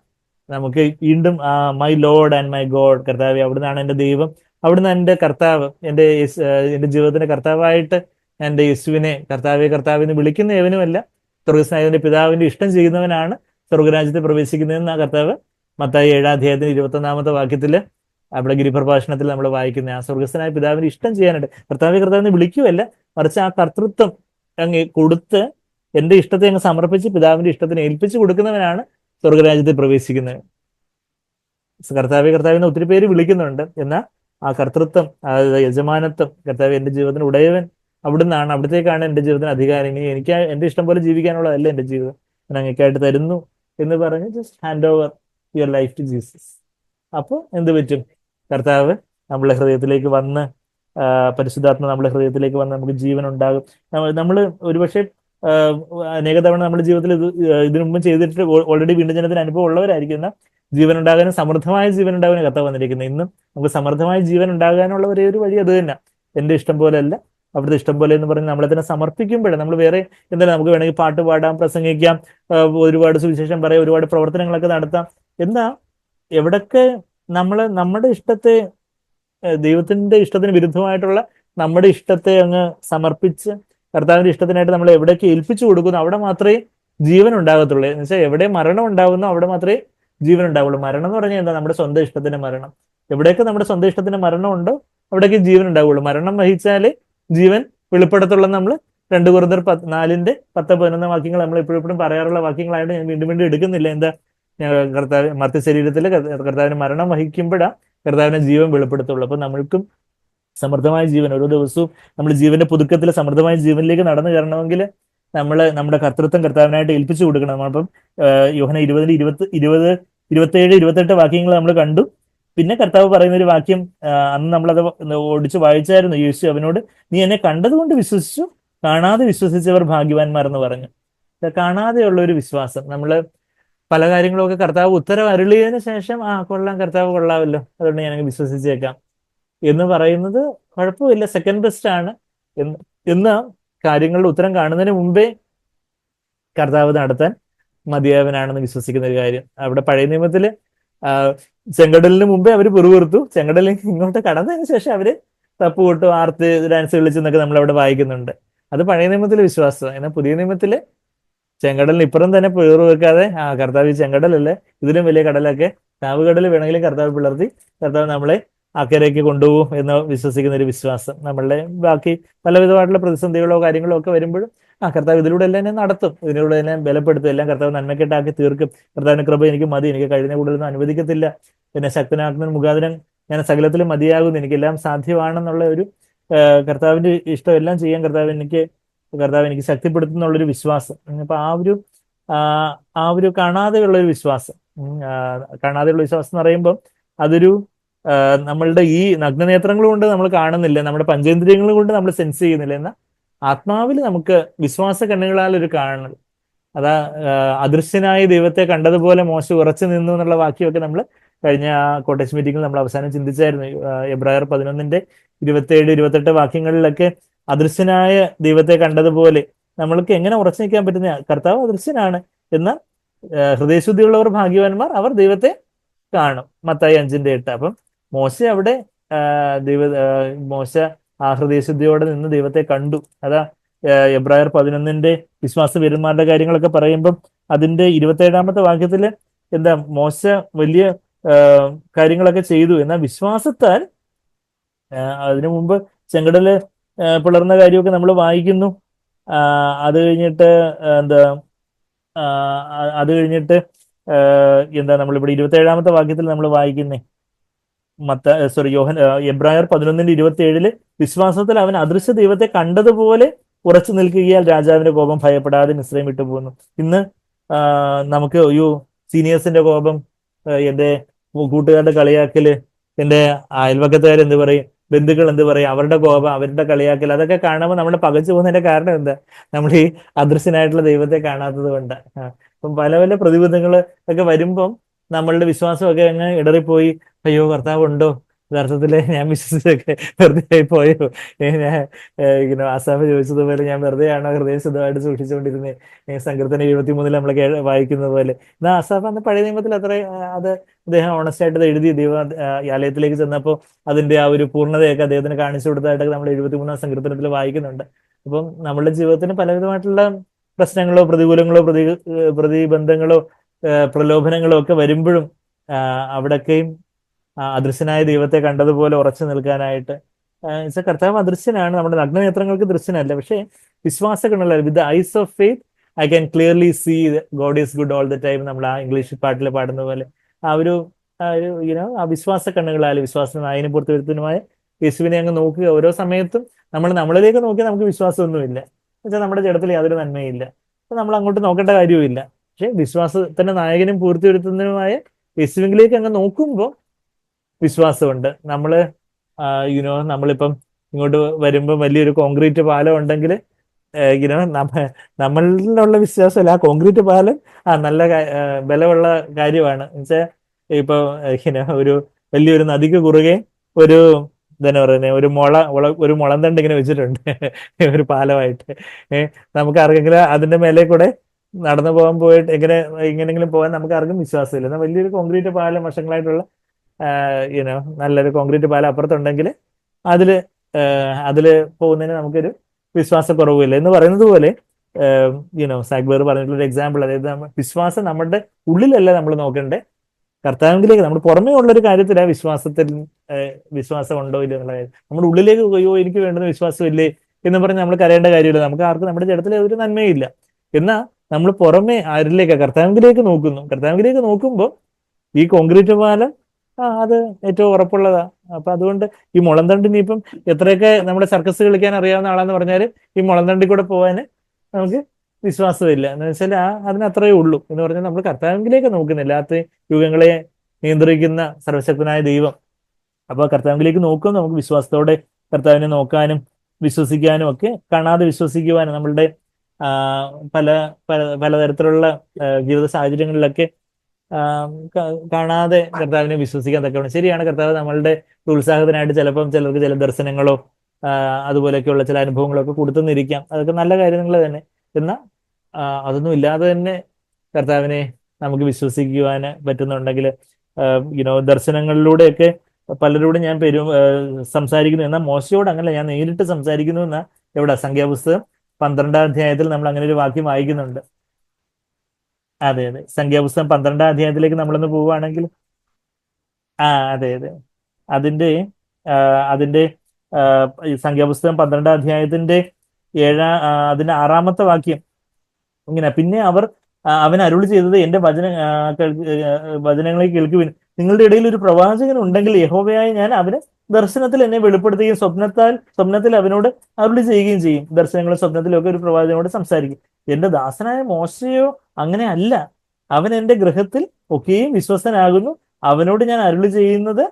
നമുക്ക് വീണ്ടും my Lord and my God, കർത്താവ് അവിടുന്നാണ് എൻ്റെ ദൈവം, അവിടുന്ന് എൻ്റെ കർത്താവ്, എൻ്റെ ജീവിതത്തിന്റെ കർത്താവായിട്ട് എൻ്റെ യേശുവിനെ കർത്താവെ എന്ന് വിളിക്കുന്ന ഏവനുമല്ല സ്വർഗസ്നായകന്റെ പിതാവിന്റെ ഇഷ്ടം ചെയ്യുന്നവനാണ് സ്വർഗരാജ്യത്തിൽ പ്രവേശിക്കുന്നതെന്ന് ആ കർത്താവ് മത്തായി 7-ാം അധ്യായത്തിന് 21-ാമത്തെ വാക്യത്തില് അവിടെ ഗിരിപ്രഭാഷണത്തിൽ നമ്മൾ വായിക്കുന്ന ആ സ്വർഗസ്നായ പിതാവിന്റെ ഇഷ്ടം ചെയ്യാനായിട്ട് കർത്താവിനെ വിളിക്കുകയല്ല, മറിച്ച് ആ കർത്തൃത്വം അങ്ങ് കൊടുത്ത് എന്റെ ഇഷ്ടത്തെ അങ്ങ് സമർപ്പിച്ച് പിതാവിന്റെ ഇഷ്ടത്തിന് ഏൽപ്പിച്ചു കൊടുക്കുന്നവനാണ് സ്വർഗരാജ്യത്തിൽ പ്രവേശിക്കുന്നത്. കർത്താവിനെ ഒത്തിരി പേര് വിളിക്കുന്നുണ്ട്, എന്നാൽ ആ കർത്തൃത്വം, ആ യജമാനത്വം, കർത്താവ് എന്റെ ജീവിതത്തിന് ഉടയവൻ അവിടുന്നാണ്, അവിടത്തേക്കാണ് എൻ്റെ ജീവിതത്തിന് അധികാരം, ഇനി എനിക്ക് എൻ്റെ ഇഷ്ടം പോലെ ജീവിക്കാനുള്ളതല്ല എൻ്റെ ജീവിതം, ഞാൻ അങ്ങേക്കായിട്ട് തരുന്നു എന്ന് പറഞ്ഞ് just hand over your life to Jesus. അപ്പോൾ എന്ത് പറ്റും? കർത്താവ് നമ്മളെ ഹൃദയത്തിലേക്ക് വന്ന്, പരിശുദ്ധാത്മ നമ്മളെ ഹൃദയത്തിലേക്ക് വന്ന് നമുക്ക് ജീവൻ ഉണ്ടാകും. നമ്മൾ ഒരുപക്ഷെ അനേക തവണ നമ്മുടെ ജീവിതത്തിൽ ഇതിനു മുമ്പ് ചെയ്തിട്ട് ഓൾറെഡി വീണ്ടും ജനത്തിന് അനുഭവം ഉള്ളവരായിരിക്കുന്ന ജീവൻ ഉണ്ടാകാനും സമൃദ്ധമായ ജീവൻ ഉണ്ടാകാനും കർത്താവ് വന്നിരിക്കുന്നത്. ഇന്നും നമുക്ക് സമൃദ്ധമായ ജീവൻ ഉണ്ടാകാനുള്ള ഒരേ ഒരു വഴി അത് തന്നെ, എൻ്റെ ഇഷ്ടം പോലെയല്ല അവിടുത്തെ ഇഷ്ടം പോലെ എന്ന് പറഞ്ഞ് നമ്മളെ തന്നെ സമർപ്പിക്കുമ്പോഴേ നമ്മൾ വേറെ എന്തായാലും നമുക്ക് വേണമെങ്കിൽ പാട്ട് പാടാം, പ്രസംഗിക്കാം, ഒരുപാട് സുവിശേഷം പറയാം, ഒരുപാട് പ്രവർത്തനങ്ങളൊക്കെ നടത്താം. എന്താ എവിടൊക്കെ നമ്മുടെ ഇഷ്ടത്തെ, ദൈവത്തിന്റെ ഇഷ്ടത്തിന് വിരുദ്ധമായിട്ടുള്ള നമ്മുടെ ഇഷ്ടത്തെ അങ്ങ് സമർപ്പിച്ച് കർത്താവിന്റെ ഇഷ്ടത്തിനായിട്ട് നമ്മൾ എവിടേക്ക് ഏൽപ്പിച്ചു കൊടുക്കുന്നു അവിടെ മാത്രമേ ജീവൻ ഉണ്ടാകത്തുള്ളൂ. എന്ന് വെച്ചാൽ എവിടെ മരണം ഉണ്ടാകുന്നു അവിടെ മാത്രമേ ജീവൻ ഉണ്ടാവുള്ളൂ. മരണം എന്ന് പറഞ്ഞാൽ എന്താ? നമ്മുടെ സ്വന്തം ഇഷ്ടത്തിന്റെ മരണം. എവിടെയൊക്കെ നമ്മുടെ സ്വന്തം ഇഷ്ടത്തിന്റെ മരണം ഉണ്ടോ അവിടേക്ക് ജീവൻ ഉണ്ടാവുള്ളൂ. മരണം വഹിച്ചാലേ ജീവൻ വെളിപ്പെടുത്തുള്ള നമ്മൾ 2 കൊരിന്ത്യർ 4:10-11 വാക്യങ്ങൾ നമ്മൾ എപ്പോഴും പറയാറുള്ള വാക്യങ്ങളായിട്ട് ഞാൻ വീണ്ടും എടുക്കുന്നില്ല. എന്താ? കർത്താവ് മർത്തി ശരീരത്തിൽ കർത്താവിന് മരണം വഹിക്കുമ്പോഴാണ് കർത്താവിനെ ജീവൻ വെളിപ്പെടുത്തുള്ളൂ. അപ്പൊ നമ്മൾക്കും സമൃദ്ധമായ ജീവൻ, ഓരോ ദിവസവും നമ്മൾ ജീവന്റെ പുതുക്കത്തിൽ സമൃദ്ധമായ ജീവനിലേക്ക് നടന്നു കയറണമെങ്കിൽ നമ്മുടെ കർത്തൃത്വം കർത്താവിനായിട്ട് ഏൽപ്പിച്ചു കൊടുക്കണം. നമ്മളിപ്പം യോഹന്നാൻ 20-27-28 വാക്യങ്ങൾ നമ്മൾ കണ്ടു. പിന്നെ കർത്താവ് പറയുന്ന ഒരു വാക്യം, അന്ന് നമ്മളത് ഓടിച്ച് വായിച്ചായിരുന്നു. യേശു അവനോട്, നീ എന്നെ കണ്ടതുകൊണ്ട് വിശ്വസിച്ചു, കാണാതെ വിശ്വസിച്ചവർ ഭാഗ്യവാന്മാരെന്ന് പറഞ്ഞു. കാണാതെയുള്ള ഒരു വിശ്വാസം, നമ്മൾ പല കാര്യങ്ങളൊക്കെ കർത്താവ് ഉത്തരവ് അരുളിയതിന് ശേഷം കൊള്ളാം, കർത്താവ് കൊള്ളാമല്ലോ, അതുകൊണ്ട് ഞാനങ്ങ് വിശ്വസിച്ചേക്കാം എന്ന് പറയുന്നത് കുഴപ്പമില്ല, സെക്കൻഡ് ബെസ്റ്റ് ആണ് എന്ന് കാര്യങ്ങളുടെ ഉത്തരം കാണുന്നതിന് മുമ്പേ കർത്താവ് നടത്താൻ മതിയായവനാണെന്ന് വിശ്വസിക്കുന്ന ഒരു കാര്യം. അവിടെ പഴയ നിയമത്തില് ചെങ്കടലിന് മുമ്പേ അവർ പിറുപിറുത്തു, ചെങ്കടലിൽ ഇങ്ങോട്ട് കടന്നതിന് ശേഷം അവര് തപ്പ് കൊട്ടു, ആർത്ത്, ഡാൻസ് കളിച്ചെന്നൊക്കെ നമ്മൾ അവിടെ വായിക്കുന്നുണ്ട്. അത് പഴയ നിയമത്തിലെ വിശ്വാസം. എന്നാൽ പുതിയ നിയമത്തില് ചെങ്കടലിന് ഇപ്പുറം തന്നെ പേറ് വെക്കാതെ, കർത്താവ് ഈ ചെങ്കടലല്ലേ, ഇതിലും വലിയ കടലൊക്കെ നാവുകടൽ വേണമെങ്കിലും കർത്താവ് പിളർത്തി കർത്താവ് നമ്മളെ അക്കരയ്ക്ക് കൊണ്ടുപോകും എന്ന് വിശ്വസിക്കുന്ന ഒരു വിശ്വാസം. നമ്മളുടെ ബാക്കി പലവിധമായിട്ടുള്ള പ്രതിസന്ധികളോ കാര്യങ്ങളോ ഒക്കെ വരുമ്പോഴും കർത്താവ് ഇതിലൂടെ എല്ലാം എന്നെ നടത്തും, ഇതിലൂടെ എന്നെ ബലപ്പെടുത്തും, എല്ലാം കർത്താവ് നന്മക്കെട്ടാക്കി തീർക്കും. കർത്താവിന്റെ കൃപ എനിക്ക് മതി, എനിക്ക് കഴിഞ്ഞ കൂടുതലൊന്നും അനുവദിക്കത്തില്ല, എന്നെ ശക്തനാക്കുന്ന മുഖാന്തരം ഞാൻ സകലത്തിലും മതിയാകുന്നു, എനിക്കെല്ലാം സാധ്യമാണെന്നുള്ള ഒരു കർത്താവിന്റെ ഇഷ്ടം എല്ലാം ചെയ്യാൻ കർത്താവ് എനിക്ക് ശക്തിപ്പെടുത്തുന്നുള്ളൊരു വിശ്വാസം. അപ്പൊ ആ ഒരു കാണാതെയുള്ള ഒരു വിശ്വാസം, കാണാതെയുള്ള വിശ്വാസം എന്ന് പറയുമ്പോൾ അതൊരു നമ്മളുടെ ഈ നഗ്നനേത്രങ്ങൾ കൊണ്ട് നമ്മൾ കാണുന്നില്ല, നമ്മുടെ പഞ്ചേന്ദ്രിയങ്ങൾ കൊണ്ട് നമ്മൾ സെൻസ് ചെയ്യുന്നില്ല. എന്നാൽ ആത്മാവിൽ നമുക്ക് വിശ്വാസ കണ്ണുകളാൽ ഒരു കാണൽ. അതാ അദൃശ്യനായ ദൈവത്തെ കണ്ടതുപോലെ മോശ ഉറച്ചു നിന്നു എന്നുള്ള വാക്യമൊക്കെ നമ്മൾ കഴിഞ്ഞ ആ കോട്ടേജ് മീറ്റിംഗിൽ നമ്മൾ അവസാനം ചിന്തിച്ചായിരുന്നു. എബ്രായർ 11 27 28 വാക്യങ്ങളിലൊക്കെ അദൃശ്യനായ ദൈവത്തെ കണ്ടതുപോലെ നമ്മൾക്ക് എങ്ങനെ ഉറച്ചു നിൽക്കാൻ പറ്റുന്ന? കർത്താവ് അദൃശ്യനാണ്, എന്നാൽ ഹൃദയശുദ്ധിയുള്ളവർ ഭാഗ്യവാന്മാർ, അവർ ദൈവത്തെ കാണും. മത്തായി 5:8. അപ്പം മോശ അവിടെ മോശ ആ ഹൃദയശുദ്ധിയോടെ നിന്ന് ദൈവത്തെ കണ്ടു. അതാ എബ്രായർ 11 വിശ്വാസ വീരന്മാരുടെ കാര്യങ്ങളൊക്കെ പറയുമ്പം അതിന്റെ 27 വാക്യത്തില് എന്താ, മോശ വലിയ കാര്യങ്ങളൊക്കെ ചെയ്തു, എന്നാൽ വിശ്വാസത്താൽ അതിനു മുമ്പ് ചെങ്കടല് പിളർന്ന കാര്യമൊക്കെ നമ്മൾ വായിക്കുന്നു. അത് കഴിഞ്ഞിട്ട് എന്താ അത് കഴിഞ്ഞിട്ട് എന്താ നമ്മളിവിടെ 27 വാക്യത്തിൽ നമ്മൾ വായിക്കുന്നേ, എബ്രായർ 11:27 വിശ്വാസത്തിൽ അവൻ അദൃശ്യ ദൈവത്തെ കണ്ടതുപോലെ ഉറച്ചു നിൽക്കുകയാൽ രാജാവിന്റെ കോപം ഭയപ്പെടാതെ മിസ്രൈം വിട്ടു പോകുന്നു. ഇന്ന് നമുക്ക് സീനിയേഴ്സിന്റെ കോപം, എന്റെ കൂട്ടുകാരുടെ കളിയാക്കല്, എന്റെ അയൽവക്കത്തുകാർ എന്ത് പറയും, ബന്ധുക്കൾ എന്ത് പറയും, അവരുടെ കോപം, അവരുടെ കളിയാക്കൽ, അതൊക്കെ കാണുമ്പോൾ നമ്മൾ പകച്ചു പോകുന്നതിന്റെ കാരണം എന്താ? നമ്മൾ ഈ അദൃശ്യനായിട്ടുള്ള ദൈവത്തെ കാണാത്തത് കൊണ്ട്. അപ്പം പല പല പ്രതിബന്ധങ്ങൾ ഒക്കെ വരുമ്പം നമ്മളുടെ വിശ്വാസമൊക്കെ അങ്ങ് ഇടറിപ്പോയി. അയ്യോ, കർത്താവ് ഉണ്ടോ? യഥാർത്ഥത്തില് ഞാൻ വിശ്വസിച്ചൊക്കെ വെറുതെ ആയി പോയോ? ഞാൻ ആസാഫ് ചോദിച്ചതുപോലെ ഞാൻ വെറുതെയാണോ ഹൃദയശുദ്ധമായിട്ട് സൂക്ഷിച്ചുകൊണ്ടിരുന്നത്? സങ്കീർത്തനം 73 നമ്മൾ വായിക്കുന്നത് പോലെ. എന്നാൽ ആസാഫ് അന്ന് പഴയ നിയമത്തിൽ അത്ര അത് അദ്ദേഹം ഓണസ്റ്റ് ആയിട്ട് എഴുതി ദൈവ ആലയത്തിലേക്ക് ചെന്നപ്പോൾ അതിന്റെ ആ ഒരു പൂർണ്ണതയൊക്കെ അദ്ദേഹത്തിന് കാണിച്ചു കൊടുത്തതായിട്ടൊക്കെ നമ്മൾ 73 സങ്കീർത്തനത്തിൽ വായിക്കുന്നുണ്ട്. അപ്പം നമ്മളുടെ ജീവിതത്തിന് പലവിധമായിട്ടുള്ള പ്രശ്നങ്ങളോ പ്രതികൂലങ്ങളോ പ്രതിബന്ധങ്ങളോ പ്രലോഭനങ്ങളോ ഒക്കെ വരുമ്പോഴും അവിടൊക്കെയും അദൃശ്യനായ ദൈവത്തെ കണ്ടതുപോലെ ഉറച്ചു നിൽക്കാനായിട്ട് കർത്താവ് അദൃശ്യനാണ്, നമ്മുടെ നഗ്നനേത്രങ്ങൾക്ക് ദൃശ്യനല്ല. പക്ഷേ വിശ്വാസ കണ്ണുള്ള with eyes of faith I can clearly see God is good all the time, നമ്മൾ ആ ഇംഗ്ലീഷ് പാട്ടിൽ പാടുന്ന പോലെ ആ ഒരു ആ വിശ്വാസ കണ്ണുകളാൽ വിശ്വാസ നായനും പുറത്തുവരുത്തനുമായ യേശുവിനെ അങ്ങ് നോക്കുക. ഓരോ സമയത്തും നമ്മളിലേക്ക് നോക്കിയാൽ നമുക്ക് വിശ്വാസമൊന്നുമില്ല, എന്നുവെച്ചാൽ നമ്മുടെ ജഡത്തിൽ യാതൊരു നന്മയില്ല, അപ്പൊ നമ്മൾ അങ്ങോട്ട് നോക്കേണ്ട കാര്യവുമില്ല. പക്ഷെ വിശ്വാസത്തിന്റെ നായകനും പൂർത്തിവരുത്തുന്നതിനുമായ യേശുവിലേക്ക് അങ്ങ് നോക്കുമ്പോൾ വിശ്വാസമുണ്ട്. നമ്മളിപ്പം ഇങ്ങോട്ട് വരുമ്പോൾ വലിയൊരു കോൺക്രീറ്റ് പാലം ഉണ്ടെങ്കിൽ നമ്മളിലുള്ള വിശ്വാസമല്ല, ആ കോൺക്രീറ്റ് പാലം നല്ല ബലമുള്ള കാര്യമാണ്. എന്നുവെച്ചാൽ ഇപ്പൊ ഒരു വലിയൊരു നദിക്ക് കുറുകെ ഒരു എന്താ പറയുന്നത്, ഒരു മുളന്തണ്ട് ഇങ്ങനെ വെച്ചിട്ടുണ്ട് ഒരു പാലമായിട്ട്. നമുക്ക് ആർക്കെങ്കിലും അതിന്റെ മേലെ കൂടെ നടന്നു പോയിട്ട് എങ്ങനെയെങ്കിലും പോകാൻ നമുക്ക് ആർക്കും വിശ്വാസമില്ല. എന്നാൽ വലിയൊരു കോൺക്രീറ്റ് പാലം വർഷങ്ങളായിട്ടുള്ള നല്ലൊരു കോൺക്രീറ്റ് പാലം അപ്പുറത്തുണ്ടെങ്കിൽ അതില് പോകുന്നതിന് നമുക്കൊരു വിശ്വാസക്കുറവില്ല എന്ന് പറയുന്നത് പോലെ സാഗ്ബർ പറഞ്ഞിട്ടുള്ള ഒരു എക്സാമ്പിൾ. അതായത് വിശ്വാസം നമ്മുടെ ഉള്ളിലല്ല നമ്മൾ നോക്കണ്ടേ, കർത്താവിലേക്ക്. നമ്മൾ പുറമേ ഉള്ളൊരു കാര്യത്തില വിശ്വാസം ഉണ്ടോ ഇല്ല എന്നുള്ള കാര്യം. നമ്മുടെ ഉള്ളിലേക്ക് പോയോ എനിക്ക് വേണ്ടുന്ന വിശ്വാസമില്ലേ എന്ന് പറഞ്ഞ് നമ്മൾ കരയേണ്ട കാര്യമില്ല. നമുക്ക് ആർക്കും നമ്മുടെ ജഡത്തിൽ ഒരു നന്മയില്ല. എന്നാൽ നമ്മൾ പുറമേ കർത്താവിലേക്ക് നോക്കുന്നു. കർത്താവിലേക്ക് നോക്കുമ്പോൾ ഈ കോൺക്രീറ്റ് പാലം അത് ഏറ്റവും ഉറപ്പുള്ളതാ. അപ്പൊ അതുകൊണ്ട് ഈ മുളന്തണ്ടിന് ഇപ്പം എത്രയൊക്കെ നമ്മുടെ സർക്കസ് കളിക്കാൻ അറിയാവുന്ന ആളാന്ന് പറഞ്ഞാൽ ഈ മുളന്തണ്ടിൽ കൂടെ പോകാൻ നമുക്ക് വിശ്വാസമില്ല. എന്ന് വെച്ചാൽ അതിനത്രയേ ഉള്ളൂ. എന്ന് പറഞ്ഞാൽ നമ്മൾ കർത്താവിലേക്ക് നോക്കുന്നില്ല, എല്ലാത്ത യുഗങ്ങളെ നിയന്ത്രിക്കുന്ന സർവശക്തനായ ദൈവം. അപ്പൊ കർത്താവിലേക്ക് നോക്കുമ്പോൾ നമുക്ക് വിശ്വാസത്തോടെ കർത്താവിനെ നോക്കാനും വിശ്വസിക്കാനും ഒക്കെ, കാണാതെ വിശ്വസിക്കുവാനും, നമ്മളുടെ പല പലതരത്തിലുള്ള ജീവിത സാഹചര്യങ്ങളിലൊക്കെ കാണാതെ കർത്താവിനെ വിശ്വസിക്കാൻ തക്കവണ്ണം. ശരിയാണ്, കർത്താവ് നമ്മളുടെ ഉത്സാഹത്തിനായിട്ട് ചിലപ്പം ചിലർക്ക് ചില ദർശനങ്ങളോ അതുപോലെയൊക്കെയുള്ള ചില അനുഭവങ്ങളോ ഒക്കെ കൊടുത്തുന്നിരിക്കാം. അതൊക്കെ നല്ല കാര്യങ്ങൾ തന്നെ. എന്നാൽ അതൊന്നും ഇല്ലാതെ തന്നെ കർത്താവിനെ നമുക്ക് വിശ്വസിക്കുവാൻ പറ്റുന്നുണ്ടെങ്കിൽ ദർശനങ്ങളിലൂടെയൊക്കെ പലരോടും ഞാൻ സംസാരിക്കുന്നു. എന്നാൽ മോശയോട് അങ്ങനെ ഞാൻ നേരിട്ട് സംസാരിക്കുന്നു എന്നാ എവിടെ സംഖ്യാപുസ്തകം 12-ാം അധ്യായത്തിൽ നമ്മൾ അങ്ങനെ ഒരു വാക്യം വായിക്കുന്നുണ്ട്. അതെ അതെ, സംഖ്യാപുസ്തകം 12-ാം അധ്യായത്തിലേക്ക് നമ്മളൊന്ന് പോവുകയാണെങ്കിൽ അതെ അതെ, അതിന്റെ അതിന്റെ സംഖ്യാപുസ്തകം 12-ാം അധ്യായത്തിന്റെ അതിന്റെ 6-ാമത്തെ വാക്യം ഇങ്ങനെ, പിന്നെ അവൻ അരുളി ചെയ്തത് എന്റെ വചനങ്ങളെ കേൾക്കുവിൻ. നിങ്ങളുടെ ഇടയിൽ ഒരു പ്രവാചകൻ ഉണ്ടെങ്കിൽ യഹോവയായ ഞാൻ അവന് ദർശനത്തിൽ എന്നെ വെളിപ്പെടുത്തുകയും സ്വപ്നത്തിൽ അവനോട് അരുളി ചെയ്യുകയും ചെയ്യും. ദർശനങ്ങളും സ്വപ്നത്തിലും ഒക്കെ ഒരു പ്രവാചകനോട് സംസാരിക്കും. എന്റെ ദാസനായ മോശയോ അങ്ങനെ അല്ല, അവൻ എന്റെ ഗൃഹത്തിൽ ഒക്കെയും വിശ്വസ്തനാകുന്നു. അവനോട് ഞാൻ അരുളി ചെയ്യുന്നത്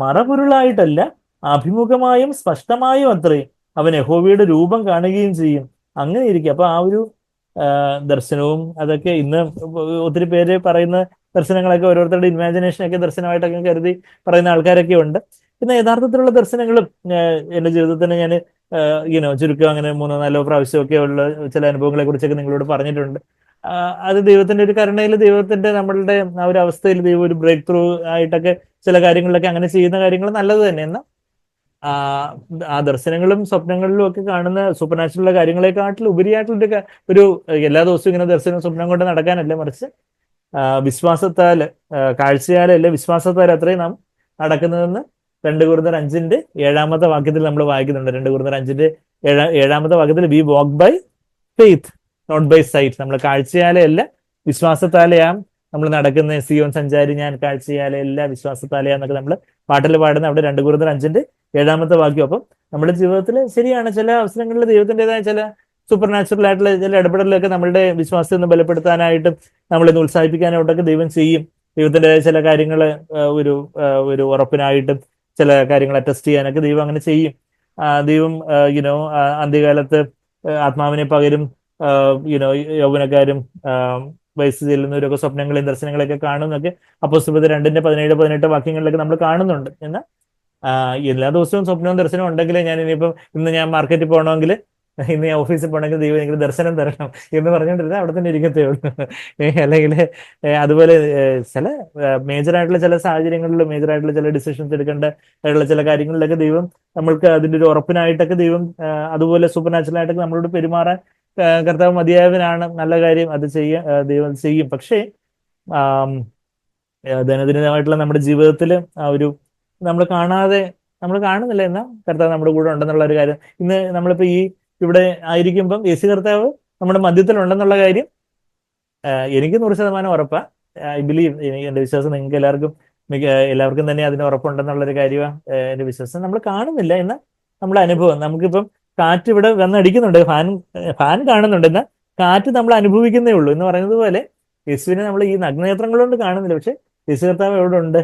മറപൊരുളായിട്ടല്ല, അഭിമുഖമായും സ്പഷ്ടമായും അത്രയും. അവൻ യഹോവയുടെ രൂപം കാണുകയും ചെയ്യും. അങ്ങനെ ഇരിക്കും. അപ്പൊ ആ ഒരു ദർശനവും അതൊക്കെ ഇന്ന് ഒത്തിരി പേര് പറയുന്ന ദർശനങ്ങളൊക്കെ ഓരോരുത്തരുടെ ഇമാജിനേഷനൊക്കെ ദർശനമായിട്ടൊക്കെ കരുതി പറയുന്ന ആൾക്കാരൊക്കെ ഉണ്ട്. പിന്നെ യഥാർത്ഥത്തിലുള്ള ദർശനങ്ങളും എന്റെ ജീവിതത്തിന് ഞാൻ ചുരുക്കം അങ്ങനെ 3-4 പ്രാവശ്യമൊക്കെ ഉള്ള ചില അനുഭവങ്ങളെ കുറിച്ചൊക്കെ നിങ്ങളോട് പറഞ്ഞിട്ടുണ്ട്. അത് ദൈവത്തിന്റെ ഒരു കരുണയിൽ, ദൈവത്തിന്റെ നമ്മളുടെ ആ ഒരു അവസ്ഥയിൽ ദൈവം ഒരു ബ്രേക്ക് ത്രൂ ആയിട്ടൊക്കെ ചില കാര്യങ്ങളിലൊക്കെ അങ്ങനെ ചെയ്യുന്ന കാര്യങ്ങൾ നല്ലത് തന്നെ. എന്നാൽ ആ ആ ദർശനങ്ങളും സ്വപ്നങ്ങളിലും ഒക്കെ കാണുന്ന സൂപ്പർ നാച്ചുറൽ കാര്യങ്ങളെക്കാട്ടിൽ ഉപരിയായിട്ടുള്ള ഒരു എല്ലാ ദിവസവും ഇങ്ങനെ ദർശനം സ്വപ്നം കൊണ്ട് നടക്കാനല്ല, മറിച്ച് വിശ്വാസത്താൽ, കാഴ്ചയാലല്ല വിശ്വാസത്താൽ അത്രയും നാം നടക്കുന്നതെന്ന് 2 Corinthians 5:7 വാക്യത്തിൽ നമ്മൾ വായിക്കുന്നുണ്ട്. 2 Corinthians 5:7 വാക്യത്തിൽ we walk by faith not by sight. നമ്മൾ കാഴ്ചയാലെ അല്ല വിശ്വാസത്താലെയാം നമ്മൾ നടക്കുന്ന. സിയോൻ സഞ്ചാരി ഞാൻ കാഴ്ചയാലെ അല്ല വിശ്വാസത്താലെയാ എന്നൊക്കെ നമ്മൾ പാട്ടിൽ പാടുന്ന അവിടെ 2 Corinthians 5:7 വാക്യം. അപ്പം നമ്മുടെ ജീവിതത്തിൽ ശരിയാണ്, ചില അവസരങ്ങളിൽ ദൈവത്തിൻ്റെതായ ചില സൂപ്പർ നാച്ചുറൽ ആയിട്ടുള്ള ചില ഇടപെടലൊക്കെ നമ്മളുടെ വിശ്വാസത്തെ ഒന്ന് ബലപ്പെടുത്താനായിട്ടും നമ്മളിന്ന് ഉത്സാഹിപ്പിക്കാനായിട്ടൊക്കെ ദൈവം ചെയ്യും. ദൈവത്തിൻ്റെതായ ചില കാര്യങ്ങൾ ഒരു ഒരു ഉറപ്പിനായിട്ടും ചില കാര്യങ്ങൾ അറ്റസ്റ്റ് ചെയ്യാനൊക്കെ ദൈവം അങ്ങനെ ചെയ്യും. ദൈവം അന്ത്യകാലത്ത് ആത്മാവിനെ പകരും യൗവനക്കാരും വയസ്സ് ചെല്ലുന്നവരൊക്കെ സ്വപ്നങ്ങളെയും ദർശനങ്ങളെയൊക്കെ കാണുന്നൊക്കെ അപ്പോസ്തലർ 2:17-18 വാക്യങ്ങളിലൊക്കെ നമ്മൾ കാണുന്നുണ്ട്. എന്നാൽ എല്ലാ ദിവസവും സ്വപ്നവും ദർശനവും ഉണ്ടെങ്കിൽ ഞാൻ ഇനിയിപ്പം ഇന്ന് ഞാൻ മാർക്കറ്റിൽ പോകണമെങ്കിൽ, ഇന്ന് ഞാൻ ഓഫീസിൽ പോകണമെങ്കിൽ ദൈവം എനിക്ക് ദർശനം തരണം എന്ന് പറഞ്ഞുകൊണ്ടിരുന്നാൽ അവിടെ തന്നെ ഇരിക്കത്തേ ഉള്ളൂ. അല്ലെങ്കിൽ അതുപോലെ ചില മേജറായിട്ടുള്ള ചില സാഹചര്യങ്ങളിൽ, മേജറായിട്ടുള്ള ചില ഡിസിഷൻസ് എടുക്കേണ്ട ആയിട്ടുള്ള ചില കാര്യങ്ങളിലൊക്കെ ദൈവം നമ്മൾക്ക് അതിൻ്റെ ഒരു ഉറപ്പിനായിട്ടൊക്കെ ദൈവം അതുപോലെ സൂപ്പർ നാച്ചുറൽ ആയിട്ടൊക്കെ നമ്മളോട് പെരുമാറാൻ കർത്താവ് മതിയായവനാണ്. നല്ല കാര്യം, അത് ദൈവം ചെയ്യും. പക്ഷേ ദൈനംദിനമായിട്ടുള്ള നമ്മുടെ ജീവിതത്തിൽ ആ ഒരു നമ്മൾ കാണുന്നില്ല, എന്നാൽ കർത്താവ് നമ്മുടെ കൂടെ ഉണ്ടെന്നുള്ള ഒരു കാര്യം. ഇന്ന് നമ്മളിപ്പോ ഇവിടെ ആയിരിക്കുമ്പം യേശു കർത്താവ് നമ്മുടെ മധ്യത്തിലുണ്ടെന്നുള്ള കാര്യം എനിക്ക് 100% ഉറപ്പാ. ഐ ബിലീവ്, എന്റെ വിശ്വാസം നിങ്ങൾക്ക് എല്ലാവർക്കും തന്നെ അതിന് ഉറപ്പുണ്ടെന്നുള്ളൊരു കാര്യമാണ് എന്റെ വിശ്വാസം. നമ്മൾ കാണുന്നില്ല, എന്നാൽ നമ്മുടെ അനുഭവം, നമുക്കിപ്പം കാറ്റ് ഇവിടെ വന്നടിക്കുന്നുണ്ട്, ഫാൻ കാണുന്നുണ്ട്, എന്നാൽ കാറ്റ് നമ്മൾ അനുഭവിക്കുന്നേ ഉള്ളൂ എന്ന് പറയുന്നത് പോലെ യേശുവിനെ നമ്മൾ ഈ നഗ്നേത്രങ്ങൾ കൊണ്ട് കാണുന്നില്ല. പക്ഷെ യേശു കർത്താവ് എവിടെ ഉണ്ട്?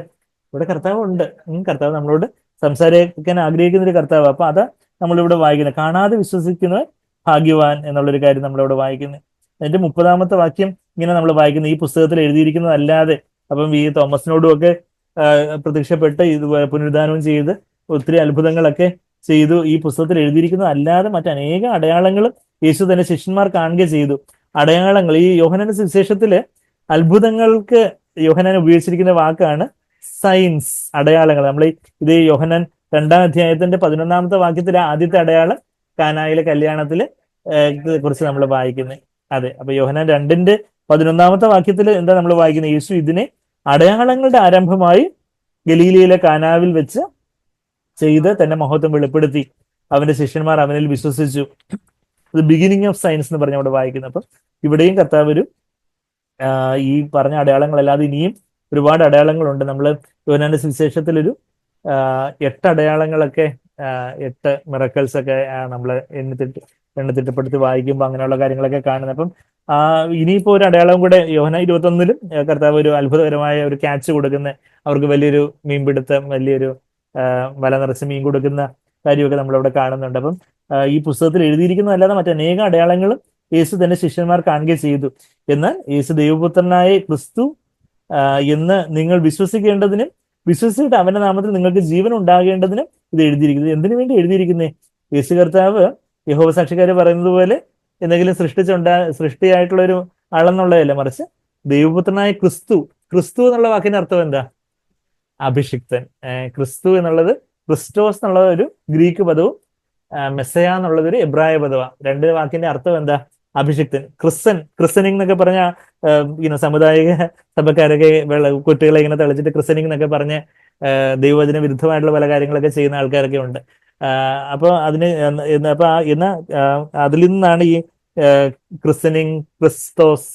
ഇവിടെ കർത്താവ് ഉണ്ട്. കർത്താവ് നമ്മളോട് സംസാരിക്കാൻ ആഗ്രഹിക്കുന്ന ഒരു കർത്താവ്. അപ്പൊ അതാ നമ്മളിവിടെ വായിക്കുന്നത്. കാണാതെ വിശ്വസിക്കുന്നവർ ഭാഗ്യവാൻ എന്നുള്ളൊരു കാര്യം നമ്മളിവിടെ വായിക്കുന്നത്. അതിന്റെ 30-ാമത്തെ വാക്യം ഇങ്ങനെ നമ്മൾ വായിക്കുന്നത്, ഈ പുസ്തകത്തിൽ എഴുതിയിരിക്കുന്നതല്ലാതെ. അപ്പം ഈ തോമസിനോടും ഒക്കെ പ്രത്യക്ഷപ്പെട്ട് ഇതുപോലെ പുനരുദ്ധാനവും ചെയ്ത് ഒത്തിരി അത്ഭുതങ്ങളൊക്കെ ചെയ്തു. ഈ പുസ്തകത്തിൽ എഴുതിയിരിക്കുന്നത് അല്ലാതെ മറ്റനേകം അടയാളങ്ങളും യേശു തന്നെ ശിഷ്യന്മാർ കാണുക ചെയ്തു. അടയാളങ്ങൾ, ഈ യോഹന്നാന്റെ സുവിശേഷത്തില് അത്ഭുതങ്ങൾക്ക് യോഹന്നാൻ ഉപയോഗിച്ചിരിക്കുന്ന വാക്കാണ് സൈൻസ്, അടയാളങ്ങൾ. നമ്മൾ ഇത് യോഹന്നാൻ 2-ാം അധ്യായത്തിന്റെ 11-ാമത്തെ വാക്യത്തിലെ ആദ്യത്തെ അടയാളം കാനായിലെ കല്യാണത്തില് കുറിച്ച് നമ്മൾ വായിക്കുന്നത്. അതെ, അപ്പൊ യോഹന്നാൻ 2:11 വാക്യത്തിൽ എന്താ നമ്മൾ വായിക്കുന്നത്? യേശു ഇതിനെ അടയാളങ്ങളുടെ ആരംഭമായി ഗലീലയിലെ കാനാവിൽ വെച്ച് ചെയ്ത് തന്റെ മഹത്വം വെളിപ്പെടുത്തി. അവന്റെ ശിഷ്യന്മാർ അവനിൽ വിശ്വസിച്ചു. ഇത് ബിഗിനിങ് ഓഫ് സയൻസ് എന്ന് പറഞ്ഞ് അവിടെ വായിക്കുന്നത്. അപ്പം ഇവിടെയും കർത്താവ് ഒരു ഈ പറഞ്ഞ അടയാളങ്ങളല്ലാതെ ഇനിയും ഒരുപാട് അടയാളങ്ങളുണ്ട്. നമ്മൾ യോഹന്നാന്റെ സുവിശേഷത്തിലൊരു 8 അടയാളങ്ങളൊക്കെ 8 മിറക്കിൾസ് ഒക്കെ നമ്മൾ എണ്ണത്തിട്ടപ്പെടുത്തി വായിക്കുമ്പോൾ അങ്ങനെയുള്ള കാര്യങ്ങളൊക്കെ കാണുന്നത്. അപ്പം ഇനിയിപ്പോ ഒരു അടയാളം കൂടെ യോഹന്നാൻ 21-ലും കർത്താവ് ഒരു അത്ഭുതകരമായ ഒരു ക്യാച്ച് കൊടുക്കുന്ന, അവർക്ക് വലിയൊരു മീൻപിടുത്തം, വലിയൊരു വല നിറച്ച് മീൻ കൊടുക്കുന്ന കാര്യമൊക്കെ നമ്മളവിടെ കാണുന്നുണ്ട്. അപ്പം ഈ പുസ്തകത്തിൽ എഴുതിയിരിക്കുന്നതല്ലാതെ മറ്റനേകം അടയാളങ്ങളും യേശു തന്നെ ശിഷ്യന്മാർ കാണുകയും ചെയ്തു. എന്നാൽ യേശു ദൈവപുത്രനായ ക്രിസ്തു എന്ന് നിങ്ങൾ വിശ്വസിക്കേണ്ടതിനും വിശ്വസിച്ചിട്ട് അവന്റെ നാമത്തിൽ നിങ്ങൾക്ക് ജീവൻ ഉണ്ടാകേണ്ടതിനും ഇത് എഴുതിയിരിക്കുന്നത്. എന്തിനു വേണ്ടി എഴുതിയിരിക്കുന്നേ? യേശു കർത്താവ് യഹോവ സാക്ഷിക്കാര് പറയുന്നത് പോലെ എന്തെങ്കിലും സൃഷ്ടിയായിട്ടുള്ള ഒരു ആളെന്നുള്ളതല്ല, മറിച്ച് ദൈവപുത്രനായ ക്രിസ്തു എന്നുള്ള വാക്കിന്റെ അർത്ഥം എന്താ? അഭിഷിക്തൻ. ക്രിസ്തു എന്നുള്ളത്, ക്രിസ്റ്റോസ് എന്നുള്ളത് ഒരു ഗ്രീക്ക് പദവും മെസ്സയ എന്നുള്ളത് ഒരു എബ്രായ പദമാണ്. 2 വാക്കിന്റെ അർത്ഥം എന്താ? അഭിഷിക്തൻ. ക്രിസ്സനിങ് എന്നൊക്കെ പറഞ്ഞ സമുദായിക സഭക്കാരൊക്കെ കുട്ടികളെ ഇങ്ങനെ തെളിച്ചിട്ട് ക്രിസ്സനിങ് എന്നൊക്കെ പറഞ്ഞ് ദൈവവചന വിരുദ്ധമായിട്ടുള്ള പല കാര്യങ്ങളൊക്കെ ചെയ്യുന്ന ആൾക്കാരൊക്കെ ഉണ്ട്. അപ്പൊ അതിൽ നിന്നാണ് ഈ ക്രിസ്സനിങ്, ക്രിസ്തോസ്.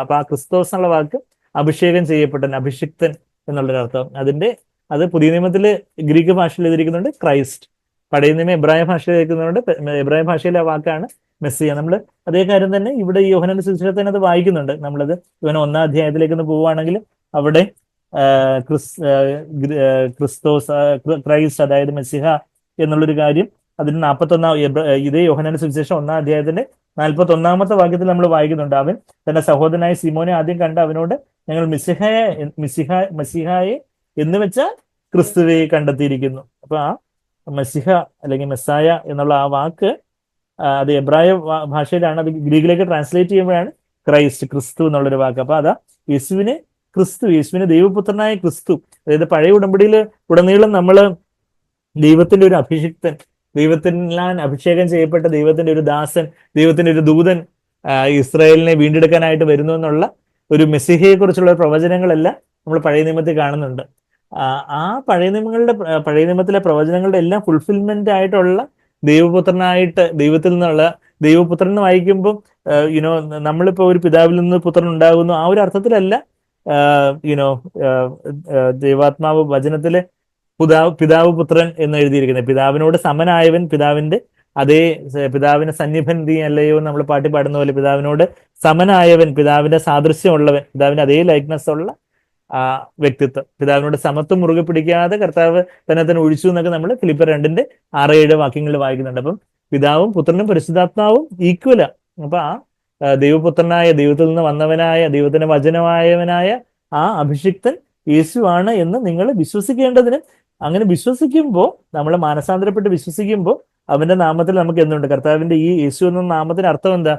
അപ്പൊ ആ ക്രിസ്തോസ് എന്നുള്ള വാക്ക് അഭിഷേകം ചെയ്യപ്പെട്ടൻ, അഭിഷിക്തൻ എന്നുള്ളൊരു അർത്ഥം. അത് പുതിയ നിയമത്തില് ഗ്രീക്ക് ഭാഷയിൽ എഴുതിയിരിക്കുന്നുണ്ട് ക്രൈസ്റ്റ്. പഴയ നിയമം എബ്രായ ഭാഷയിൽ എഴുതിക്കുന്നുണ്ട്. എബ്രായ ഭാഷയിലെ ആ വാക്കാണ് മെസ്സിയ. നമ്മൾ അതേ കാര്യം തന്നെ ഇവിടെ ഈ യോഹന്നാന്റെ സുവിശേഷത്തിൽ അത് വായിക്കുന്നുണ്ട്. നമ്മളത് 1-ാം അധ്യായത്തിലേക്ക് ഒന്ന് പോവുകയാണെങ്കിൽ അവിടെ ക്രിസ്തോസ്, ക്രൈസ്റ്റ്, അതായത് മെസ്സിഹ എന്നുള്ളൊരു കാര്യം അതിന് 41 ഇതേ യോഹന്നാന്റെ സുവിശേഷം 1-ാം അധ്യായത്തിന്റെ 41-ാമത്തെ വാക്യത്തിൽ നമ്മൾ വായിക്കുന്നുണ്ട്. അവൻ തന്റെ സഹോദരനായ സീമോനെ ആദ്യം കണ്ട് അവനോട്, ഞങ്ങൾ മസിഹായെ എന്ന് വെച്ചാൽ ക്രിസ്തുവെ കണ്ടെത്തിയിരിക്കുന്നു. അപ്പൊ ആ മസിഹ അല്ലെങ്കിൽ മെസ്സായ എന്നുള്ള ആ വാക്ക് അത് എബ്രായ ഭാഷയിലാണ്. അത് ഗ്രീക്കിലേക്ക് ട്രാൻസ്ലേറ്റ് ചെയ്യുമ്പോഴാണ് ക്രൈസ്റ്റ്, ക്രിസ്തു എന്നുള്ളൊരു വാക്ക്. അപ്പൊ അതാ യേശുവിനെ ക്രിസ്തു, യേശുവിനെ ദൈവപുത്രനായ ക്രിസ്തു. അതായത് പഴയ ഉടമ്പടിയിൽ ഉടനീളം നമ്മൾ ദൈവത്തിന്റെ ഒരു അഭിഷിക്തൻ, ദൈവത്തിനാൽ അഭിഷേകം ചെയ്യപ്പെട്ട ദൈവത്തിന്റെ ഒരു ദാസൻ, ദൈവത്തിന്റെ ഒരു ദൂതൻ ഇസ്രായേലിനെ വീണ്ടെടുക്കാനായിട്ട് വരുന്നു എന്നുള്ള ഒരു മെസ്സിഹയെ കുറിച്ചുള്ള പ്രവചനങ്ങളെല്ലാം നമ്മൾ പഴയ നിയമത്തിൽ കാണുന്നുണ്ട്. ആ പഴയ നിയമത്തിലെ പ്രവചനങ്ങളുടെ എല്ലാം ഫുൾഫിൽമെന്റ് ആയിട്ടുള്ള ദൈവപുത്രനായിട്ട്, ദൈവത്തിൽ നിന്നുള്ള ദൈവപുത്രൻ എന്ന് വായിക്കുമ്പോൾ യുനോ നമ്മളിപ്പോ ഒരു പിതാവിൽ നിന്ന് പുത്രൻ ഉണ്ടാകുന്നു ആ ഒരു അർത്ഥത്തിലല്ല. യുനോ ദൈവാത്മാവ് വചനത്തിലെ പിതാവ് പുത്രൻ എന്ന് എഴുതിയിരിക്കുന്നത്. പിതാവിനോട് സമനായവൻ, പിതാവിന് സന്നിഭൻ നീ അല്ലയോ നമ്മൾ പാട്ടി പാടുന്ന പോലെ പിതാവിനോട് സമനായവൻ, പിതാവിന്റെ സാദൃശ്യമുള്ളവൻ, പിതാവിന്റെ അതേ ലൈക്നെസ് ഉള്ള വ്യക്തിത്വം, പിതാവിനോട് സമത്വം മുറുകെ പിടിക്കാതെ കർത്താവ് തന്നെ ഒഴിച്ചു എന്നൊക്കെ നമ്മൾ ഫിലിപ്പിയർ 2-7 വാക്യങ്ങളിൽ വായിക്കുന്നുണ്ട്. അപ്പം പിതാവും പുത്രനും പരിശുദ്ധാത്മാവും ഈക്വല. അപ്പൊ ആ ദൈവപുത്രനായ, ദൈവത്തിൽ നിന്ന് വന്നവനായ, ദൈവത്തിന്റെ വചനമായവനായ ആ അഭിഷിക്തൻ യേശുവാണ് എന്ന് നിങ്ങൾ വിശ്വസിക്കേണ്ടതിന്, അങ്ങനെ വിശ്വസിക്കുമ്പോൾ, നമ്മൾ മാനസാന്തരപ്പെട്ട് വിശ്വസിക്കുമ്പോൾ അവന്റെ നാമത്തിൽ നമുക്ക് എന്തുണ്ട്? കർത്താവിന്റെ ഈ യേശു എന്ന നാമത്തിന് അർത്ഥം എന്താ?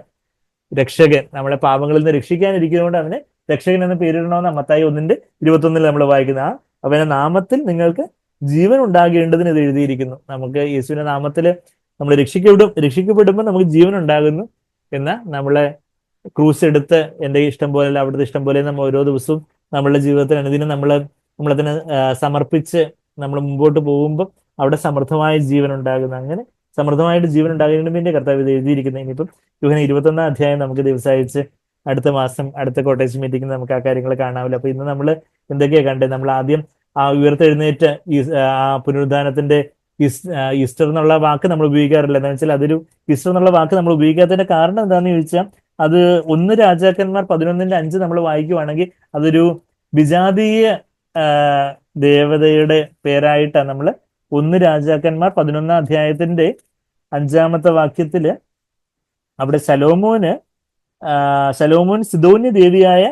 രക്ഷകൻ. നമ്മളെ പാപങ്ങളിൽ നിന്ന് രക്ഷിക്കാനിരിക്കുന്നതുകൊണ്ട് അവന് രക്ഷകൻ എന്ന് പേരിടണമെന്ന് മത്തായി 1:21 നമ്മൾ വായിക്കുന്ന അവന്റെ നാമത്തിൽ നിങ്ങൾക്ക് ജീവൻ ഉണ്ടാകേണ്ടതിന് ഇത് എഴുതിയിരിക്കുന്നു. നമുക്ക് യേശുവിന്റെ നാമത്തിൽ നമ്മൾ രക്ഷിക്കപ്പെടുമ്പോൾ നമുക്ക് ജീവൻ ഉണ്ടാകുന്നു എന്ന നമ്മളെ ക്രൂസ് എടുത്ത് എൻ്റെ ഇഷ്ടം പോലെ അവിടുത്തെ ഇഷ്ടം പോലെ നമ്മൾ ഓരോ ദിവസവും നമ്മളുടെ ജീവിതത്തിൽ അനുദിനം നമ്മളെ തന്നെ സമർപ്പിച്ച് നമ്മൾ മുമ്പോട്ട് പോകുമ്പോൾ അവിടെ സമൃദ്ധമായ ജീവൻ ഉണ്ടാകുന്നു. അങ്ങനെ സമൃദ്ധമായിട്ട് ജീവൻ ഉണ്ടാകുന്നതിന് വേണ്ടി കർത്താവ് ഇത് എഴുതിയിരിക്കുന്നത്. ഇനിയിപ്പം യോഹന്നാൻ 21-ാം അധ്യായം നമുക്ക് ദിവസമായിച്ച് അടുത്ത മാസം അടുത്ത കോട്ടേജ് മീറ്റിംഗിൽ നമുക്ക് ആ കാര്യങ്ങൾ കാണാമല്ലോ. അപ്പൊ ഇന്ന് നമ്മൾ എന്തൊക്കെയാ കണ്ടത്? നമ്മൾ ആദ്യം ആ ഉയർത്തെഴുന്നേറ്റ് ആ പുനരുദ്ധാനത്തിന്റെ ഈസ്റ്റർ എന്നുള്ള വാക്ക് നമ്മൾ ഉപയോഗിക്കാറില്ല. എന്താ വെച്ചാൽ അതൊരു ഈസ്റ്റർ എന്നുള്ള വാക്ക് നമ്മൾ ഉപയോഗിക്കാത്തതിന്റെ കാരണം എന്താണെന്ന് ചോദിച്ചാൽ, അത് 1 രാജാക്കന്മാർ 11:5 നമ്മൾ വായിക്കുവാണെങ്കിൽ അതൊരു വിജാതീയ ദേവതയുടെ പേരായിട്ടാണ് നമ്മൾ 1 രാജാക്കന്മാർ 11-ാം അധ്യായത്തിന്റെ 5-ാമത്തെ വാക്യത്തില് അവിടെ ശലോമോൻ സിദോന്യ ദേവിയായ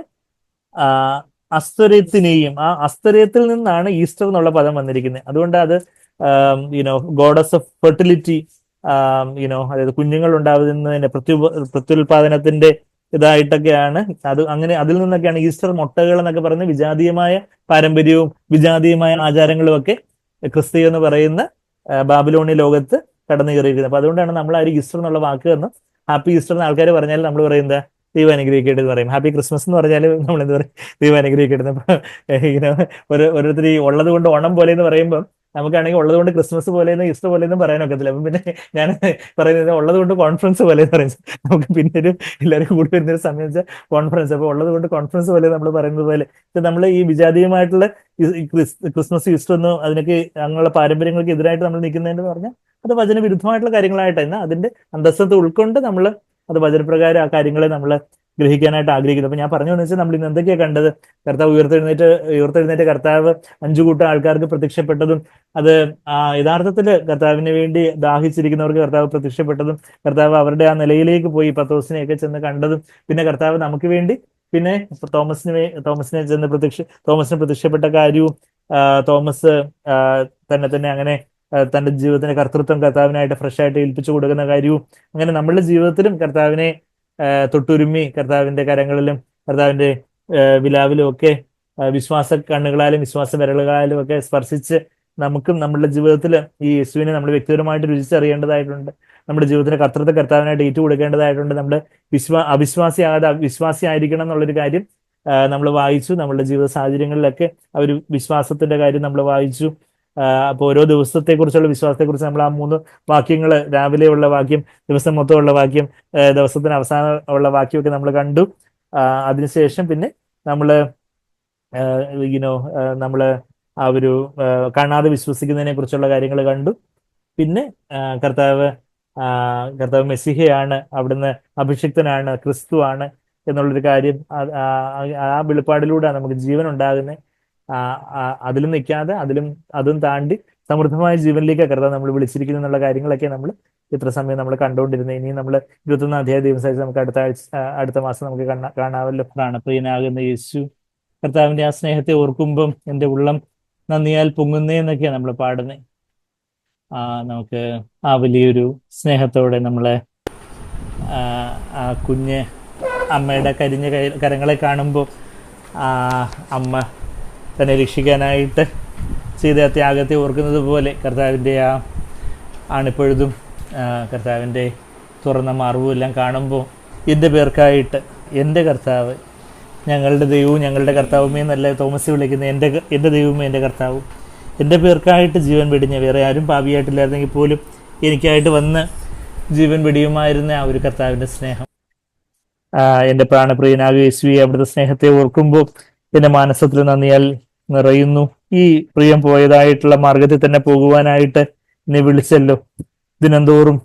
അസ്തരത്തിനെയും, ആ അസ്തരത്തിൽ നിന്നാണ് ഈസ്റ്റർ എന്നുള്ള പദം വന്നിരിക്കുന്നത്. അതുകൊണ്ട് അത് ഗോഡസ് ഓഫ് ഫെർട്ടിലിറ്റി, അതായത് കുഞ്ഞുങ്ങൾ ഉണ്ടാകുന്നതിന്റെ പ്രത്യുൽപാദനത്തിന്റെ ഇതായിട്ടൊക്കെയാണ് അത്. അങ്ങനെ അതിൽ നിന്നൊക്കെയാണ് ഈസ്റ്റർ മുട്ടകൾ എന്നൊക്കെ പറയുന്ന വിജാതീയമായ പാരമ്പര്യവും വിജാതീയമായ ആചാരങ്ങളും ഒക്കെ ക്രിസ്തീയ എന്ന് പറയുന്ന ബാബിലോണി ലോകത്ത് കടന്നു കയറിയിരിക്കുന്നത്. അപ്പൊ അതുകൊണ്ടാണ് നമ്മൾ ആ ഒരു ഈസ്റ്റർ എന്നുള്ള വാക്ക് എന്ന്, ഹാപ്പി ഈസ്റ്റർ എന്ന് ആൾക്കാർ പറഞ്ഞാൽ നമ്മൾ പറയുന്നത് ദൈവം അനുഗ്രഹിക്കട്ടെ എന്ന് പറയും. ഹാപ്പി ക്രിസ്മസ് എന്ന് പറഞ്ഞാൽ നമ്മൾ എന്ത് പറയും? ദൈവം അനുഗ്രഹിക്കട്ടെ. അപ്പൊ ഓരോരുത്തർ ഈ ഉള്ളത് കൊണ്ട് ഓണം പോലെ എന്ന് പറയുമ്പോൾ നമുക്കാണെങ്കിൽ ഉള്ളത് കൊണ്ട് ക്രിസ്മസ് പോലെയെന്ന് ഈസ്റ്റർ പോലെയെന്നും പറയാനൊക്കത്തില്ല. അപ്പം പിന്നെ ഞാൻ പറയുന്നത് ഉള്ളത് കൊണ്ട് കോൺഫറൻസ് പോലെ എന്ന് പറയുന്നത്, നമുക്ക് പിന്നെ ഒരു എല്ലാവർക്കും കൂടി വരുന്നൊരു സമയം വെച്ചാൽ കോൺഫറൻസ്. അപ്പൊ ഉള്ളത് കൊണ്ട് കോൺഫറൻസ് പോലെ നമ്മൾ പറയുന്നത് പോലെ നമ്മൾ ഈ വിജാതീയമായിട്ടുള്ള ക്രിസ്മസ് ഈസ്റ്റർ ഒന്നും അതിനൊക്കെ അങ്ങനെയുള്ള പാരമ്പര്യങ്ങൾക്ക് എതിരായിട്ട് നമ്മൾ നിൽക്കുന്നതെന്ന് പറഞ്ഞാൽ അത് വചനവിരുദ്ധമായിട്ടുള്ള കാര്യങ്ങളായിട്ടാണ്. അതിന്റെ അന്തസ്സത്ത് ഉൾക്കൊണ്ട് നമ്മൾ അത് വചനപ്രകാരം ആ കാര്യങ്ങളെ നമ്മൾ ഗ്രഹിക്കാനായിട്ട് ആഗ്രഹിക്കുന്നത്. അപ്പൊ ഞാൻ പറഞ്ഞു എന്ന് വെച്ചാൽ നമ്മൾ ഇന്ന് എന്തൊക്കെയാണ് കണ്ടത്? കർത്താവ് ഉയർത്തെഴുന്നേറ്റ് കർത്താവ് 5 കൂട്ടം ആൾക്കാർക്ക് പ്രത്യക്ഷപ്പെട്ടതും, അത് യഥാർത്ഥത്തില് കർത്താവിന് വേണ്ടി ദാഹിച്ചിരിക്കുന്നവർക്ക് കർത്താവ് പ്രത്യക്ഷപ്പെട്ടതും, കർത്താവ് അവരുടെ ആ നിലയിലേക്ക് പോയി പത്രോസിനെയൊക്കെ ചെന്ന് കണ്ടതും, പിന്നെ കർത്താവ് നമുക്ക് വേണ്ടി പിന്നെ തോമസിനെ പ്രത്യക്ഷപ്പെട്ട കാര്യവും, തോമസ് തന്നെ അങ്ങനെ തന്റെ ജീവിതത്തിന്റെ കർത്തൃത്വം കർത്താവിനായിട്ട് ഫ്രഷ് ആയിട്ട് ഏൽപ്പിച്ചു കൊടുക്കുന്ന കാര്യവും, അങ്ങനെ നമ്മളുടെ ജീവിതത്തിലും കർത്താവിനെ തൊട്ടുരുമ്മി കർത്താവിന്റെ കരങ്ങളിലും കർത്താവിന്റെ വിലാവിലും ഒക്കെ വിശ്വാസ കണ്ണുകളാലും വിശ്വാസ വിരലുകളാലും ഒക്കെ സ്പർശിച്ച് നമുക്കും നമ്മളുടെ ജീവിതത്തിൽ ഈ യേശുവിനെ നമ്മൾ വ്യക്തിപരമായിട്ട് രുചിച്ചറിയേണ്ടതായിട്ടുണ്ട്. നമ്മുടെ ജീവിതത്തിന്റെ കർത്തൃത്വം കർത്താവിനായിട്ട് ഏറ്റു കൊടുക്കേണ്ടതായിട്ടുണ്ട്. നമ്മുടെ വിശ്വാസിയായിരിക്കണം എന്നുള്ളൊരു കാര്യം നമ്മൾ വായിച്ചു. നമ്മളുടെ ജീവിത സാഹചര്യങ്ങളിലൊക്കെ ആ ഒരു വിശ്വാസത്തിന്റെ കാര്യം നമ്മൾ വായിച്ചു. അപ്പൊ ഓരോ ദിവസത്തെ കുറിച്ചുള്ള വിശ്വാസത്തെക്കുറിച്ച് നമ്മൾ ആ 3 വാക്യങ്ങൾ, രാവിലെ ഉള്ള വാക്യം, ദിവസം മൊത്തമുള്ള വാക്യം, ദിവസത്തിന് അവസാനം ഉള്ള വാക്യമൊക്കെ നമ്മൾ കണ്ടു. അതിനുശേഷം പിന്നെ നമ്മള് നമ്മള് ആ ഒരു കാണാതെ വിശ്വസിക്കുന്നതിനെ കുറിച്ചുള്ള കാര്യങ്ങൾ കണ്ടു. പിന്നെ കർത്താവ് മെസ്സിഹയാണ്, അവിടുന്ന് അഭിഷിക്തനാണ്, ക്രിസ്തുവാണ് എന്നുള്ളൊരു കാര്യം, ആ വെളിപ്പാടിലൂടെ നമുക്ക് ജീവൻ ഉണ്ടാകുന്നത്. അതിലും നിൽക്കാതെ അതും താണ്ടി സമൃദ്ധമായ ജീവനിലേക്ക് കർത്താവ് നമ്മൾ വിളിച്ചിരിക്കുന്നു എന്നുള്ള കാര്യങ്ങളൊക്കെ നമ്മൾ ഇത്ര സമയം നമ്മൾ കണ്ടുകൊണ്ടിരുന്നത്. ഇനി നമ്മൾ 21 അധ്യായ ദിവസം നമുക്ക് അടുത്ത മാസം നമുക്ക് കാണാമല്ലോ. പ്രാണപ്രിയനാകുന്ന യേശു കർത്താവിന്റെ ആ സ്നേഹത്തെ ഓർക്കുമ്പം എൻ്റെ ഉള്ളം നന്ദിയാൽ പൊങ്ങുന്നേ എന്നൊക്കെയാണ് നമ്മൾ പാടുന്നത്. നമുക്ക് ആ വലിയൊരു സ്നേഹത്തോടെ നമ്മളെ ആ കുഞ്ഞ് അമ്മയുടെ കരിഞ്ഞ കരങ്ങളെ കാണുമ്പോൾ അമ്മ തന്നെ രക്ഷിക്കാനായിട്ട് ചെയ്ത ത്യാഗത്തെ ഓർക്കുന്നത് പോലെ കർത്താവിൻ്റെ ആണിപ്പൊഴുതും കർത്താവിൻ്റെ തുറന്ന മാർവും എല്ലാം കാണുമ്പോൾ എൻ്റെ പേർക്കായിട്ട് എൻ്റെ കർത്താവ്, ഞങ്ങളുടെ ദൈവവും ഞങ്ങളുടെ കർത്താവുമേ എന്നല്ല തോമസ് വിളിക്കുന്ന എൻ്റെ ദൈവമേ എൻ്റെ കർത്താവും, എൻ്റെ പേർക്കായിട്ട് ജീവൻ വെടിഞ്ഞ വേറെ ആരും പാപിയായിട്ടില്ലായിരുന്നെങ്കിൽ പോലും എനിക്കായിട്ട് വന്ന് ജീവൻ വെടിയുമായിരുന്ന ആ ഒരു കർത്താവിൻ്റെ സ്നേഹം, എൻ്റെ പ്രാണപ്രിയനാകുന്ന യേശുവേ അവിടുത്തെ സ്നേഹത്തെ ഓർക്കുമ്പോൾ എൻ്റെ മാനസത്തിൽ നന്ദിയാൽ നിറയുന്നു. ഈ പ്രിയം പോയതായിട്ടുള്ള മാർഗത്തിൽ തന്നെ പോകുവാനായിട്ട് എന്നെ വിളിച്ചല്ലോ. ദിനംതോറും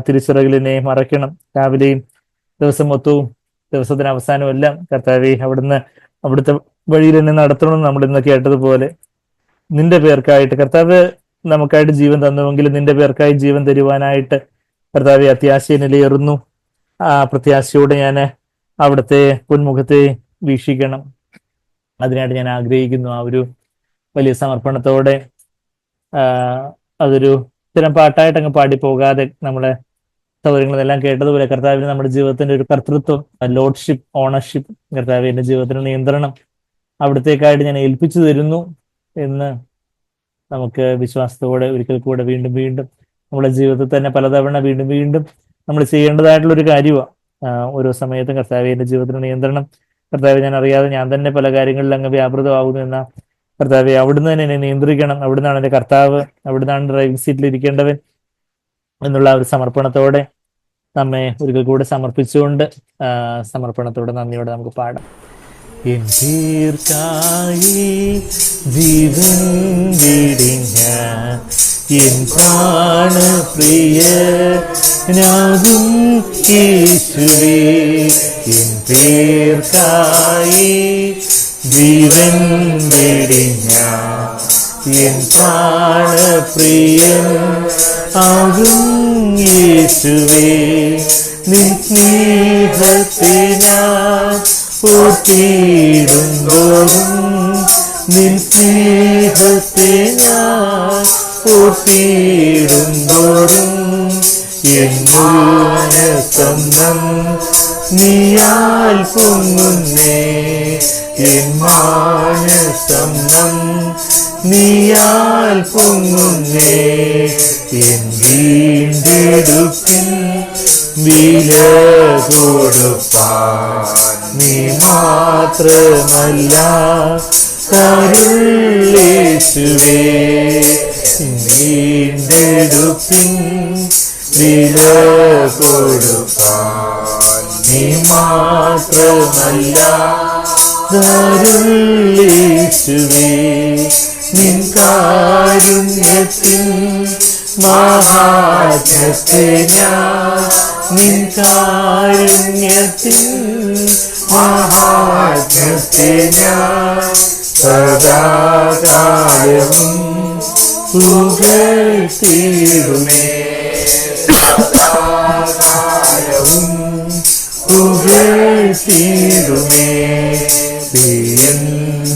തിരിച്ചിറകിൽ എന്നെ മറയ്ക്കണം. രാവിലെയും ദിവസം മൊത്തവും ദിവസത്തിന് അവസാനവും എല്ലാം കർത്താവേ അവിടുത്തെ വഴിയിൽ എന്നെ നടത്തണമെന്ന് നമ്മൾ ഇന്ന് കേട്ടതുപോലെ നിന്റെ പേർക്കായിട്ട് കർത്താവ് നമുക്കായിട്ട് ജീവൻ തന്നുവെങ്കിലും നിന്റെ പേർക്കായി ജീവൻ തരുവാനായിട്ട് കർത്താവെ അത്യാശയിലേറുന്നു. ആ പ്രത്യാശയോടെ ഞാൻ അവിടുത്തെ പൊന്മുഖത്തെ വീക്ഷിക്കണം. അതിനായിട്ട് ഞാൻ ആഗ്രഹിക്കുന്നു. ആ ഒരു വലിയ സമർപ്പണത്തോടെ അതൊരു സ്ഥിരം പാട്ടായിട്ട് അങ്ങ് പാടിപ്പോകാതെ നമ്മളെ സൗകര്യങ്ങളെല്ലാം കേട്ടതുപോലെ കർത്താവിന് നമ്മുടെ ജീവിതത്തിന്റെ ഒരു കർത്തൃത്വം, ലോഡ്ഷിപ്പ്, ഓണർഷിപ്പ്, കർത്താവിന്റെ ജീവിതത്തിന്റെ നിയന്ത്രണം അവിടത്തേക്കായിട്ട് ഞാൻ ഏൽപ്പിച്ചു തരുന്നു എന്ന് നമുക്ക് വിശ്വാസത്തോടെ ഒരിക്കൽ കൂടെ വീണ്ടും വീണ്ടും നമ്മുടെ ജീവിതത്തിൽ തന്നെ പലതവണ വീണ്ടും വീണ്ടും നമ്മൾ ചെയ്യേണ്ടതായിട്ടുള്ളൊരു കാര്യമാണ്. ഓരോ സമയത്തും കർത്താവിന്റെ ജീവിതത്തിന്റെ നിയന്ത്രണം കർത്താവ് ഞാൻ അറിയാതെ ഞാൻ തന്നെ പല കാര്യങ്ങളിലും അങ്ങ് വ്യാപൃതമാകുന്നു എന്ന കർത്താവെ അവിടുന്ന് തന്നെ എന്നെ നിയന്ത്രിക്കണം, അവിടുന്നാണ് എൻ്റെ കർത്താവ്, അവിടുന്നാണ് ഡ്രൈവിംഗ് സീറ്റിൽ ഇരിക്കേണ്ടവൻ എന്നുള്ള ഒരു സമർപ്പണത്തോടെ നമ്മെ ഒരിക്കൽ കൂടെ സമർപ്പിച്ചുകൊണ്ട് സമർപ്പണത്തോടെ നന്ദിയോടെ നമുക്ക് പാടാം. എൻ തീർക്കായി ജീവൻ വെടിഞ്ഞ എൻ പ്രാണപ്രിയനാകും യേശുവേ, എൻ പേർക്കായി ജീവൻ വെടിഞ്ഞ എൻ പ്രാണപ്രിയൻ ആകും യേശുവേ, നിൻ സ്നേഹത്തെ ഞാൻ ഓർത്തിടുമ്പോഴും നിൻ സ്നേഹത്തെ ഞാൻ ഓർത്തിടുമ്പോഴും എന്നൂനസം നീയാൽ പൊങ്ങുന്നേ, എൻ മാനസം നീയാൽ പൊങ്ങുന്നേ, എൻ വീണ്ടെടുപ്പിൻ വില കൊടുപ്പാൻ നീ മാത്രമല്ല യേശുവേ, വീണ്ടെടുപ്പിൻ വില കൊടുപ്പാൻ നീ മാത്രമല്ല യേശുവേ, നിൻ കാരുണ്യത്തിൻ മഹാത്മ്യത്തെ ഞാൻ നിൻ കാരുണ്യത്തിൻ മഹാത്മ്യത്തെ ഞാൻ സദാകാലവും പുകഴ്ത്തിടുമേ, സദാകാലവും പുകഴ്ത്തിടുമേ,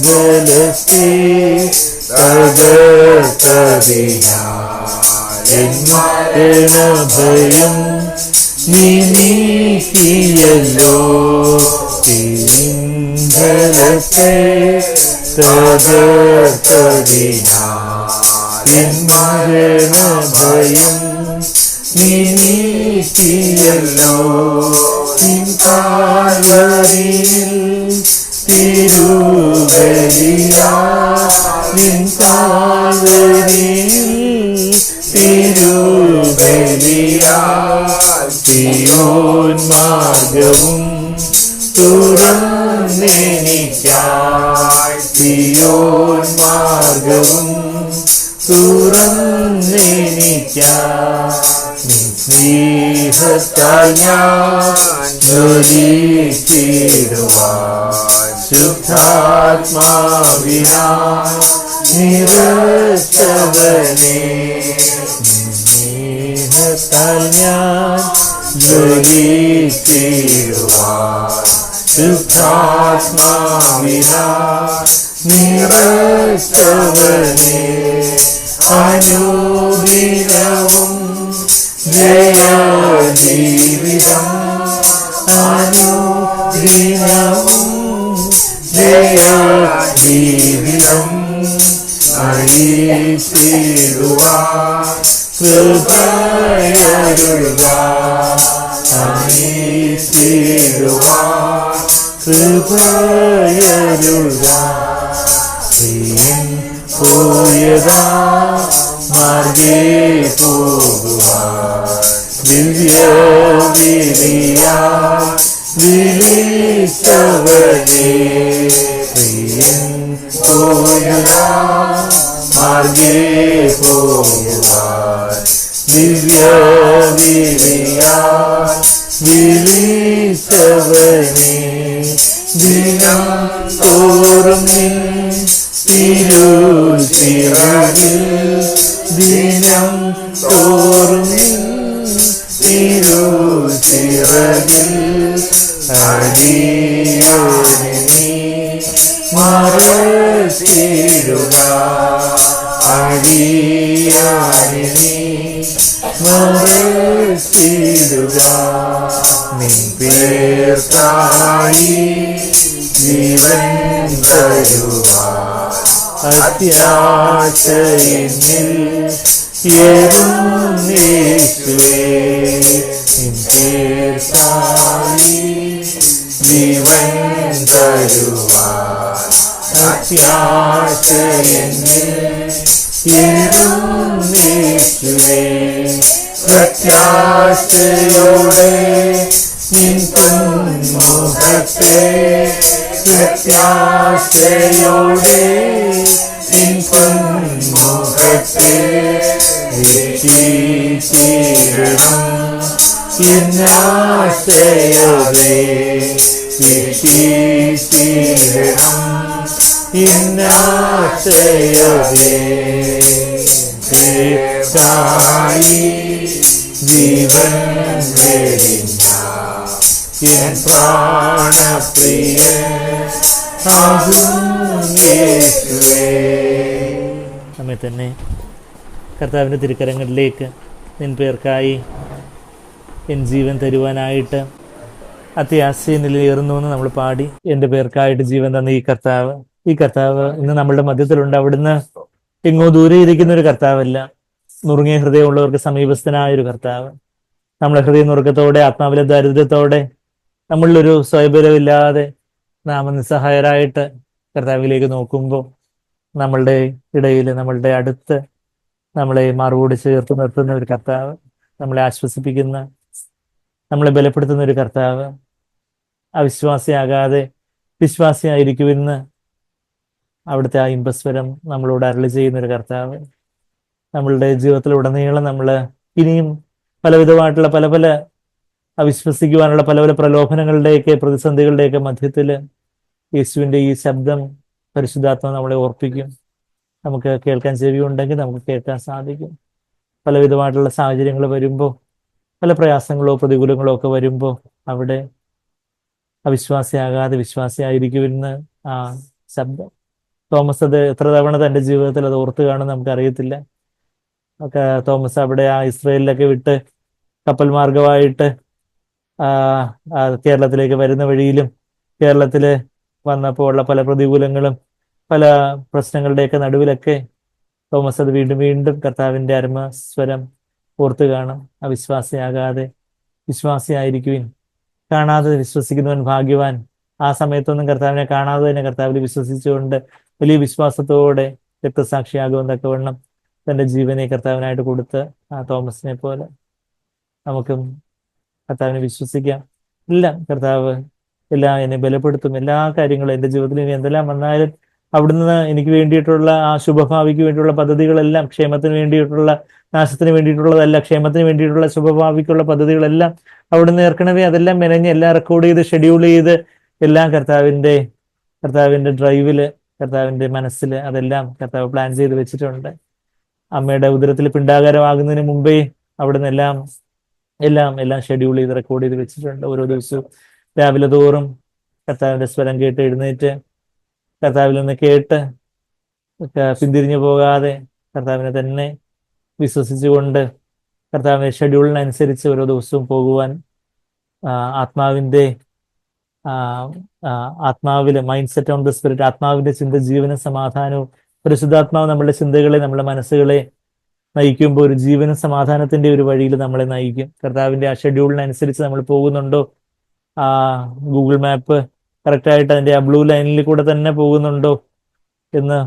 ബലത്തെ ഭയം നീ നീക്കിയല്ലോ, ബലത്തെ ഭയം നീ നീക്കിയല്ലോ, കാൽവരിയിൽ തിരുബലിയാ നിൻ കാൽവരിയിൽ തിരുബലിയാ സിയോൻ മാർഗവും തുറന്നെനിക്കായി, സിയോൻ മാർഗവും തുറന്നെനിക്കായി, സ്നേഹത്താൽ ഞാൻ ജ്വലിച്ചിടുവാൻ ശുദ്ധാത്മാവിനാൽ നിറച്ചവനെ സ്നേഹത്താൽ ഞാൻ ജ്വലിച്ചിടുവാൻ ശുദ്ധാത്മാവിനാൽ നിറച്ചവനെ അനുദിനവും ജയ ജീവിതം അനുദിനവും ജയ ജീവിതം അണിച്ചിടുവാൻ കൃപയരുക അണിച്ചിടുവാൻ കൃപയരുക പോയതാ മാർഗേ പോകുവാൻ ദിവ്യ വിളിയ വിളിച്ചവനെ പോയതാ മാർഗേ പോകുവാൻ ദിവ്യ വിളിയ വിളിച്ചവനെ ദിനം തോറും തിരുച്ചിറകിൽ ദിനം തോറും തിരുച്ചിറകിൽ അടിയോനെ നീ മറച്ചിടുക അടിയാനെ നീ മറച്ചിടുക നിൻ പേർക്കായി ജീവൻ തരുവാൻ അത്യാശയെന്നിൽ യേശുവേ നിൻ പേർക്കായി ജീവൻ തരുവാൻ അത്യാശയെന്നിൽ യേശുവേ പ്രത്യാശയോടെ നിൻ പൊന്മുഖത്തെ പ്രത്യാശയോടെ നിൻ പൊന്മുഖത്തെ വീക്ഷിച്ചിടണം എന്നാശയവേ വീക്ഷിച്ചിടണം എന്നാശയവേ ജീവൻ വെടിഞ്ഞ എൻ പ്രാണപ്രിയൻ നമ്മെ തന്നെ കർത്താവിൻ്റെ തിരുക്കരങ്ങളിലേക്ക് നിൻ പേർക്കായി എൻ ജീവൻ തരുവാനായിട്ട് അത്യാശയനിലേറുന്നു എന്ന് നമ്മൾ പാടി. എൻ്റെ പേർക്കായിട്ട് ജീവൻ തന്ന ഈ കർത്താവ് ഇന്ന് നമ്മളുടെ മധ്യത്തിലുണ്ട്. അവിടുന്ന് എങ്ങോ ദൂരെ ഇരിക്കുന്ന ഒരു കർത്താവല്ല, നുറുങ്ങിയ ഹൃദയമുള്ളവർക്ക് സമീപസ്ഥനായൊരു കർത്താവ്. നമ്മളെ ഹൃദയനുറുക്കത്തോടെ ആത്മാവിലെ ദാരിദ്ര്യത്തോടെ നമ്മളിലൊരു സ്വയംഭരമില്ലാതെ നാം നിസ്സഹായരായിട്ട് കർത്താവിലേക്ക് നോക്കുമ്പോൾ നമ്മളുടെ ഇടയിൽ നമ്മളുടെ അടുത്ത് നമ്മളെ മാർവോട് ചേർത്ത് നിർത്തുന്ന ഒരു കർത്താവ്, നമ്മളെ ആശ്വസിപ്പിക്കുന്ന, നമ്മളെ ബലപ്പെടുത്തുന്ന ഒരു കർത്താവ്, അവിശ്വാസിയാകാതെ വിശ്വാസിയായിരിക്കുമെന്ന് അവിടുത്തെ ആ ഇമ്പസ്വരം നമ്മളോട് അരുളി ചെയ്യുന്ന ഒരു കർത്താവ്. നമ്മളുടെ ജീവിതത്തിലുടനീളം നമ്മൾ ഇനിയും പലവിധമായിട്ടുള്ള പല പല അവിശ്വസിക്കുവാനുള്ള പല പല പ്രലോഭനങ്ങളുടെയൊക്കെ പ്രതിസന്ധികളുടെയൊക്കെ മധ്യത്തിൽ യേശുവിൻ്റെ ഈ ശബ്ദം പരിശുദ്ധാത്മ നമ്മളെ ഓർപ്പിക്കും. നമുക്ക് കേൾക്കാൻ ചെവിയുണ്ടെങ്കിൽ നമുക്ക് കേൾക്കാൻ സാധിക്കും. പലവിധമായിട്ടുള്ള സാഹചര്യങ്ങൾ വരുമ്പോൾ, പല പ്രയാസങ്ങളോ പ്രതികൂലങ്ങളോ ഒക്കെ വരുമ്പോൾ അവിടെ അവിശ്വാസിയാകാതെ വിശ്വാസിയായിരിക്കുമെന്ന് ആ ശബ്ദം. തോമസ് അത് എത്ര തവണ തൻ്റെ ജീവിതത്തിൽ അത് ഓർത്ത് കാണും നമുക്കറിയത്തില്ല. ഒക്കെ തോമസ് അവിടെ ആ ഇസ്രയേലിലൊക്കെ വിട്ട് കപ്പൽ മാർഗമായിട്ട് കേരളത്തിലേക്ക് വരുന്ന വഴിയിലും കേരളത്തിൽ വന്നപ്പോൾ ഉള്ള പല പ്രതികൂലങ്ങളും പല പ്രശ്നങ്ങളുടെയൊക്കെ നടുവിലൊക്കെ തോമസ് അത് വീണ്ടും വീണ്ടും കർത്താവിൻ്റെ അരുമസ്വരം ഓർത്ത് കാണും. അവിശ്വാസിയാകാതെ വിശ്വാസിയായിരിക്കുവിൻ, കാണാതെ വിശ്വസിക്കുന്നവൻ ഭാഗ്യവാൻ. ആ സമയത്തൊന്നും കർത്താവിനെ കാണാതെ തന്നെ കർത്താവിൽ വിശ്വസിച്ചുകൊണ്ട് വലിയ വിശ്വാസത്തോടെ രക്തസാക്ഷിയാകുമെന്ന് തക്കവണ്ണം തൻ്റെ ജീവനെ കർത്താവിനായിട്ട് കൊടുത്ത് ആ തോമസിനെ പോലെ നമുക്കും കർത്താവിനെ വിശ്വസിക്കാം. എല്ലാം കർത്താവ് എല്ലാം എന്നെ ബലപ്പെടുത്തും. എല്ലാ കാര്യങ്ങളും എൻ്റെ ജീവിതത്തിൽ ഇനി എന്തെല്ലാം വന്നാലും അവിടുന്ന് എനിക്ക് വേണ്ടിയിട്ടുള്ള ആ ശുഭഭാവിക്ക് വേണ്ടിയുള്ള പദ്ധതികളെല്ലാം, ക്ഷേമത്തിന് വേണ്ടിയിട്ടുള്ള, നാശത്തിന് വേണ്ടിയിട്ടുള്ളതല്ല, ക്ഷേമത്തിന് വേണ്ടിയിട്ടുള്ള ശുഭഭാവിക്കുള്ള പദ്ധതികളെല്ലാം അവിടുന്ന് ഏർക്കണവേ അതെല്ലാം മെനഞ്ഞ് എല്ലാം റെക്കോർഡ് ചെയ്ത് ഷെഡ്യൂൾ ചെയ്ത് എല്ലാം കർത്താവിൻ്റെ ഡ്രൈവിൽ കർത്താവിന്റെ മനസ്സിൽ അതെല്ലാം കർത്താവ് പ്ലാൻ ചെയ്ത് വെച്ചിട്ടുണ്ട്. അമ്മയുടെ ഉദരത്തിൽ പിണ്ടാകാരമാകുന്നതിന് മുമ്പേ അവിടുന്ന് എല്ലാം എല്ലാം എല്ലാം ഷെഡ്യൂൾ ചെയ്ത് റെക്കോർഡ് ചെയ്ത് വെച്ചിട്ടുണ്ട്. ഓരോ ദിവസവും രാവിലെ തോറും കർത്താവിന്റെ സ്വരം കേട്ട് എഴുന്നേറ്റ് കർത്താവിൽ നിന്ന് കേട്ട് പിന്തിരിഞ്ഞു പോകാതെ കർത്താവിനെ തന്നെ വിശ്വസിച്ചുകൊണ്ട് കർത്താവിന്റെ ഷെഡ്യൂളിനനുസരിച്ച് ഓരോ ദിവസവും പോകുവാൻ ആത്മാവിന്റെ ആത്മാവിലെ mind set on the spirit, ആത്മാവിന്റെ ചിന്ത ജീവനും സമാധാനവും, പരിശുദ്ധാത്മാവ് നമ്മുടെ ചിന്തകളെ നമ്മുടെ മനസ്സുകളെ നയിക്കുമ്പോൾ ഒരു ജീവനും സമാധാനത്തിന്റെ ഒരു വഴിയിൽ നമ്മളെ നയിക്കും. കർത്താവിന്റെ ആ ഷെഡ്യൂളിനനുസരിച്ച് നമ്മൾ പോകുന്നുണ്ടോ, ആ ഗൂഗിൾ മാപ്പ് കറക്റ്റായിട്ട് അതിന്റെ ആ ബ്ലൂ ലൈനിൽ കൂടെ തന്നെ പോകുന്നുണ്ടോ എന്ന്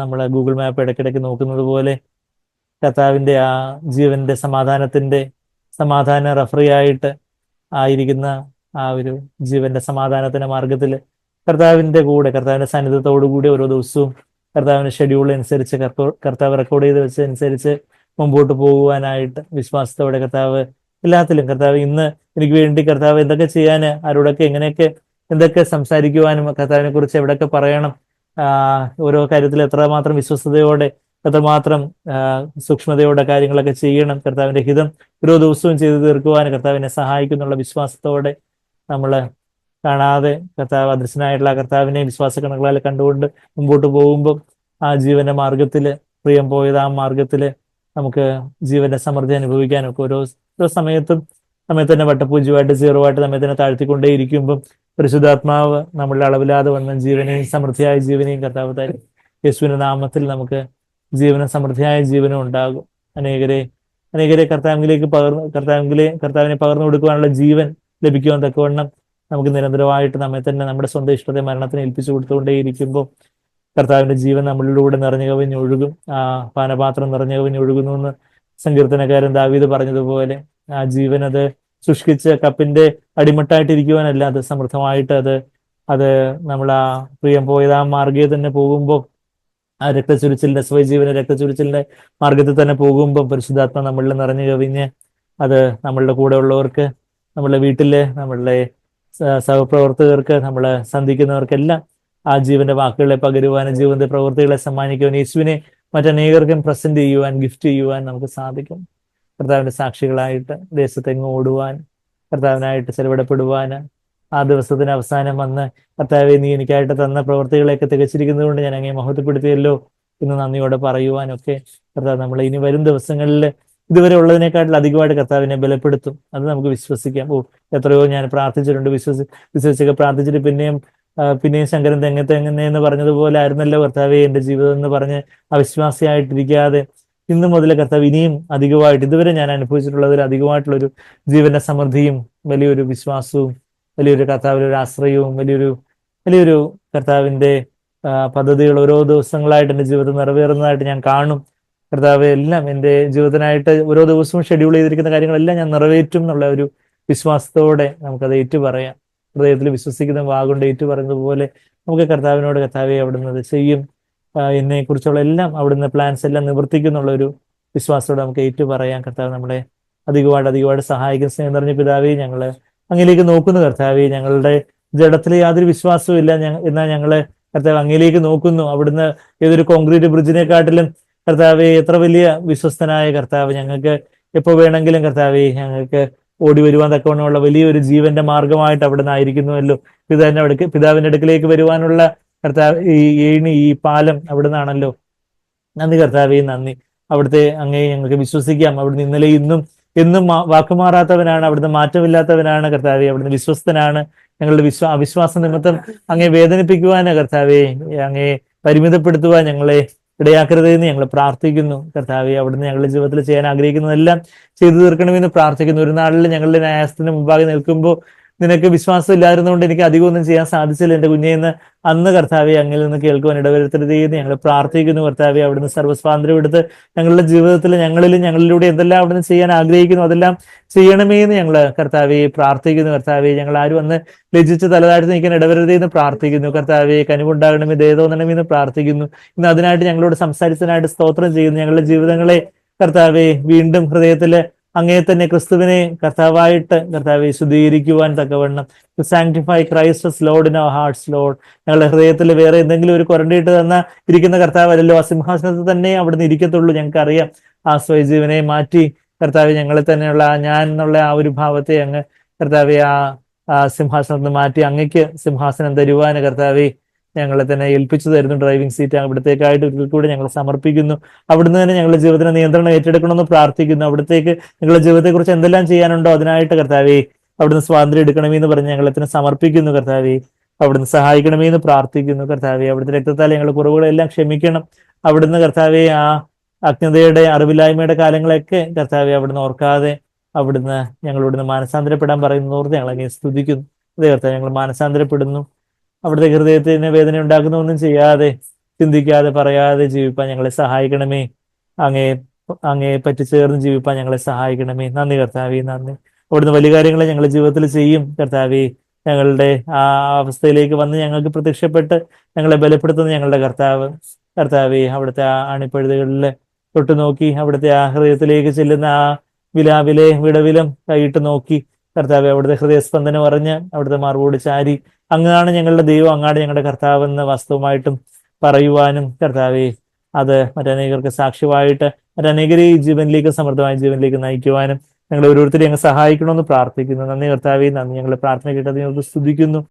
നമ്മൾ ഗൂഗിൾ മാപ്പ് ഇടയ്ക്കിടയ്ക്ക് നോക്കുന്നത് പോലെ കർത്താവിന്റെ ആ ജീവന്റെ സമാധാന റഫറി ആയിട്ട് ആയിരിക്കുന്ന ആ ഒരു ജീവന്റെ സമാധാനത്തിന്റെ മാർഗത്തിൽ കർത്താവിന്റെ കൂടെ, കർത്താവിന്റെ സാന്നിധ്യത്തോടു കൂടി ഓരോ ദിവസവും കർത്താവിന്റെ ഷെഡ്യൂൾ അനുസരിച്ച് കർത്താവ് റെക്കോർഡ് ചെയ്ത് വെച്ചതനുസരിച്ച് മുമ്പോട്ട് പോകുവാനായിട്ട് വിശ്വാസത്തോടെ എല്ലാത്തിലും കർത്താവ് ഇന്ന് എനിക്ക് വേണ്ടി കർത്താവ് എന്തൊക്കെ ചെയ്യാൻ, ആരോടൊക്കെ എങ്ങനെയൊക്കെ എന്തൊക്കെ സംസാരിക്കുവാനും, കർത്താവിനെ കുറിച്ച് എവിടെയൊക്കെ പറയണം, ഓരോ കാര്യത്തിൽ എത്രമാത്രം വിശ്വസ്തയോടെ എത്രമാത്രം സൂക്ഷ്മതയോടെ കാര്യങ്ങളൊക്കെ ചെയ്യണം, കർത്താവിന്റെ ഹിതം ഓരോ ദിവസവും ചെയ്തു തീർക്കുവാൻ കർത്താവിനെ സഹായിക്കുന്നുള്ള വിശ്വാസത്തോടെ നമ്മൾ കാണാതെ കർത്താവ് അദൃശ്യനായിട്ടുള്ള കർത്താവിനെ വിശ്വാസ കണക്കുകളാൽ കണ്ടുകൊണ്ട് മുമ്പോട്ട് പോകുമ്പോൾ ആ ജീവന്റെ മാർഗത്തില്, പ്രിയം പോയത് ആ മാർഗത്തില് നമുക്ക് ജീവന്റെ സമൃദ്ധി അനുഭവിക്കാനൊക്കെ ഓരോ സമയത്തും നമ്മെ തന്നെ വട്ടപൂജ്യമായിട്ട് സീറോവായിട്ട് നമ്മെ തന്നെ താഴ്ത്തിക്കൊണ്ടേ ഇരിക്കുമ്പം പരിശുദ്ധാത്മാവ് നമ്മളുടെ അളവില്ലാതെ വന്ന ജീവനെയും സമൃദ്ധിയായ ജീവനെയും കർത്താവ് തരും. യേശുവിന്റെ നാമത്തിൽ നമുക്ക് ജീവനും സമൃദ്ധിയായ ജീവനും ഉണ്ടാകും. അനേകരെ കർത്താവിനെ പകർന്നു കൊടുക്കുവാനുള്ള ജീവൻ ലഭിക്കുവാൻ തക്കവണ്ണം നമുക്ക് നിരന്തരമായിട്ട് നമ്മെ തന്നെ നമ്മുടെ സ്വന്തം ഇഷ്ടത്തെ മരണത്തിന് ഏൽപ്പിച്ചു കൊടുത്തുകൊണ്ടേയിരിക്കുമ്പോൾ കർത്താവിന്റെ ജീവൻ നമ്മളിലൂടെ നിറഞ്ഞു കവിഞ്ഞൊഴുകും. ആ പാനപാത്രം നിറഞ്ഞു കവിഞ്ഞൊഴുകുന്നു എന്ന് സങ്കീർത്തനക്കാരൻ ദാവീദ് പറഞ്ഞതുപോലെ ആ ജീവൻ അത് ശുഷ്കിച്ച് കപ്പിന്റെ അടിമട്ടായിട്ടിരിക്കുവാനല്ല, അത് സമൃദ്ധമായിട്ട് അത് നമ്മൾ ആ പ്രിയം പോയത് ആ മാർഗേ തന്നെ പോകുമ്പോൾ, ആ രക്തചുരിച്ചിലിന്റെ സ്വജീവന രക്തചുരിച്ചിലിന്റെ മാർഗത്തിൽ തന്നെ പോകുമ്പോൾ പരിശുദ്ധാത്മ നമ്മളിൽ നിറഞ്ഞു കവിഞ്ഞ് അത് നമ്മളുടെ കൂടെ ഉള്ളവർക്ക്, നമ്മളുടെ വീട്ടിലെ നമ്മളുടെ സഹപ്രവർത്തകർക്ക്, നമ്മളെ സന്ധിക്കുന്നവർക്കെല്ലാം ആ ജീവന്റെ വാക്കുകളെ പകരുവാനും ജീവന്റെ പ്രവൃത്തികളെ സമ്മാനിക്കുവാൻ, യേശുവിനെ മറ്റനേകർക്കും പ്രസന്റ് ചെയ്യുവാൻ, ഗിഫ്റ്റ് ചെയ്യുവാൻ നമുക്ക് സാധിക്കും. കർത്താവിന്റെ സാക്ഷികളായിട്ട് ദേശത്തെങ്ങും ഓടുവാൻ, കർത്താവിനായിട്ട് ചെലവിടപ്പെടുവാൻ, ആ ദിവസത്തിന് അവസാനം വന്ന് കർത്താവെ നീ എനിക്കായിട്ട് തന്ന പ്രവൃത്തികളെയൊക്കെ തികച്ചിരിക്കുന്നത് കൊണ്ട് ഞാൻ അങ്ങേ മഹത്വപ്പെടുത്തിയല്ലോ എന്ന് നന്ദിയോടെ പറയുവാനൊക്കെ കർത്താവ് നമ്മളെ ഇനി വരും ദിവസങ്ങളിൽ ഇതുവരെ ഉള്ളതിനേക്കാട്ടിൽ അധികമായിട്ട് കർത്താവിനെ ബലപ്പെടുത്തും. അത് നമുക്ക് വിശ്വസിക്കാം. എത്രയോ ഞാൻ പ്രാർത്ഥിച്ചിട്ടുണ്ട്, വിശ്വസിച്ചൊക്കെ പ്രാർത്ഥിച്ചിട്ട് പിന്നെയും ശങ്കരൻ തെങ്ങെ എന്ന് പറഞ്ഞതുപോലെ ആയിരുന്നല്ലോ കർത്താവെ എന്റെ ജീവിതം എന്ന് പറഞ്ഞ് അവിശ്വാസിയായിട്ടിരിക്കാതെ ഇന്നു മുതൽ കർത്താവ് ഇനിയും അധികമായിട്ട് ഇതുവരെ ഞാൻ അനുഭവിച്ചിട്ടുള്ളതിൽ അധികമായിട്ടുള്ളൊരു ജീവന്റെ സമൃദ്ധിയും വലിയൊരു വിശ്വാസവും വലിയൊരു കർത്താവിലൊരു ആശ്രയവും വലിയൊരു കർത്താവിന്റെ പദ്ധതികൾ ഓരോ ദിവസങ്ങളായിട്ട് എൻ്റെ ജീവിതത്തിൽ നിറവേറുന്നതായിട്ട് ഞാൻ കാണും. കർത്താവ് എല്ലാം എൻ്റെ ജീവിതത്തിനായിട്ട് ഓരോ ദിവസവും ഷെഡ്യൂൾ ചെയ്തിരിക്കുന്ന കാര്യങ്ങളെല്ലാം ഞാൻ നിറവേറ്റും എന്നുള്ള ഒരു വിശ്വാസത്തോടെ നമുക്കത് ഏറ്റുപറയാം. ഹൃദയത്തിൽ വിശ്വസിക്കുന്ന വാഗുകൊണ്ട് ഏറ്റുപറയുന്നത് പോലെ നമുക്ക് കർത്താവിനോട് കർത്താവെ അവിടുന്ന് അത് ചെയ്യും, എന്നെ കുറിച്ചുള്ള എല്ലാം അവിടുന്ന് പ്ലാൻസ് എല്ലാം നിവർത്തിക്കുന്നുള്ള ഒരു വിശ്വാസത്തോടെ നമുക്ക് ഏറ്റുപറയാം. കർത്താവ് നമ്മളെ അധികമായിട്ട് സഹായിക്കുന്ന സ്നേഹം നിറഞ്ഞ പിതാവേ, ഞങ്ങള് അങ്ങയിലേക്ക് നോക്കുന്നു കർത്താവെ. ഞങ്ങളുടെ ജഡത്തിൽ യാതൊരു വിശ്വാസവും ഇല്ല, എന്നാൽ ഞങ്ങള് കർത്താവ് അങ്ങയിലേക്ക് നോക്കുന്നു. അവിടുന്ന് ഏതൊരു കോൺക്രീറ്റ് ബ്രിഡ്ജിനെക്കാട്ടിലും കർത്താവെ എത്ര വലിയ വിശ്വസ്തനായ കർത്താവ്, ഞങ്ങൾക്ക് എപ്പോൾ വേണമെങ്കിലും കർത്താവെ ഞങ്ങൾക്ക് ഓടി വരുവാൻ തക്കവണ്ണമുള്ള വലിയൊരു ജീവന്റെ മാർഗമായിട്ട് അവിടുന്ന് ആയിരിക്കുന്നുവല്ലോ. പിതാവിന്റെ അടുക്കിലേക്ക് വരുവാനുള്ള കർത്താവ് ഈ പാലം അവിടുന്നാണല്ലോ. നന്ദി കർത്താവേ, നന്ദി. അവിടുത്തെ അങ്ങേ ഞങ്ങൾക്ക് വിശ്വസിക്കാം. അവിടുന്ന് ഇന്നലെ ഇന്നും എന്നും വാക്കുമാറാത്തവനാണ്, അവിടുന്ന് മാറ്റമില്ലാത്തവനാണ് കർത്താവെ. അവിടുന്ന് വിശ്വസ്തനാണ്. ഞങ്ങളുടെ അവിശ്വാസ നിമിത്തം അങ്ങേ വേദനിപ്പിക്കുവാന് കർത്താവെ, അങ്ങേ പരിമിതപ്പെടുത്തുവാൻ ഞങ്ങളെ ഇടയാക്കരുതെന്ന് ഞങ്ങൾ പ്രാർത്ഥിക്കുന്നു കർത്താവെ. അവിടുന്ന് ഞങ്ങളുടെ ജീവിതത്തിൽ ചെയ്യാൻ ആഗ്രഹിക്കുന്നതെല്ലാം ചെയ്തു തീർക്കണമെന്ന് പ്രാർത്ഥിക്കുന്നു. ഒരു നാളിൽ ഞങ്ങളുടെ ന്യായത്തിന് മുമ്പാകെ നിൽക്കുമ്പോൾ നിനക്ക് വിശ്വാസം ഇല്ലായിരുന്നുകൊണ്ട് എനിക്ക് അധികം ഒന്നും ചെയ്യാൻ സാധിച്ചില്ല എൻ്റെ കുഞ്ഞെന്ന് അന്ന് കർത്താവെ അങ്ങിൽ നിന്ന് കേൾക്കുവാൻ ഇടവരുത്തരുതെന്ന് ഞങ്ങൾ പ്രാർത്ഥിക്കുന്നു കർത്താവെ. അവിടുന്ന് സർവ്വസ്വാതന്ത്ര്യം എടുത്ത് ഞങ്ങളുടെ ജീവിതത്തിൽ ഞങ്ങളിലൂടെ എന്തെല്ലാം അവിടുന്ന് ചെയ്യാൻ ആഗ്രഹിക്കുന്നു അതെല്ലാം ചെയ്യണമേ എന്ന് ഞങ്ങൾ കർത്താവെ പ്രാർത്ഥിക്കുന്നു കർത്താവെ. ഞങ്ങൾ ആരും അന്ന് ലജ്ജിച്ച് തലതാഴ്ത്തി നിൽക്കാൻ ഇടവരുതെന്ന് പ്രാർത്ഥിക്കുന്നു കർത്താവെ. കനിവുണ്ടാകണമേ, ദയ തോന്നണമെന്ന് പ്രാർത്ഥിക്കുന്നു. ഇന്ന് അതിനായിട്ട് ഞങ്ങളോട് സംസാരിച്ചതിനായിട്ട് സ്തോത്രം ചെയ്യുന്നു. ഞങ്ങളുടെ ജീവിതങ്ങളെ കർത്താവെ വീണ്ടും ഹൃദയത്തില് അങ്ങേ തന്നെ ക്രിസ്തുവിനെ കർത്താവായിട്ട് കർത്താവെ ശുദ്ധീകരിക്കുവാൻ തക്കവണ്ണം to sanctify Christ Lord in our hearts Lord. ഞങ്ങളുടെ ഹൃദയത്തിൽ വേറെ എന്തെങ്കിലും ഒരു കൊരണ്ടിട്ട് തന്ന ഇരിക്കുന്ന കർത്താവല്ലോ, ആ സിംഹാസനത്തിൽ തന്നെ അവിടുന്ന് ഇരിക്കത്തുള്ളൂ. ഞങ്ങൾക്കറിയാം. ആ സ്വയജീവനെ മാറ്റി കർത്താവ് ഞങ്ങളെ തന്നെയുള്ള ഞാൻ എന്നുള്ള ആ ഒരു ഭാവത്തെ അങ്ങ് കർത്താവെ ആ സിംഹാസനത്തിൽ മാറ്റി അങ്ങയ്ക്ക് സിംഹാസനം തരുവാന് കർത്താവെ ഞങ്ങളെ തന്നെ ഏൽപ്പിച്ചു തരുന്നു. ഡ്രൈവിംഗ് സീറ്റ് അവിടത്തേക്കായിട്ട് ഒരിക്കൽ കൂടി ഞങ്ങൾ സമർപ്പിക്കുന്നു. അവിടുന്ന് തന്നെ ഞങ്ങളുടെ ജീവിതത്തിന് നിയന്ത്രണം ഏറ്റെടുക്കണമെന്ന് പ്രാർത്ഥിക്കുന്നു. അവിടത്തേക്ക് ഞങ്ങളുടെ ജീവിതത്തെക്കുറിച്ച് എന്തെല്ലാം ചെയ്യാനുണ്ടോ അതിനായിട്ട് കർത്താവെ അവിടുന്ന് സ്വാതന്ത്ര്യം എടുക്കണമേ എന്ന് പറഞ്ഞ് ഞങ്ങളെ തന്നെ സമർപ്പിക്കുന്നു. കർത്താവെ അവിടുന്ന് സഹായിക്കണമേ എന്ന് പ്രാർത്ഥിക്കുന്നു. കർത്താവെ അവിടുത്തെ രക്തത്താൽ ഞങ്ങളുടെ കുറവുകളെല്ലാം ക്ഷമിക്കണം. അവിടുന്ന് കർത്താവെ ആ അജ്ഞതയുടെ അറിവില്ലായ്മയുടെ കാലങ്ങളൊക്കെ കർത്താവെ അവിടുന്ന് ഓർക്കാതെ അവിടുന്ന് ഞങ്ങളോട് മാനസാന്തരപ്പെടാൻ പറയുന്നതോർത്ത് ഞങ്ങളെ സ്തുതിക്കുന്നു. അതേ കർത്താവ് ഞങ്ങൾ മാനസാന്തരപ്പെടുന്നു. അവിടുത്തെ ഹൃദയത്തിന് വേദന ഉണ്ടാക്കുന്ന ഒന്നും ചെയ്യാതെ, ചിന്തിക്കാതെ, പറയാതെ ജീവിപ്പാൻ ഞങ്ങളെ സഹായിക്കണമേ. അങ്ങേ അങ്ങേ പറ്റി ചേർന്ന് ജീവിപ്പാൻ ഞങ്ങളെ സഹായിക്കണമേ. നന്ദി കർത്താവേ, നന്ദി. അവിടുന്ന് വലിയ കാര്യങ്ങൾ ഞങ്ങളുടെ ജീവിതത്തിൽ ചെയ്യും കർത്താവേ. ഞങ്ങളുടെ ആ അവസ്ഥയിലേക്ക് വന്ന് ഞങ്ങൾക്ക് പ്രത്യക്ഷപ്പെട്ട് ഞങ്ങളെ ബലപ്പെടുത്തുന്ന ഞങ്ങളുടെ കർത്താവേ, അവിടുത്തെ ആ അണിപ്പഴുതുകളിൽ തൊട്ട് നോക്കി അവിടുത്തെ ആ ഹൃദയത്തിലേക്ക് ചെല്ലുന്ന ആ വിലാവിലെ വിടവിലും കൈയിട്ട് നോക്കി കർത്താവെ അവിടുത്തെ ഹൃദയസ്പന്ദനം അറിഞ്ഞ് അവിടുത്തെ മാർവോട് ചാരി അങ്ങാണ് ഞങ്ങളുടെ ദൈവം, അങ്ങാണ് ഞങ്ങളുടെ കർത്താവെന്ന് വാസ്തവമായിട്ടും പറയുവാനും കർത്താവെ അത് മറ്റനേകർക്ക് സാക്ഷ്യമായിട്ട് മറ്റനേകരെ ഈ ജീവനിലേക്ക്, സമൃദ്ധമായ ജീവനിലേക്ക് നയിക്കുവാനും ഞങ്ങൾ ഓരോരുത്തരെയും അങ്ങ് സഹായിക്കണമെന്ന് പ്രാർത്ഥിക്കുന്നു. നന്ദി കർത്താവെ, നന്ദി. ഞങ്ങളുടെ പ്രാർത്ഥന കേട്ടത് ഞങ്ങൾക്ക് സ്തുതിക്കുന്നു.